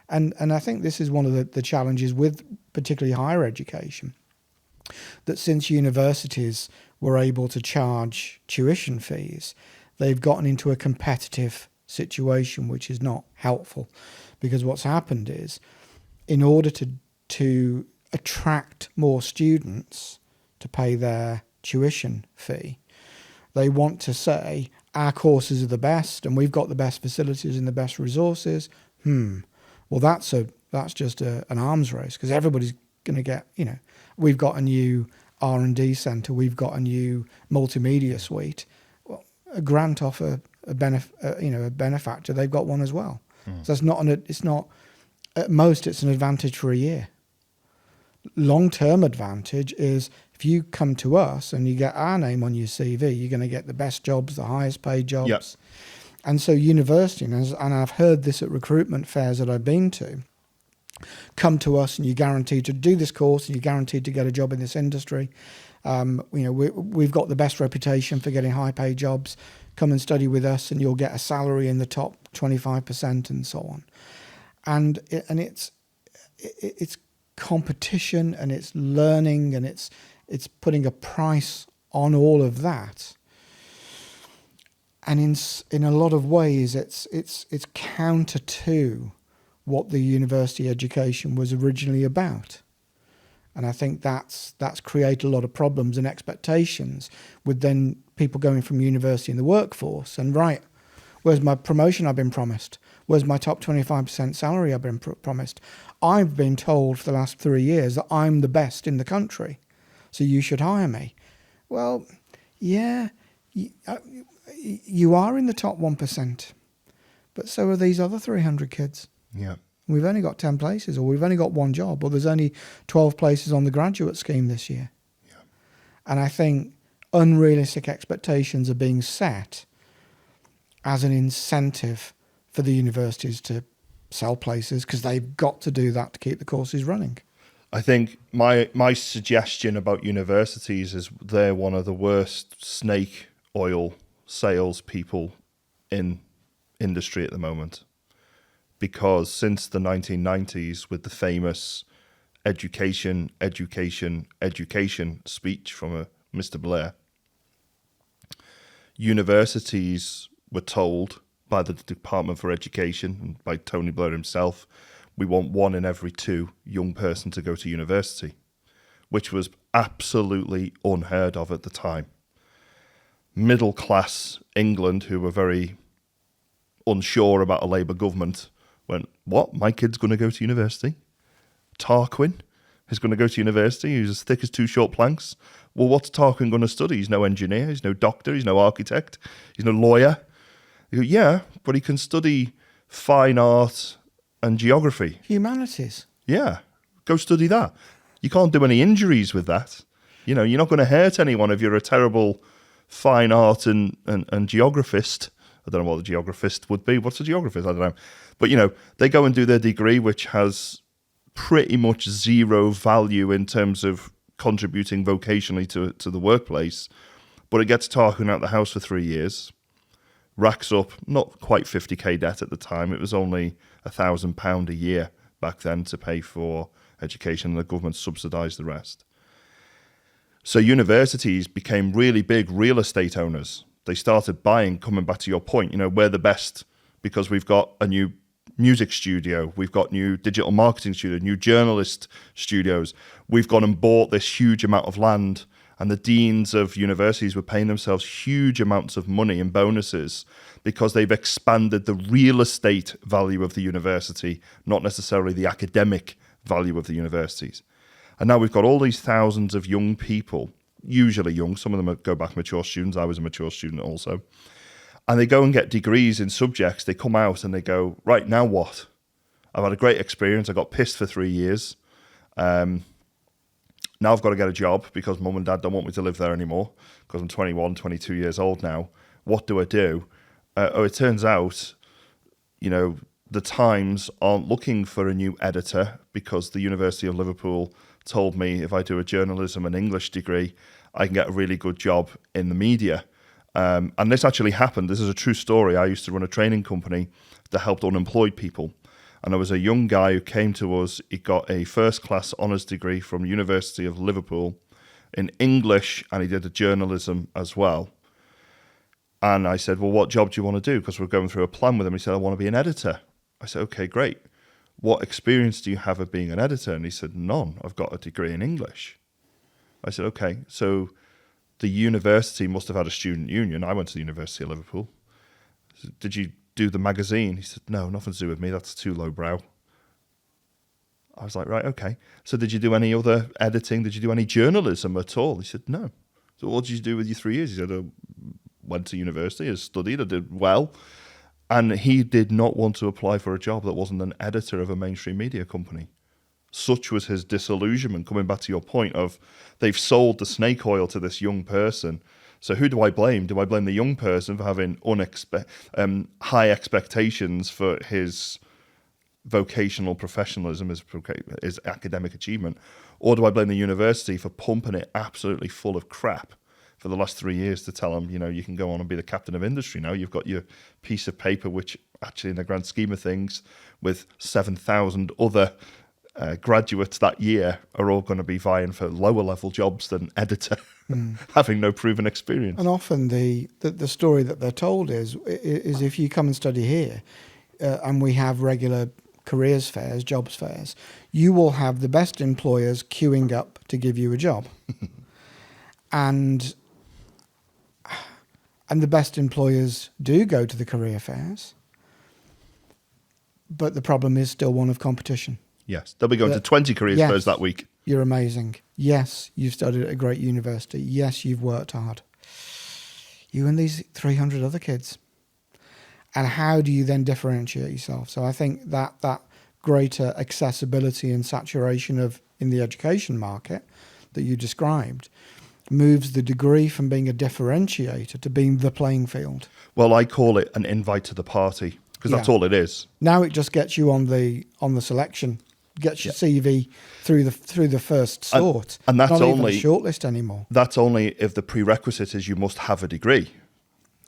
And I think this is one of the challenges with particularly higher education, that since universities were able to charge tuition fees, they've gotten into a competitive situation, which is not helpful. Because what's happened is, in order to attract more students to pay their tuition fee, they want to say, our courses are the best and we've got the best facilities and the best resources. Well, that's just an arms race, because everybody's going to get, we've got a new R&D centre, we've got a new multimedia suite. Well, a grant off a benefactor, they've got one as well. So it's not, at most it's an advantage for a year. Long-term advantage is if you come to us and you get our name on your CV, you're going to get the best jobs, the highest paid jobs. Yep. And so university, and I've heard this at recruitment fairs that I've been to, come to us and you're guaranteed to do this course and you're guaranteed to get a job in this industry. We've got the best reputation for getting high paid jobs. Come and study with us and you'll get a salary in the top 25% and so on. And it's competition and it's learning and it's putting a price on all of that. And in a lot of ways, it's counter to what the university education was originally about. And I think that's created a lot of problems and expectations with then people going from university in the workforce and, right, where's my promotion I've been promised? Where's my top 25% salary I've been promised? I've been told for the last 3 years that I'm the best in the country, so you should hire me. Well, yeah, you are in the top 1%, but so are these other 300 kids. Yeah. We've only got 10 places, or we've only got one job, or there's only 12 places on the graduate scheme this year. Yeah. And I think unrealistic expectations are being set as an incentive for the universities to sell places, because they've got to do that to keep the courses running. I think my suggestion about universities is they're one of the worst snake oil salespeople in industry at the moment. Because since the 1990s, with the famous education speech from Mr. Blair, universities were told by the Department for Education and by Tony Blair himself, we want 1 in every 2 young person to go to university, which was absolutely unheard of at the time. Middle class England, who were very unsure about a Labour government, went, what? My kid's going to go to university? Tarquin is going to go to university? He's as thick as 2 short planks? Well, what's Tarquin going to study? He's no engineer, he's no doctor, he's no architect, he's no lawyer. You go, yeah, but he can study fine art and geography. Humanities. Yeah, go study that. You can't do any injuries with that. You're not going to hurt anyone if you're a terrible fine art and geographist I don't know what a geographist would be. What's a geographist? I don't know. But, they go and do their degree, which has pretty much zero value in terms of contributing vocationally to the workplace. But it gets talking out the house for 3 years, racks up not quite 50k debt at the time. It was only £1,000 a year back then to pay for education, and the government subsidised the rest. So universities became really big real estate owners. They started buying, coming back to your point, we're the best because we've got a new music studio, we've got new digital marketing studio, new journalist studios. We've gone and bought this huge amount of land, and the deans of universities were paying themselves huge amounts of money in bonuses because they've expanded the real estate value of the university, not necessarily the academic value of the universities. And now we've got all these thousands of young people, usually young, some of them go back mature students. I was a mature student also. And they go and get degrees in subjects. They come out and they go, right, now what? I've had a great experience. I got pissed for 3 years. Now I've got to get a job because mum and dad don't want me to live there anymore because I'm 21, 22 years old now. What do I do? It turns out, the Times aren't looking for a new editor because the University of Liverpool told me if I do a journalism and English degree, I can get a really good job in the media. And this actually happened. This is a true story. I used to run a training company that helped unemployed people. And there was a young guy who came to us. He got a first-class honours degree from University of Liverpool in English, and he did a journalism as well. And I said, well, what job do you want to do? Because we're going through a plan with him. He said, I want to be an editor. I said, okay, great. What experience do you have of being an editor? And he said, none. I've got a degree in English. I said, okay, so the university must have had a student union. I went to the University of Liverpool. I said, did you do the magazine? He said, no, nothing to do with me. That's too lowbrow. I was like, right, okay. So did you do any other editing? Did you do any journalism at all? He said, no. So what did you do with your 3 years? He said, I went to university, I studied, I did well. And he did not want to apply for a job that wasn't an editor of a mainstream media company. Such was his disillusionment, coming back to your point of they've sold the snake oil to this young person. So who do I blame? Do I blame the young person for having high expectations for his vocational professionalism, his academic achievement? Or do I blame the university for pumping it absolutely full of crap for the last 3 years to tell him, you can go on and be the captain of industry now. You've got your piece of paper, which actually in the grand scheme of things, with 7,000 other graduates that year are all going to be vying for lower level jobs than editor, having no proven experience. And often the story that they're told is if you come and study here, and we have regular careers fairs, jobs fairs, you will have the best employers queuing up to give you a job. And the best employers do go to the career fairs, but the problem is still one of competition. Yes, they'll be going to 20 careers fairs that week. You're amazing. Yes, you've studied at a great university. Yes, you've worked hard. You and these 300 other kids. And how do you then differentiate yourself? So I think that greater accessibility and saturation in the education market that you described moves the degree from being a differentiator to being the playing field. Well, I call it an invite to the party because that's all it is. Now it just gets you on the selection, gets your CV through the first sort, and that's not only even a shortlist anymore. That's only if the prerequisite is you must have a degree.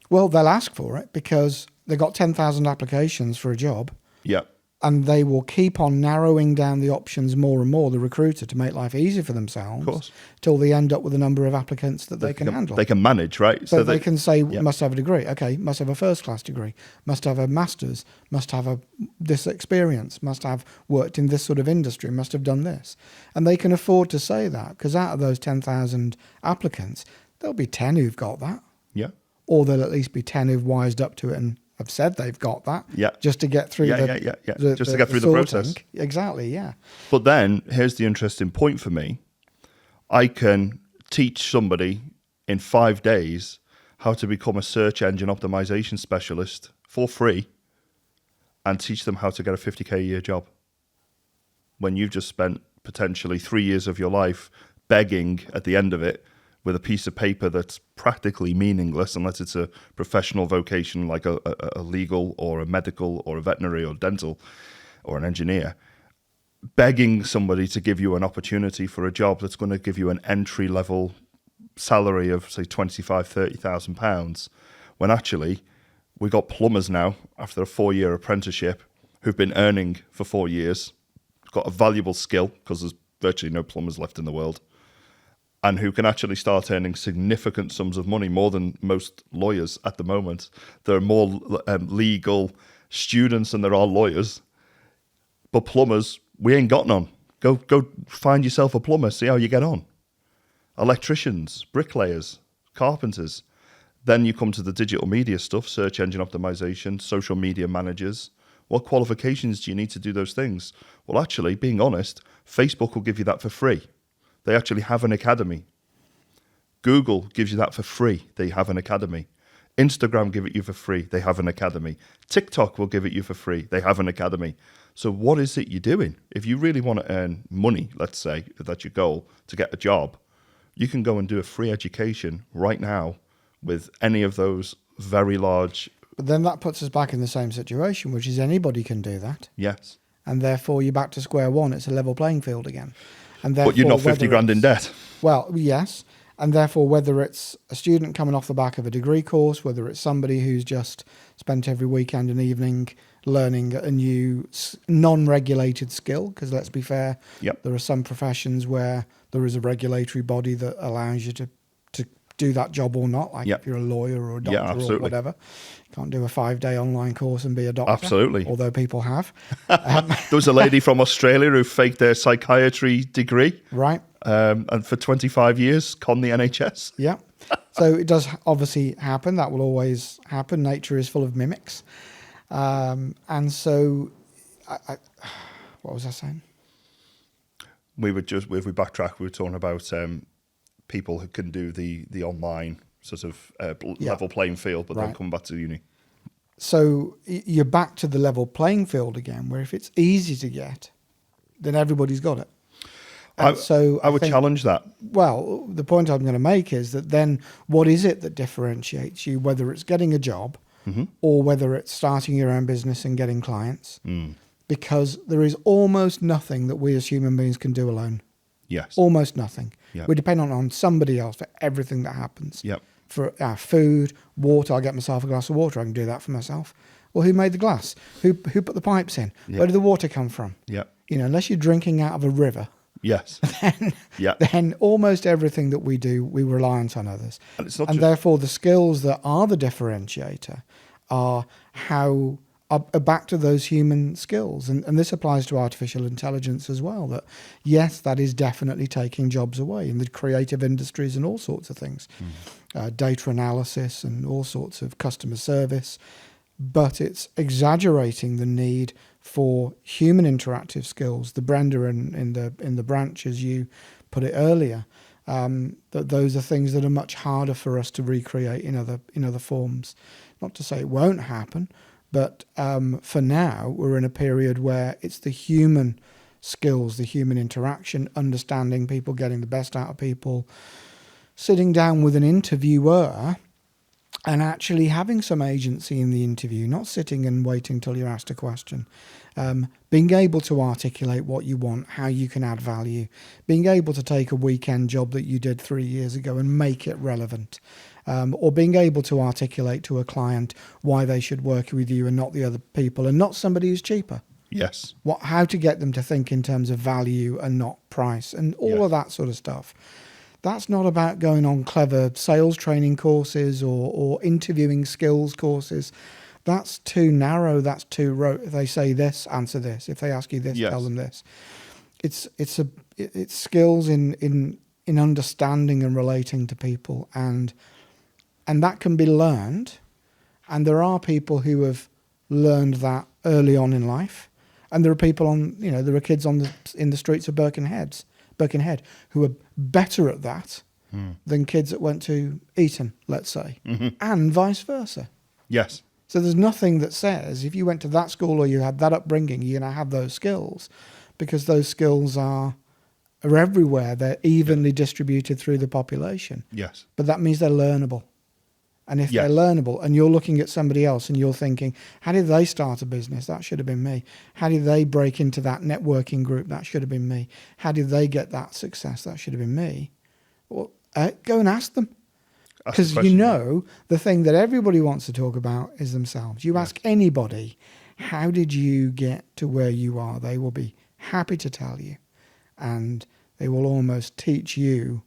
Well, they'll ask for it because they got 10,000 applications for a job. Yeah. And they will keep on narrowing down the options more and more, the recruiter, to make life easier for themselves, of course, till they end up with a number of applicants that they can handle. They can manage, right? So they can say, must have a degree. Okay, must have a first-class degree, must have a master's, must have this experience, must have worked in this sort of industry, must have done this. And they can afford to say that because out of those 10,000 applicants, there'll be 10 who've got that. Yeah. Or there'll at least be 10 who've wised up to it and have said they've got that, just to get through just to get through the process. Exactly, yeah. But then here's the interesting point for me. I can teach somebody in 5 days how to become a search engine optimization specialist for free and teach them how to get a 50k a year job when you've just spent potentially 3 years of your life begging at the end of it with a piece of paper that's practically meaningless unless it's a professional vocation like a legal or a medical or a veterinary or dental or an engineer, begging somebody to give you an opportunity for a job that's going to give you an entry-level salary of, say, £25,000-30,000, when actually we got plumbers now after a 4-year apprenticeship who've been earning for 4 years, got a valuable skill because there's virtually no plumbers left in the world, and who can actually start earning significant sums of money, more than most lawyers at the moment. There are more legal students than there are lawyers, but plumbers, we ain't got none. Go find yourself a plumber, see how you get on. Electricians, bricklayers, carpenters. Then you come to the digital media stuff, search engine optimization, social media managers. What qualifications do you need to do those things? Well, actually, being honest, Facebook will give you that for free. They actually have an academy. Google gives you that for free. They have an academy. Instagram give it you for free. They have an academy. TikTok will give it you for free. They have an academy. So what is it you're doing? If you really want to earn money, let's say, if that's your goal, to get a job, you can go and do a free education right now with any of those very large... But then that puts us back in the same situation, which is anybody can do that. Yes. And therefore you're back to square one. It's a level playing field again. And therefore, but you're not 50 grand in debt. Well, yes. And therefore, whether it's a student coming off the back of a degree course, whether it's somebody who's just spent every weekend and evening learning a new non-regulated skill, because let's be fair, there are some professions where there is a regulatory body that allows you to do that job or not, like if you're a lawyer or a doctor or whatever. You can't do a 5-day online course and be a doctor. Absolutely. Although people have. There was a lady from Australia who faked their psychiatry degree. Right. And for 25 years, conned the NHS. Yeah. So it does obviously happen. That will always happen. Nature is full of mimics. And so, what was I saying? If we backtrack, we were talking about people who can do the online sort of level playing field, but then come back to uni. So you're back to the level playing field again, where if it's easy to get, then everybody's got it. I would challenge that. Well, the point I'm going to make is that then what is it that differentiates you, whether it's getting a job or whether it's starting your own business and getting clients? Because there is almost nothing that we as human beings can do alone. Yes. Almost nothing. Yep. We depend on somebody else for everything that happens. Yep. For our food, water, I get myself a glass of water, I can do that for myself. Well, who made the glass? Who put the pipes in? Yep. Where did the water come from? Yep. You know, unless you're drinking out of a river, yes, then almost everything that we do, we reliant on others. And therefore, the skills that are the differentiator are back to those human skills. And this applies to artificial intelligence as well, that yes, that is definitely taking jobs away in the creative industries and all sorts of things, data analysis and all sorts of customer service. But it's exaggerating the need for human interactive skills, the Brenda in the branch, as you put it earlier, that those are things that are much harder for us to recreate in other forms. Not to say it won't happen, but for now we're in a period where it's the human skills, the human interaction, understanding people, getting the best out of people, sitting down with an interviewer and actually having some agency in the interview, not sitting and waiting till you're asked a question. Being able to articulate what you want, how you can add value, being able to take a weekend job that you did 3 years ago and make it relevant, or being able to articulate to a client why they should work with you and not the other people and not somebody who's cheaper. Yes. How to get them to think in terms of value and not price and all of that sort of stuff. That's not about going on clever sales training courses or interviewing skills courses. That's too narrow. That's too rote. If they say this, answer this. If they ask you this, tell them this. It's skills in understanding and relating to people, and that can be learned. And there are people who have learned that early on in life, and there are people there are kids in the streets of Birkenhead who are better at that than kids that went to Eton, let's say, and vice versa. Yes. So there's nothing that says if you went to that school or you had that upbringing, you're going to have those skills, because those skills are are everywhere. They're evenly distributed through the population. Yes. But that means they're learnable. And if Yes. they're learnable and you're looking at somebody else and you're thinking, how did they start a business? That should have been me. How did they break into that networking group? That should have been me. How did they get that success? That should have been me. Well, go and ask them. Because the thing that everybody wants to talk about is themselves. You ask anybody, how did you get to where you are? They will be happy to tell you. And they will almost teach you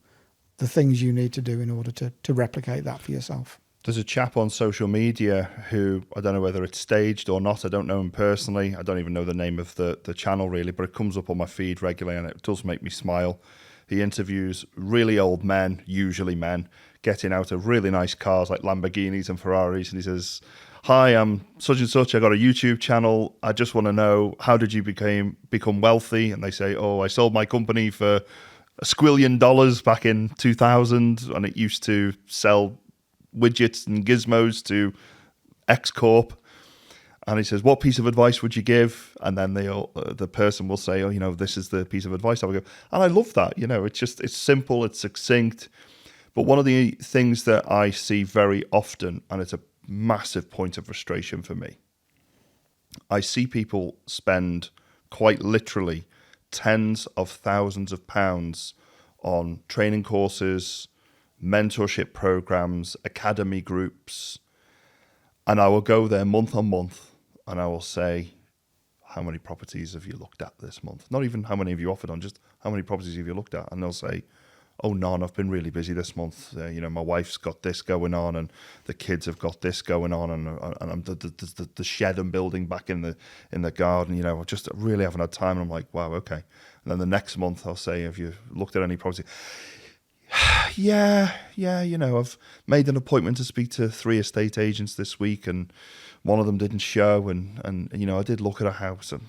the things you need to do in order to replicate that for yourself. There's a chap on social media who, I don't know whether it's staged or not, I don't know him personally, I don't even know the name of the channel really, but it comes up on my feed regularly and it does make me smile. He interviews really old men, usually men, getting out of really nice cars like Lamborghinis and Ferraris, and he says, "Hi, I'm such and such, I got a YouTube channel, I just want to know, how did you become wealthy?" And they say, "Oh, I sold my company for $1 squillion back in 2000, and it used to sell widgets and gizmos to X Corp." And he says, "What piece of advice would you give?" And then the person will say, "Oh, this is the piece of advice I would give." And I love that. It's simple, it's succinct. But one of the things that I see very often, and it's a massive point of frustration for me, I see people spend quite literally tens of thousands of pounds on training courses, mentorship programs, academy groups, and I will go there month on month and I will say, "How many properties have you looked at this month?" Not even how many have you offered on, just how many properties have you looked at? And they'll say, "Oh, none, I've been really busy this month. My wife's got this going on and the kids have got this going on and I'm the shed I'm building back in the garden, I just really haven't had time." And I'm like, wow, okay. And then the next month I'll say, "Have you looked at any property?" Yeah, I've made an appointment to speak to 3 estate agents this week and one of them didn't show and I did look at a house and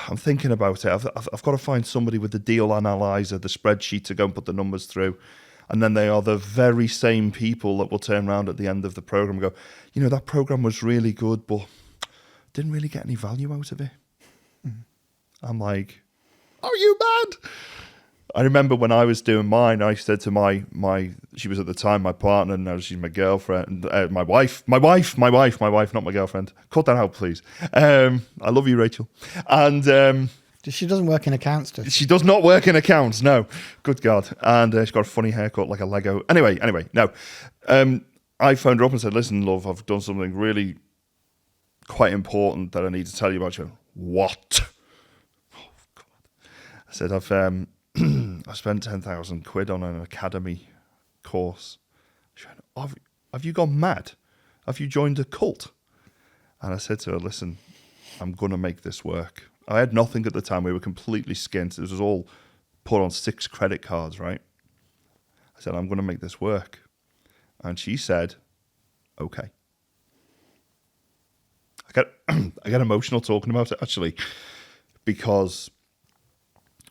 I'm thinking about it. I've got to find somebody with the deal analyzer, the spreadsheet to go and put the numbers through. And then they are the very same people that will turn around at the end of the program and go, "That program was really good, but didn't really get any value out of it." I'm like, are you mad? I remember when I was doing mine, I said to my she was at the time my partner, and now she's my girlfriend, my wife, not my girlfriend. Cut that out, please. I love you, Rachel. And she doesn't work in accounts, does she? She does not work in accounts, no. Good God. And she's got a funny haircut like a Lego. Anyway, no. I phoned her up and said, "Listen, love, I've done something really quite important that I need to tell you about." She went, "What?" Oh, God. I said, I spent 10,000 quid on an academy course. She went, have you gone mad? Have you joined a cult? And I said to her, "Listen, I'm going to make this work." I had nothing at the time. We were completely skint. This was all put on 6 credit cards, right? I said, "I'm going to make this work." And she said, "Okay." I get emotional talking about it, actually, because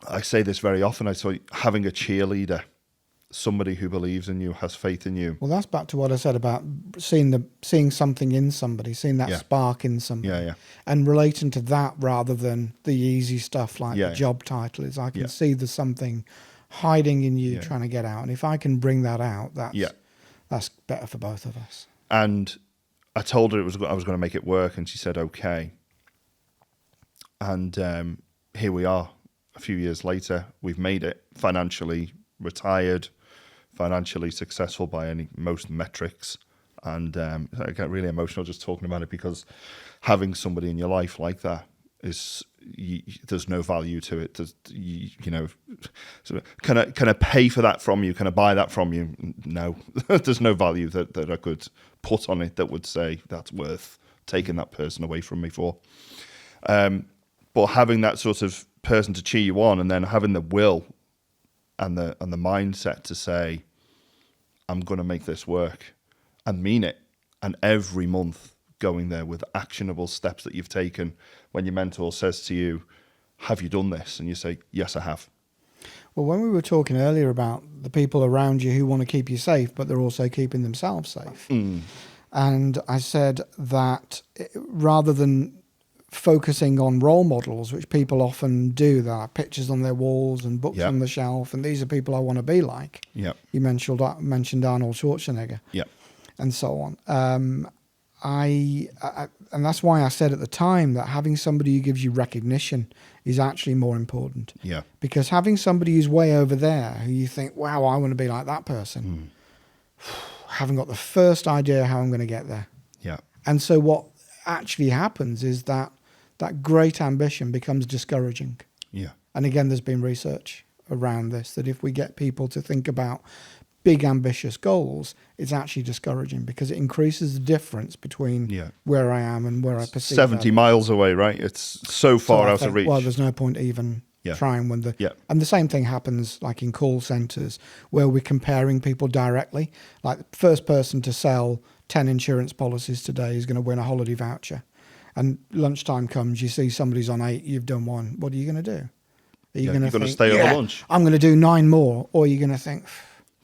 I say this very often. I say having a cheerleader, somebody who believes in you, has faith in you. Well, that's back to what I said about seeing something in somebody, seeing that spark in somebody, and relating to that rather than the easy stuff like the job title is. I can see there's something hiding in you trying to get out, and if I can bring that out, that's better for both of us. And I told her I was going to make it work, and she said okay. And here we are. A few years later, we've made it, financially retired, financially successful by most metrics. And I get really emotional just talking about it, because having somebody in your life like that is, there's no value to it. So can I pay for that from you? Can I buy that from you? No, there's no value that I could put on it that would say that's worth taking that person away from me for. But having that sort of person to cheer you on, and then having the will and the mindset to say, "I'm going to make this work," and mean it, and every month going there with actionable steps that you've taken. When your mentor says to you, "Have you done this?" and you say, "Yes, I have." Well, when we were talking earlier about the people around you who want to keep you safe, but they're also keeping themselves safe, and I said that rather than focusing on role models, which people often do. There are pictures on their walls and books Yep. on the shelf, and these are people I want to be like. Yeah. You mentioned Arnold Schwarzenegger, Yeah. and so on. And that's why I said at the time that having somebody who gives you recognition is actually more important. Yeah. Because having somebody who's way over there, who you think, wow, I want to be like that person, haven't got the first idea how I'm going to get there. Yeah. And so what actually happens is that great ambition becomes discouraging. Yeah. And again, there's been research around this, that if we get people to think about big ambitious goals, it's actually discouraging because it increases the difference between where I am and where I perceive 70 miles away, right? It's so far out of reach. Well, there's no point even trying when and the same thing happens like in call centers where we're comparing people directly. Like the first person to sell 10 insurance policies today is going to win a holiday voucher. And lunchtime comes, you see somebody's on 8, you've done 1. What are you going to do? Are you going to stay over lunch? I'm going to do 9 more. Or are you going to think,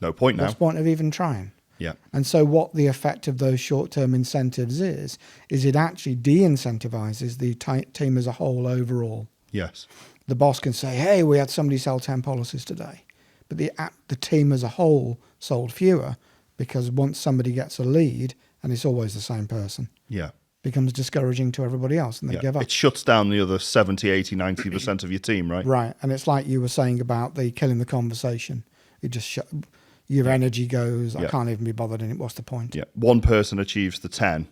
no point now. What's the point of even trying? Yeah. And so what the effect of those short-term incentives is it actually de-incentivizes the team as a whole overall. Yes. The boss can say, hey, we had somebody sell 10 policies today. But the team as a whole sold fewer because once somebody gets a lead, and it's always the same person, becomes discouraging to everybody else and they give up. It shuts down the other 70, 80, 90% of your team, right? Right. And it's like you were saying about the killing the conversation. It just your energy goes, I can't even be bothered in it. What's the point? Yeah. One person achieves the 10,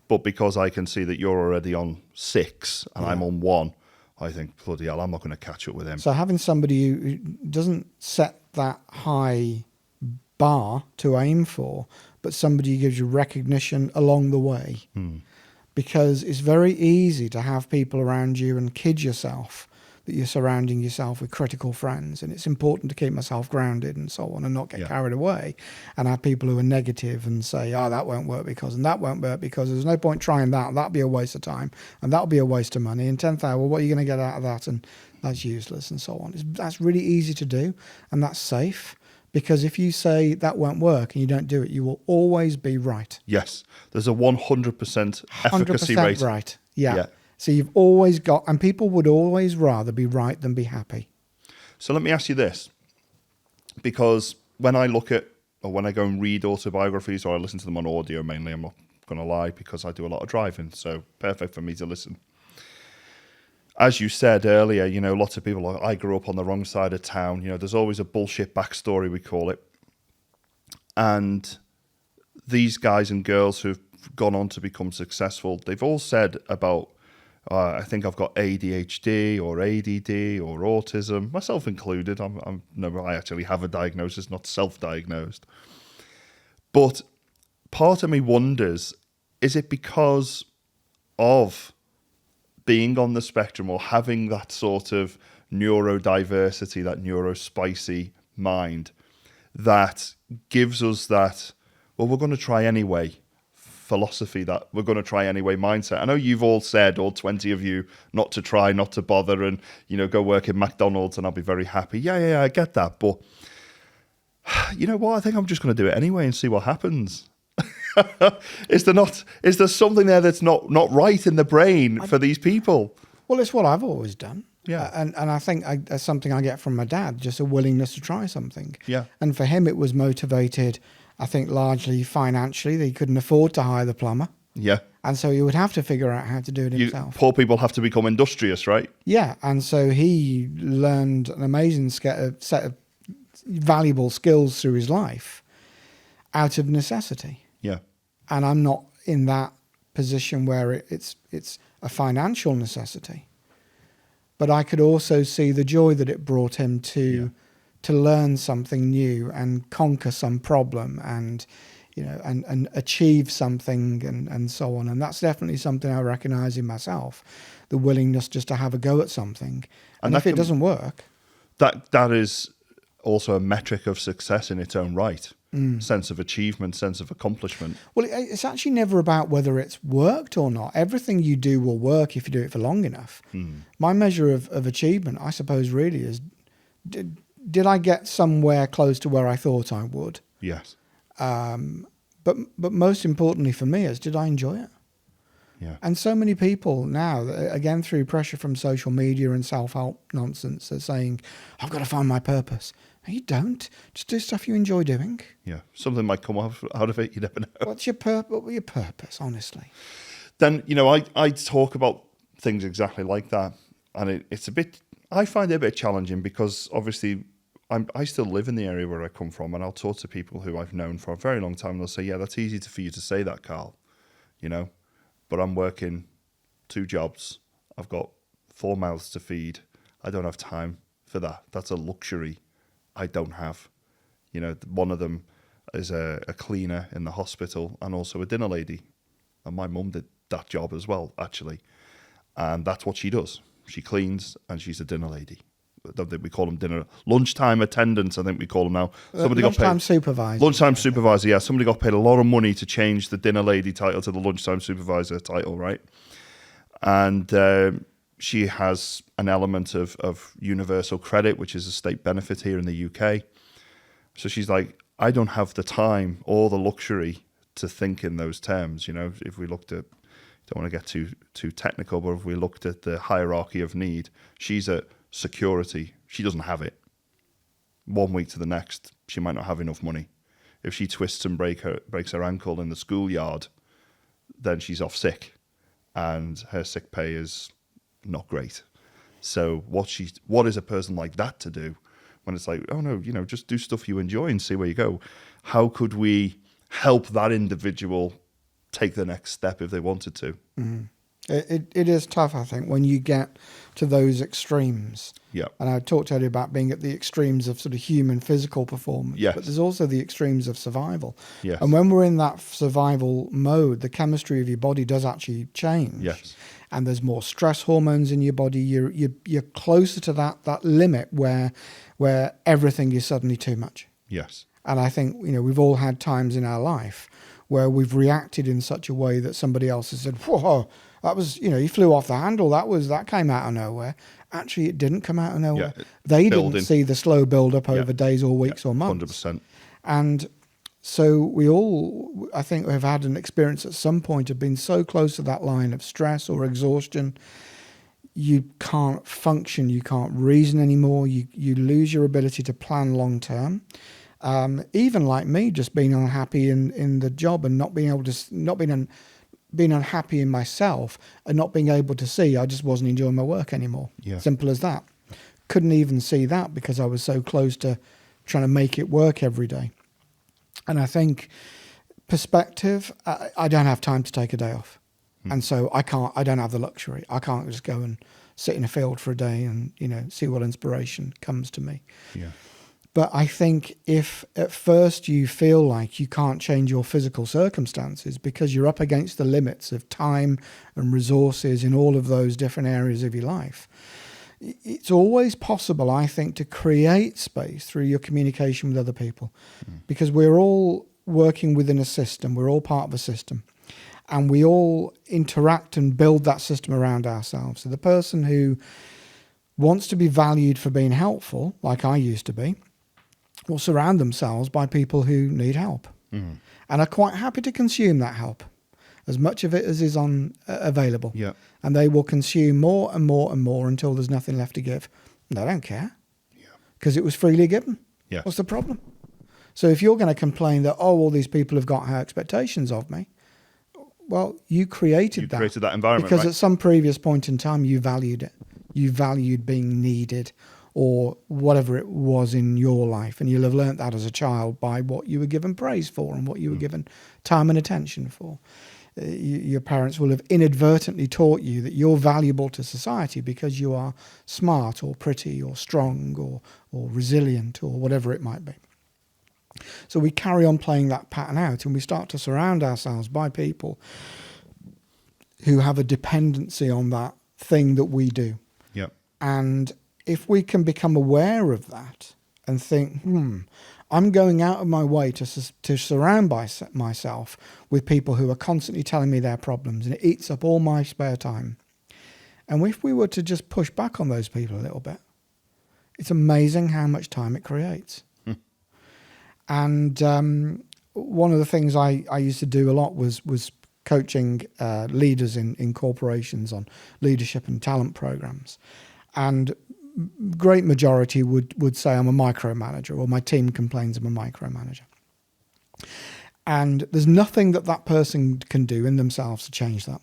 but because I can see that you're already on 6 and I'm on 1, I think, bloody hell, I'm not going to catch up with him. So having somebody who doesn't set that high bar to aim for, but somebody who gives you recognition along the way. Because it's very easy to have people around you and kid yourself that you're surrounding yourself with critical friends, and it's important to keep myself grounded and so on and not get carried away and have people who are negative and say, oh, that won't work because, and that won't work because, there's no point trying that, that'll be a waste of time, and that'll be a waste of money, and 10,000, well, what are you going to get out of that, and that's useless and so on. That's really easy to do, and that's safe, because if you say that won't work and you don't do it, you will always be right. Yes, there's a 100% efficacy rate. 100% right, yeah. So you've always got, and people would always rather be right than be happy. So let me ask you this, because when I look at, or when I go and read autobiographies, or I listen to them on audio mainly, I'm not going to lie, because I do a lot of driving, so perfect for me to listen. As you said earlier, you know, lots of people, I grew up on the wrong side of town, you know, there's always a bullshit backstory, we call it. And these guys and girls who've gone on to become successful, they've all said about, I think I've got ADHD or ADD or autism, myself included. I actually have a diagnosis, not self-diagnosed. But part of me wonders, is it because of being on the spectrum or having that sort of neurodiversity, that neurospicy mind that gives us that, well, we're going to try anyway philosophy, that we're going to try anyway mindset? I know you've all said, all 20 of you, not to try, not to bother, and, you know, go work in McDonald's and I'll be very happy. Yeah, I get that. But you know what? I think I'm just going to do it anyway and see what happens. Is there something there that's not right in the brain for these people? Well, it's what I've always done. Yeah. And I think that's something I get from my dad, just a willingness to try something. Yeah. And for him, it was motivated, I think, largely financially. That he couldn't afford to hire the plumber. Yeah. And so he would have to figure out how to do it himself. Poor people have to become industrious, right? Yeah. And so he learned an amazing set of valuable skills through his life out of necessity. Yeah. And I'm not in that position where it's a financial necessity. But I could also see the joy that it brought him to learn something new and conquer some problem and, you know, and achieve something and so on. And that's definitely something I recognize in myself, the willingness just to have a go at something. And if it doesn't work... That is also a metric of success in its own right. Sense of achievement, sense of accomplishment. Well, it's actually never about whether it's worked or not. Everything you do will work if you do it for long enough. My measure of achievement, I suppose, really is, did I get somewhere close to where I thought I would? Yes. But most importantly for me is, did I enjoy it? Yeah. And so many people now, again, through pressure from social media and self-help nonsense, are saying, I've got to find my purpose. No, you don't. Just do stuff you enjoy doing. Yeah. Something might come out of it. You never know. What's your purpose? What your purpose, honestly? Then, I talk about things exactly like that. And it's a bit, I find it a bit challenging because obviously I still live in the area where I come from, and I'll talk to people who I've known for a very long time, and they'll say, yeah, that's easy for you to say that, Carl, but I'm working 2 jobs. I've got 4 mouths to feed. I don't have time for that. That's a luxury I don't have. One of them is a cleaner in the hospital and also a dinner lady. And my mum did that job as well, actually. And that's what she does. She cleans and she's a dinner lady. I don't think we call them lunchtime attendants, I think we call them now. Lunchtime supervisor. Lunchtime supervisor, yeah. Somebody got paid a lot of money to change the dinner lady title to the lunchtime supervisor title, right? And she has an element of universal credit, which is a state benefit here in the UK. So she's like, I don't have the time or the luxury to think in those terms. If we looked at, don't want to get too technical, but if we looked at the hierarchy of need, she's at security. She doesn't have it. 1 week to the next, she might not have enough money. If she twists and breaks her ankle in the schoolyard, then she's off sick, and her sick pay is not great. So what is a person like that to do when it's like, oh no, just do stuff you enjoy and see where you go? How could we help that individual take the next step if they wanted to? Mm-hmm. It is tough, I think, when you get to those extremes. Yeah. And I talked earlier about being at the extremes of sort of human physical performance. Yes. But there's also the extremes of survival. Yes. And when we're in that survival mode, the chemistry of your body does actually change. Yes. And there's more stress hormones in your body. You're closer to that limit where everything is suddenly too much. Yes. And I think, we've all had times in our life where we've reacted in such a way that somebody else has said, whoa, that was, you flew off the handle. That came out of nowhere. Actually, it didn't come out of nowhere. Yeah, they didn't see the slow build up over days or weeks or months. 100%. And so we all, I think, have had an experience at some point of being so close to that line of stress or exhaustion, you can't function, you can't reason anymore, you lose your ability to plan long term. Even like me, just being unhappy in the job and not being able to, being unhappy in myself and not being able to see, I just wasn't enjoying my work anymore. Yeah. Simple as that. Couldn't even see that because I was so close to trying to make it work every day. And I think perspective, I don't have time to take a day off. And so I don't have the luxury. I can't just go and sit in a field for a day and, see what inspiration comes to me. Yeah. But I think if at first you feel like you can't change your physical circumstances because you're up against the limits of time and resources in all of those different areas of your life, it's always possible, I think, to create space through your communication with other people, because we're all working within a system. We're all part of a system, and we all interact and build that system around ourselves. So the person who wants to be valued for being helpful, like I used to be, will surround themselves by people who need help, and are quite happy to consume that help, as much of it as is available. Yeah. And they will consume more and more and more until there's nothing left to give. And they don't care, because it was freely given. Yeah. What's the problem? So if you're going to complain that, all these people have got high expectations of me, well, you created that. You created that environment, because right? at some previous point in time, you valued it. You valued being needed, or whatever it was in your life. And you'll have learnt that as a child by what you were given praise for and what you were given time and attention for. Your parents will have inadvertently taught you that you're valuable to society because you are smart or pretty or strong or resilient or whatever it might be. So we carry on playing that pattern out, and we start to surround ourselves by people who have a dependency on that thing that we do. Yeah. And if we can become aware of that and think, I'm going out of my way to surround myself with people who are constantly telling me their problems, and it eats up all my spare time. And if we were to just push back on those people a little bit, it's amazing how much time it creates. And one of the things I used to do a lot was coaching leaders in corporations on leadership and talent programs. And great majority would say I'm a micromanager, or my team complains I'm a micromanager. And there's nothing that person can do in themselves to change that.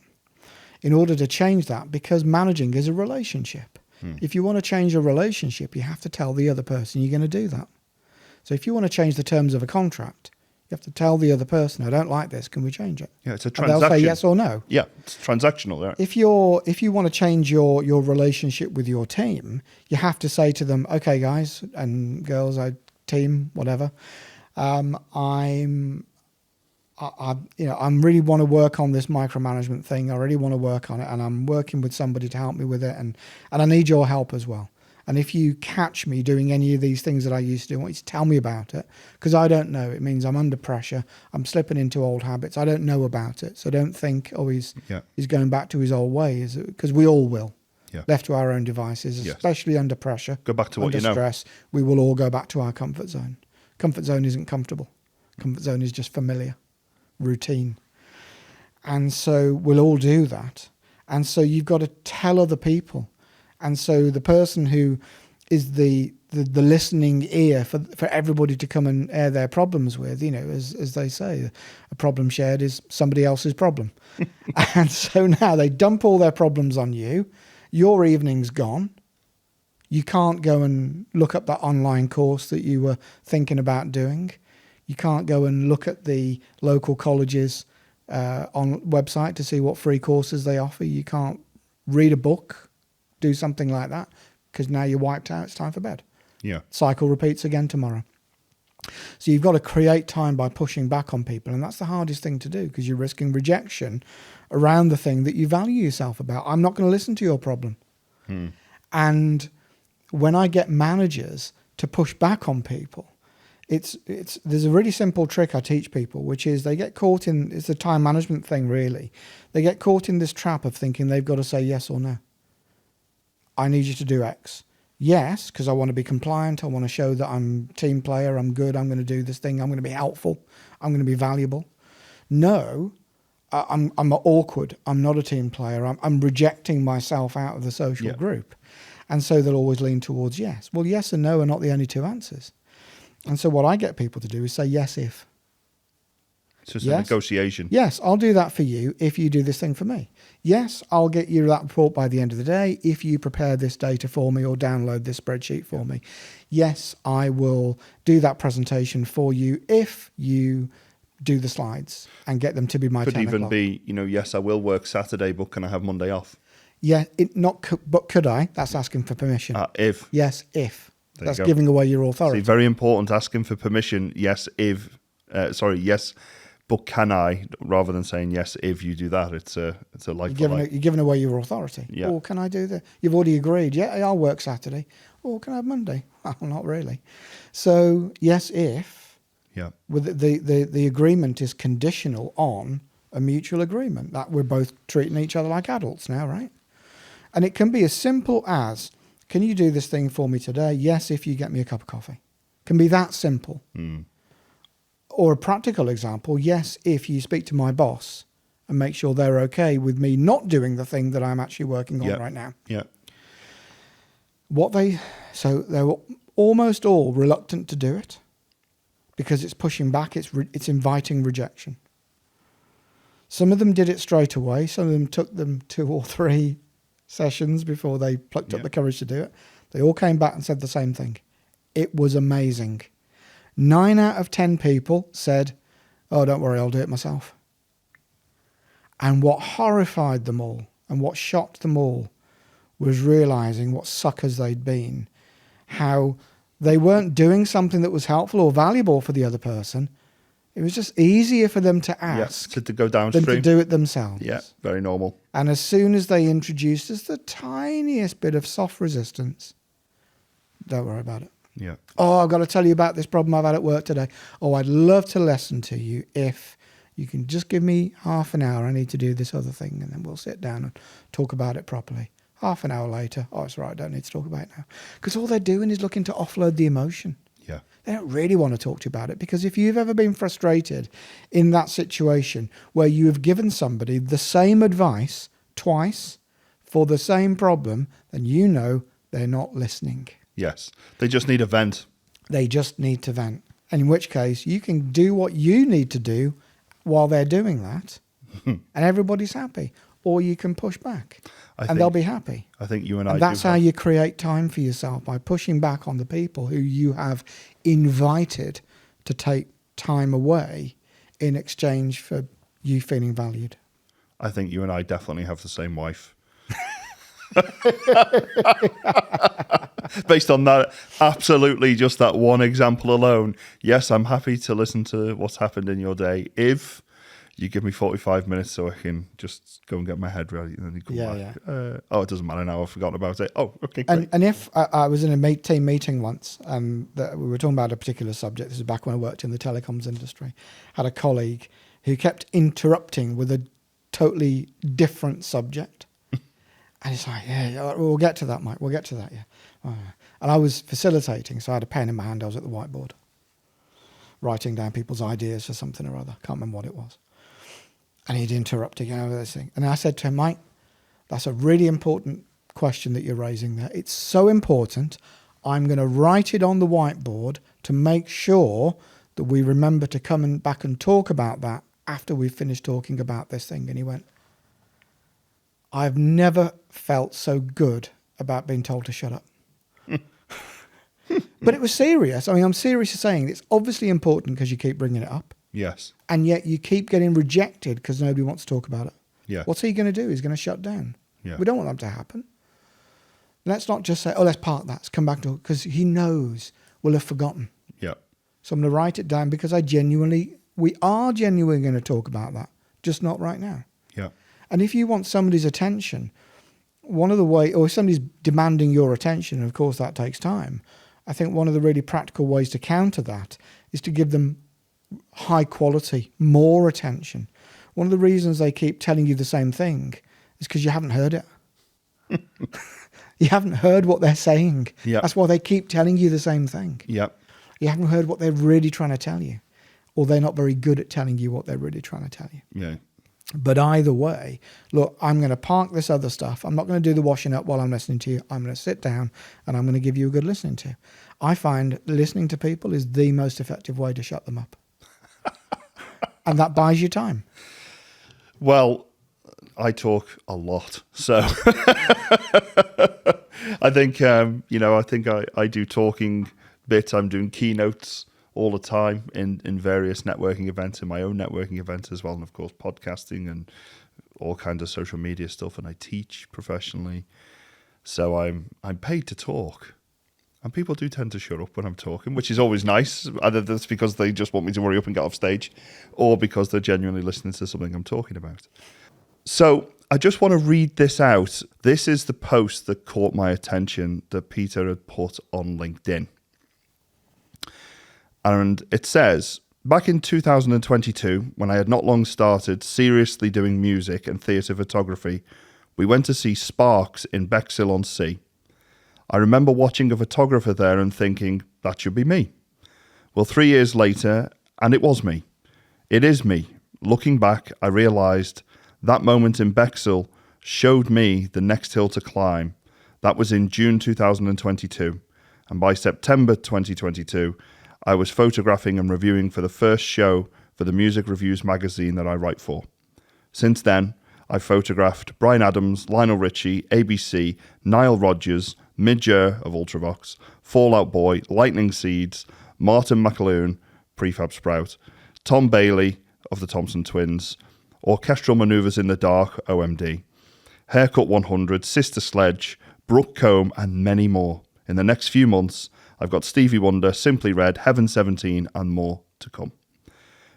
In order to change that, because managing is a relationship. If you want to change a relationship, you have to tell the other person you're going to do that. So if you want to change the terms of a contract, you have to tell the other person, I don't like this, can we change it? Yeah, it's a And transaction. they'll say yes or no. Yeah, it's transactional. Right? If you want to change your relationship with your team, you have to say to them, okay, guys and girls, team, whatever, I really want to work on this micromanagement thing. I really want to work on it, and I'm working with somebody to help me with it, and I need your help as well. And if you catch me doing any of these things that I used to do, I want you to tell me about it, because I don't know. It means I'm under pressure. I'm slipping into old habits. I don't know about it. So don't think, he's going back to his old ways, because we all will. Yeah. Left to our own devices, especially under pressure. Go back to what you know. Under stress, we will all go back to our comfort zone. Comfort zone isn't comfortable. Comfort zone is just familiar. Routine. And so we'll all do that. And so you've got to tell other people. And so the person who is the listening ear for everybody to come and air their problems with, as they say, a problem shared is somebody else's problem. And so now they dump all their problems on you. Your evening's gone. You can't go and look up that online course that you were thinking about doing. You can't go and look at the local colleges on website to see what free courses they offer. You can't read a book, do something like that, because now you're wiped out. It's time for bed. Yeah. Cycle repeats again tomorrow. So you've got to create time by pushing back on people, and that's the hardest thing to do, because you're risking rejection around the thing that you value yourself about. I'm not going to listen to your problem. And when I get managers to push back on people, there's a really simple trick I teach people, which is they get caught in, it's a time management thing really. They get caught in this trap of thinking they've got to say yes or no. I need you to do X. Yes, because I want to be compliant. I want to show that I'm a team player. I'm good. I'm going to do this thing. I'm going to be helpful. I'm going to be valuable. No, I'm awkward. I'm not a team player. I'm rejecting myself out of the social group. And so they'll always lean towards yes. Well, yes and no are not the only two answers. And so what I get people to do is say yes if. So it's a negotiation. Yes, I'll do that for you if you do this thing for me. Yes, I'll get you that report by the end of the day if you prepare this data for me or download this spreadsheet for me. Yes, I will do that presentation for you if you do the slides and get them to be my 10 o'clock. Could even be, yes, I will work Saturday, but can I have Monday off? Yeah, but could I? That's asking for permission. If. Yes, if. That's go. Giving away your authority. See, very important, asking for permission. Yes, yes, but can I? Rather than saying yes, if you do that, it's a like you're giving away your authority. Yeah. Or can I do that? You've already agreed. Yeah, I'll work Saturday. Or can I have Monday? Well, not really. So yes, if. Yeah. With the agreement is conditional on a mutual agreement that we're both treating each other like adults now, right? And it can be as simple as, can you do this thing for me today? Yes, if you get me a cup of coffee. Can be that simple. Or a practical example, yes, if you speak to my boss and make sure they're okay with me not doing the thing that I'm actually working on right now. Yeah. So they were almost all reluctant to do it because it's pushing back, it's inviting rejection. Some of them did it straight away. Some of them took them 2 or 3 sessions before they plucked up the courage to do it. They all came back and said the same thing. It was amazing. 9 out of 10 people said, oh, don't worry, I'll do it myself. And what horrified them all and what shocked them all was realizing what suckers they'd been, how they weren't doing something that was helpful or valuable for the other person. It was just easier for them to ask to go downstream than to do it themselves. Yeah, very normal. And as soon as they introduced just the tiniest bit of soft resistance, don't worry about it. Yeah. Oh, I've got to tell you about this problem I've had at work today. Oh, I'd love to listen to you if you can just give me half an hour. I need to do this other thing, and then we'll sit down and talk about it properly. Half an hour later, oh, it's right, I don't need to talk about it now. Because all they're doing is looking to offload the emotion. Yeah. They don't really want to talk to you about it, because if you've ever been frustrated in that situation where you have given somebody the same advice twice for the same problem, then you know they're not listening. Yes. They just need a vent. They just need to vent. And in which case you can do what you need to do while they're doing that and everybody's happy. Or you can push back and they'll be happy. I think you and I And that's how you create time for yourself, by pushing back on the people who you have invited to take time away in exchange for you feeling valued. I think you and I definitely have the same wife. Based on that, absolutely, just that one example alone. Yes, I'm happy to listen to what's happened in your day if you give me 45 minutes so I can just go and get my head ready and then you come back. It doesn't matter now, I've forgotten about it. Oh, okay, great. And if I was in a team meeting once, that we were talking about a particular subject, this is back when I worked in the telecoms industry, had a colleague who kept interrupting with a totally different subject. And it's like, yeah, we'll get to that, Mike. We'll get to that, yeah. And I was facilitating, so I had a pen in my hand. I was at the whiteboard, writing down people's ideas for something or other. Can't remember what it was. And he'd interrupt again over this thing. And I said to him, Mike, that's a really important question that you're raising there. It's so important. I'm going to write it on the whiteboard to make sure that we remember to come back and talk about that after we've finished talking about this thing. And he went, I've never felt so good about being told to shut up. But it was serious. I mean, I'm seriously saying it's obviously important because you keep bringing it up. Yes. And yet you keep getting rejected because nobody wants to talk about it. Yeah. What's he going to do? He's going to shut down. Yeah. We don't want that to happen. Let's not just say, let's park that. Let's come back to it, because he knows we'll have forgotten. Yeah. So I'm going to write it down, because we are genuinely going to talk about that, just not right now. Yeah. And if you want somebody's attention, or if somebody's demanding your attention, and of course that takes time, I think one of the really practical ways to counter that is to give them high quality, more attention. One of the reasons they keep telling you the same thing is because you haven't heard it. You haven't heard what they're saying. Yep. That's why they keep telling you the same thing. Yep. You haven't heard what they're really trying to tell you, or they're not very good at telling you what they're really trying to tell you. Yeah. But either way, look, I'm going to park this other stuff. I'm not going to do the washing up while I'm listening to you. I'm going to sit down and I'm going to give you a good listening to. I find listening to people is the most effective way to shut them up. And that buys you time. Well, I talk a lot, so I think I do talking bits. I'm doing keynotes all the time in various networking events, in my own networking events as well, and of course podcasting and all kinds of social media stuff. And I teach professionally, so I'm paid to talk. And people do tend to shut up when I'm talking, which is always nice. Either that's because they just want me to hurry up and get off stage, or because they're genuinely listening to something I'm talking about. So I just want to read this out. This is the post that caught my attention that Peter had put on LinkedIn. And it says, back in 2022, when I had not long started seriously doing music and theatre photography, we went to see Sparks in Bexhill-on-Sea. I remember watching a photographer there and thinking, that should be me. Well, 3 years later, and it was me. It is me. Looking back, I realised that moment in Bexhill showed me the next hill to climb. That was in June 2022. And by September 2022, I was photographing and reviewing for the first show for the music reviews magazine that I write for. Since then, I've photographed Bryan Adams, Lionel Richie, ABC, Nile Rodgers, Midge of Ultravox, Fall Out Boy, Lightning Seeds, Martin McAloon, Prefab Sprout, Tom Bailey of the Thompson Twins, Orchestral Manoeuvres in the Dark, OMD, Haircut 100, Sister Sledge, Brooke Combe, and many more. In the next few months, I've got Stevie Wonder, Simply Red, Heaven 17, and more to come.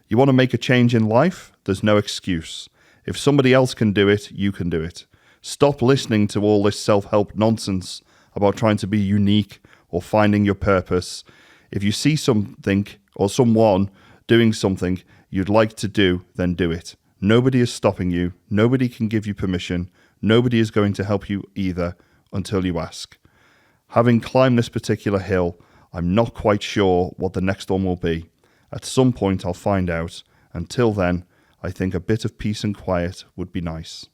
You want to make a change in life? There's no excuse. If somebody else can do it, you can do it. Stop listening to all this self-help nonsense about trying to be unique or finding your purpose. If you see something or someone doing something you'd like to do, then do it. Nobody is stopping you. Nobody can give you permission. Nobody is going to help you either until you ask. Having climbed this particular hill, I'm not quite sure what the next one will be. At some point, I'll find out. Until then, I think a bit of peace and quiet would be nice.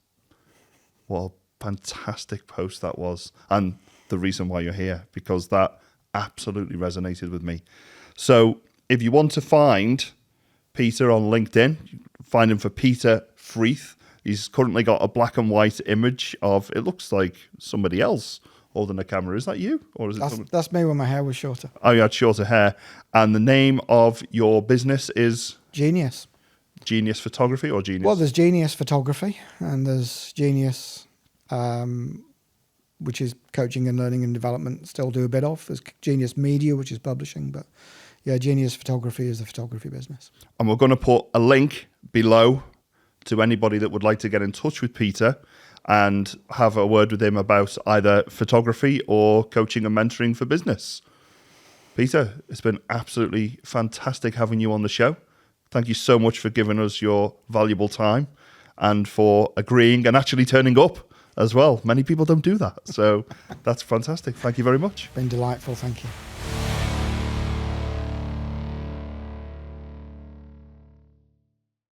What a fantastic post that was. And the reason why you're here, because that absolutely resonated with me. So if you want to find Peter on LinkedIn, find him for Peter Freeth. He's currently got a black and white image of, it looks like somebody else holding a camera. Is that you? Or is it that's me when my hair was shorter. Oh, you had shorter hair. And the name of your business is? Genius. Genius Photography or Genius? Well, there's Genius Photography and there's Genius, which is coaching and learning and development, still do a bit of. There's Genius Media, which is publishing. But yeah, Genius Photography is the photography business. And we're going to put a link below to anybody that would like to get in touch with Peter and have a word with him about either photography or coaching and mentoring for business. Peter, it's been absolutely fantastic having you on the show. Thank you so much for giving us your valuable time and for agreeing and actually turning up as well. Many people don't do that. So that's fantastic. Thank you very much. Been delightful. Thank you.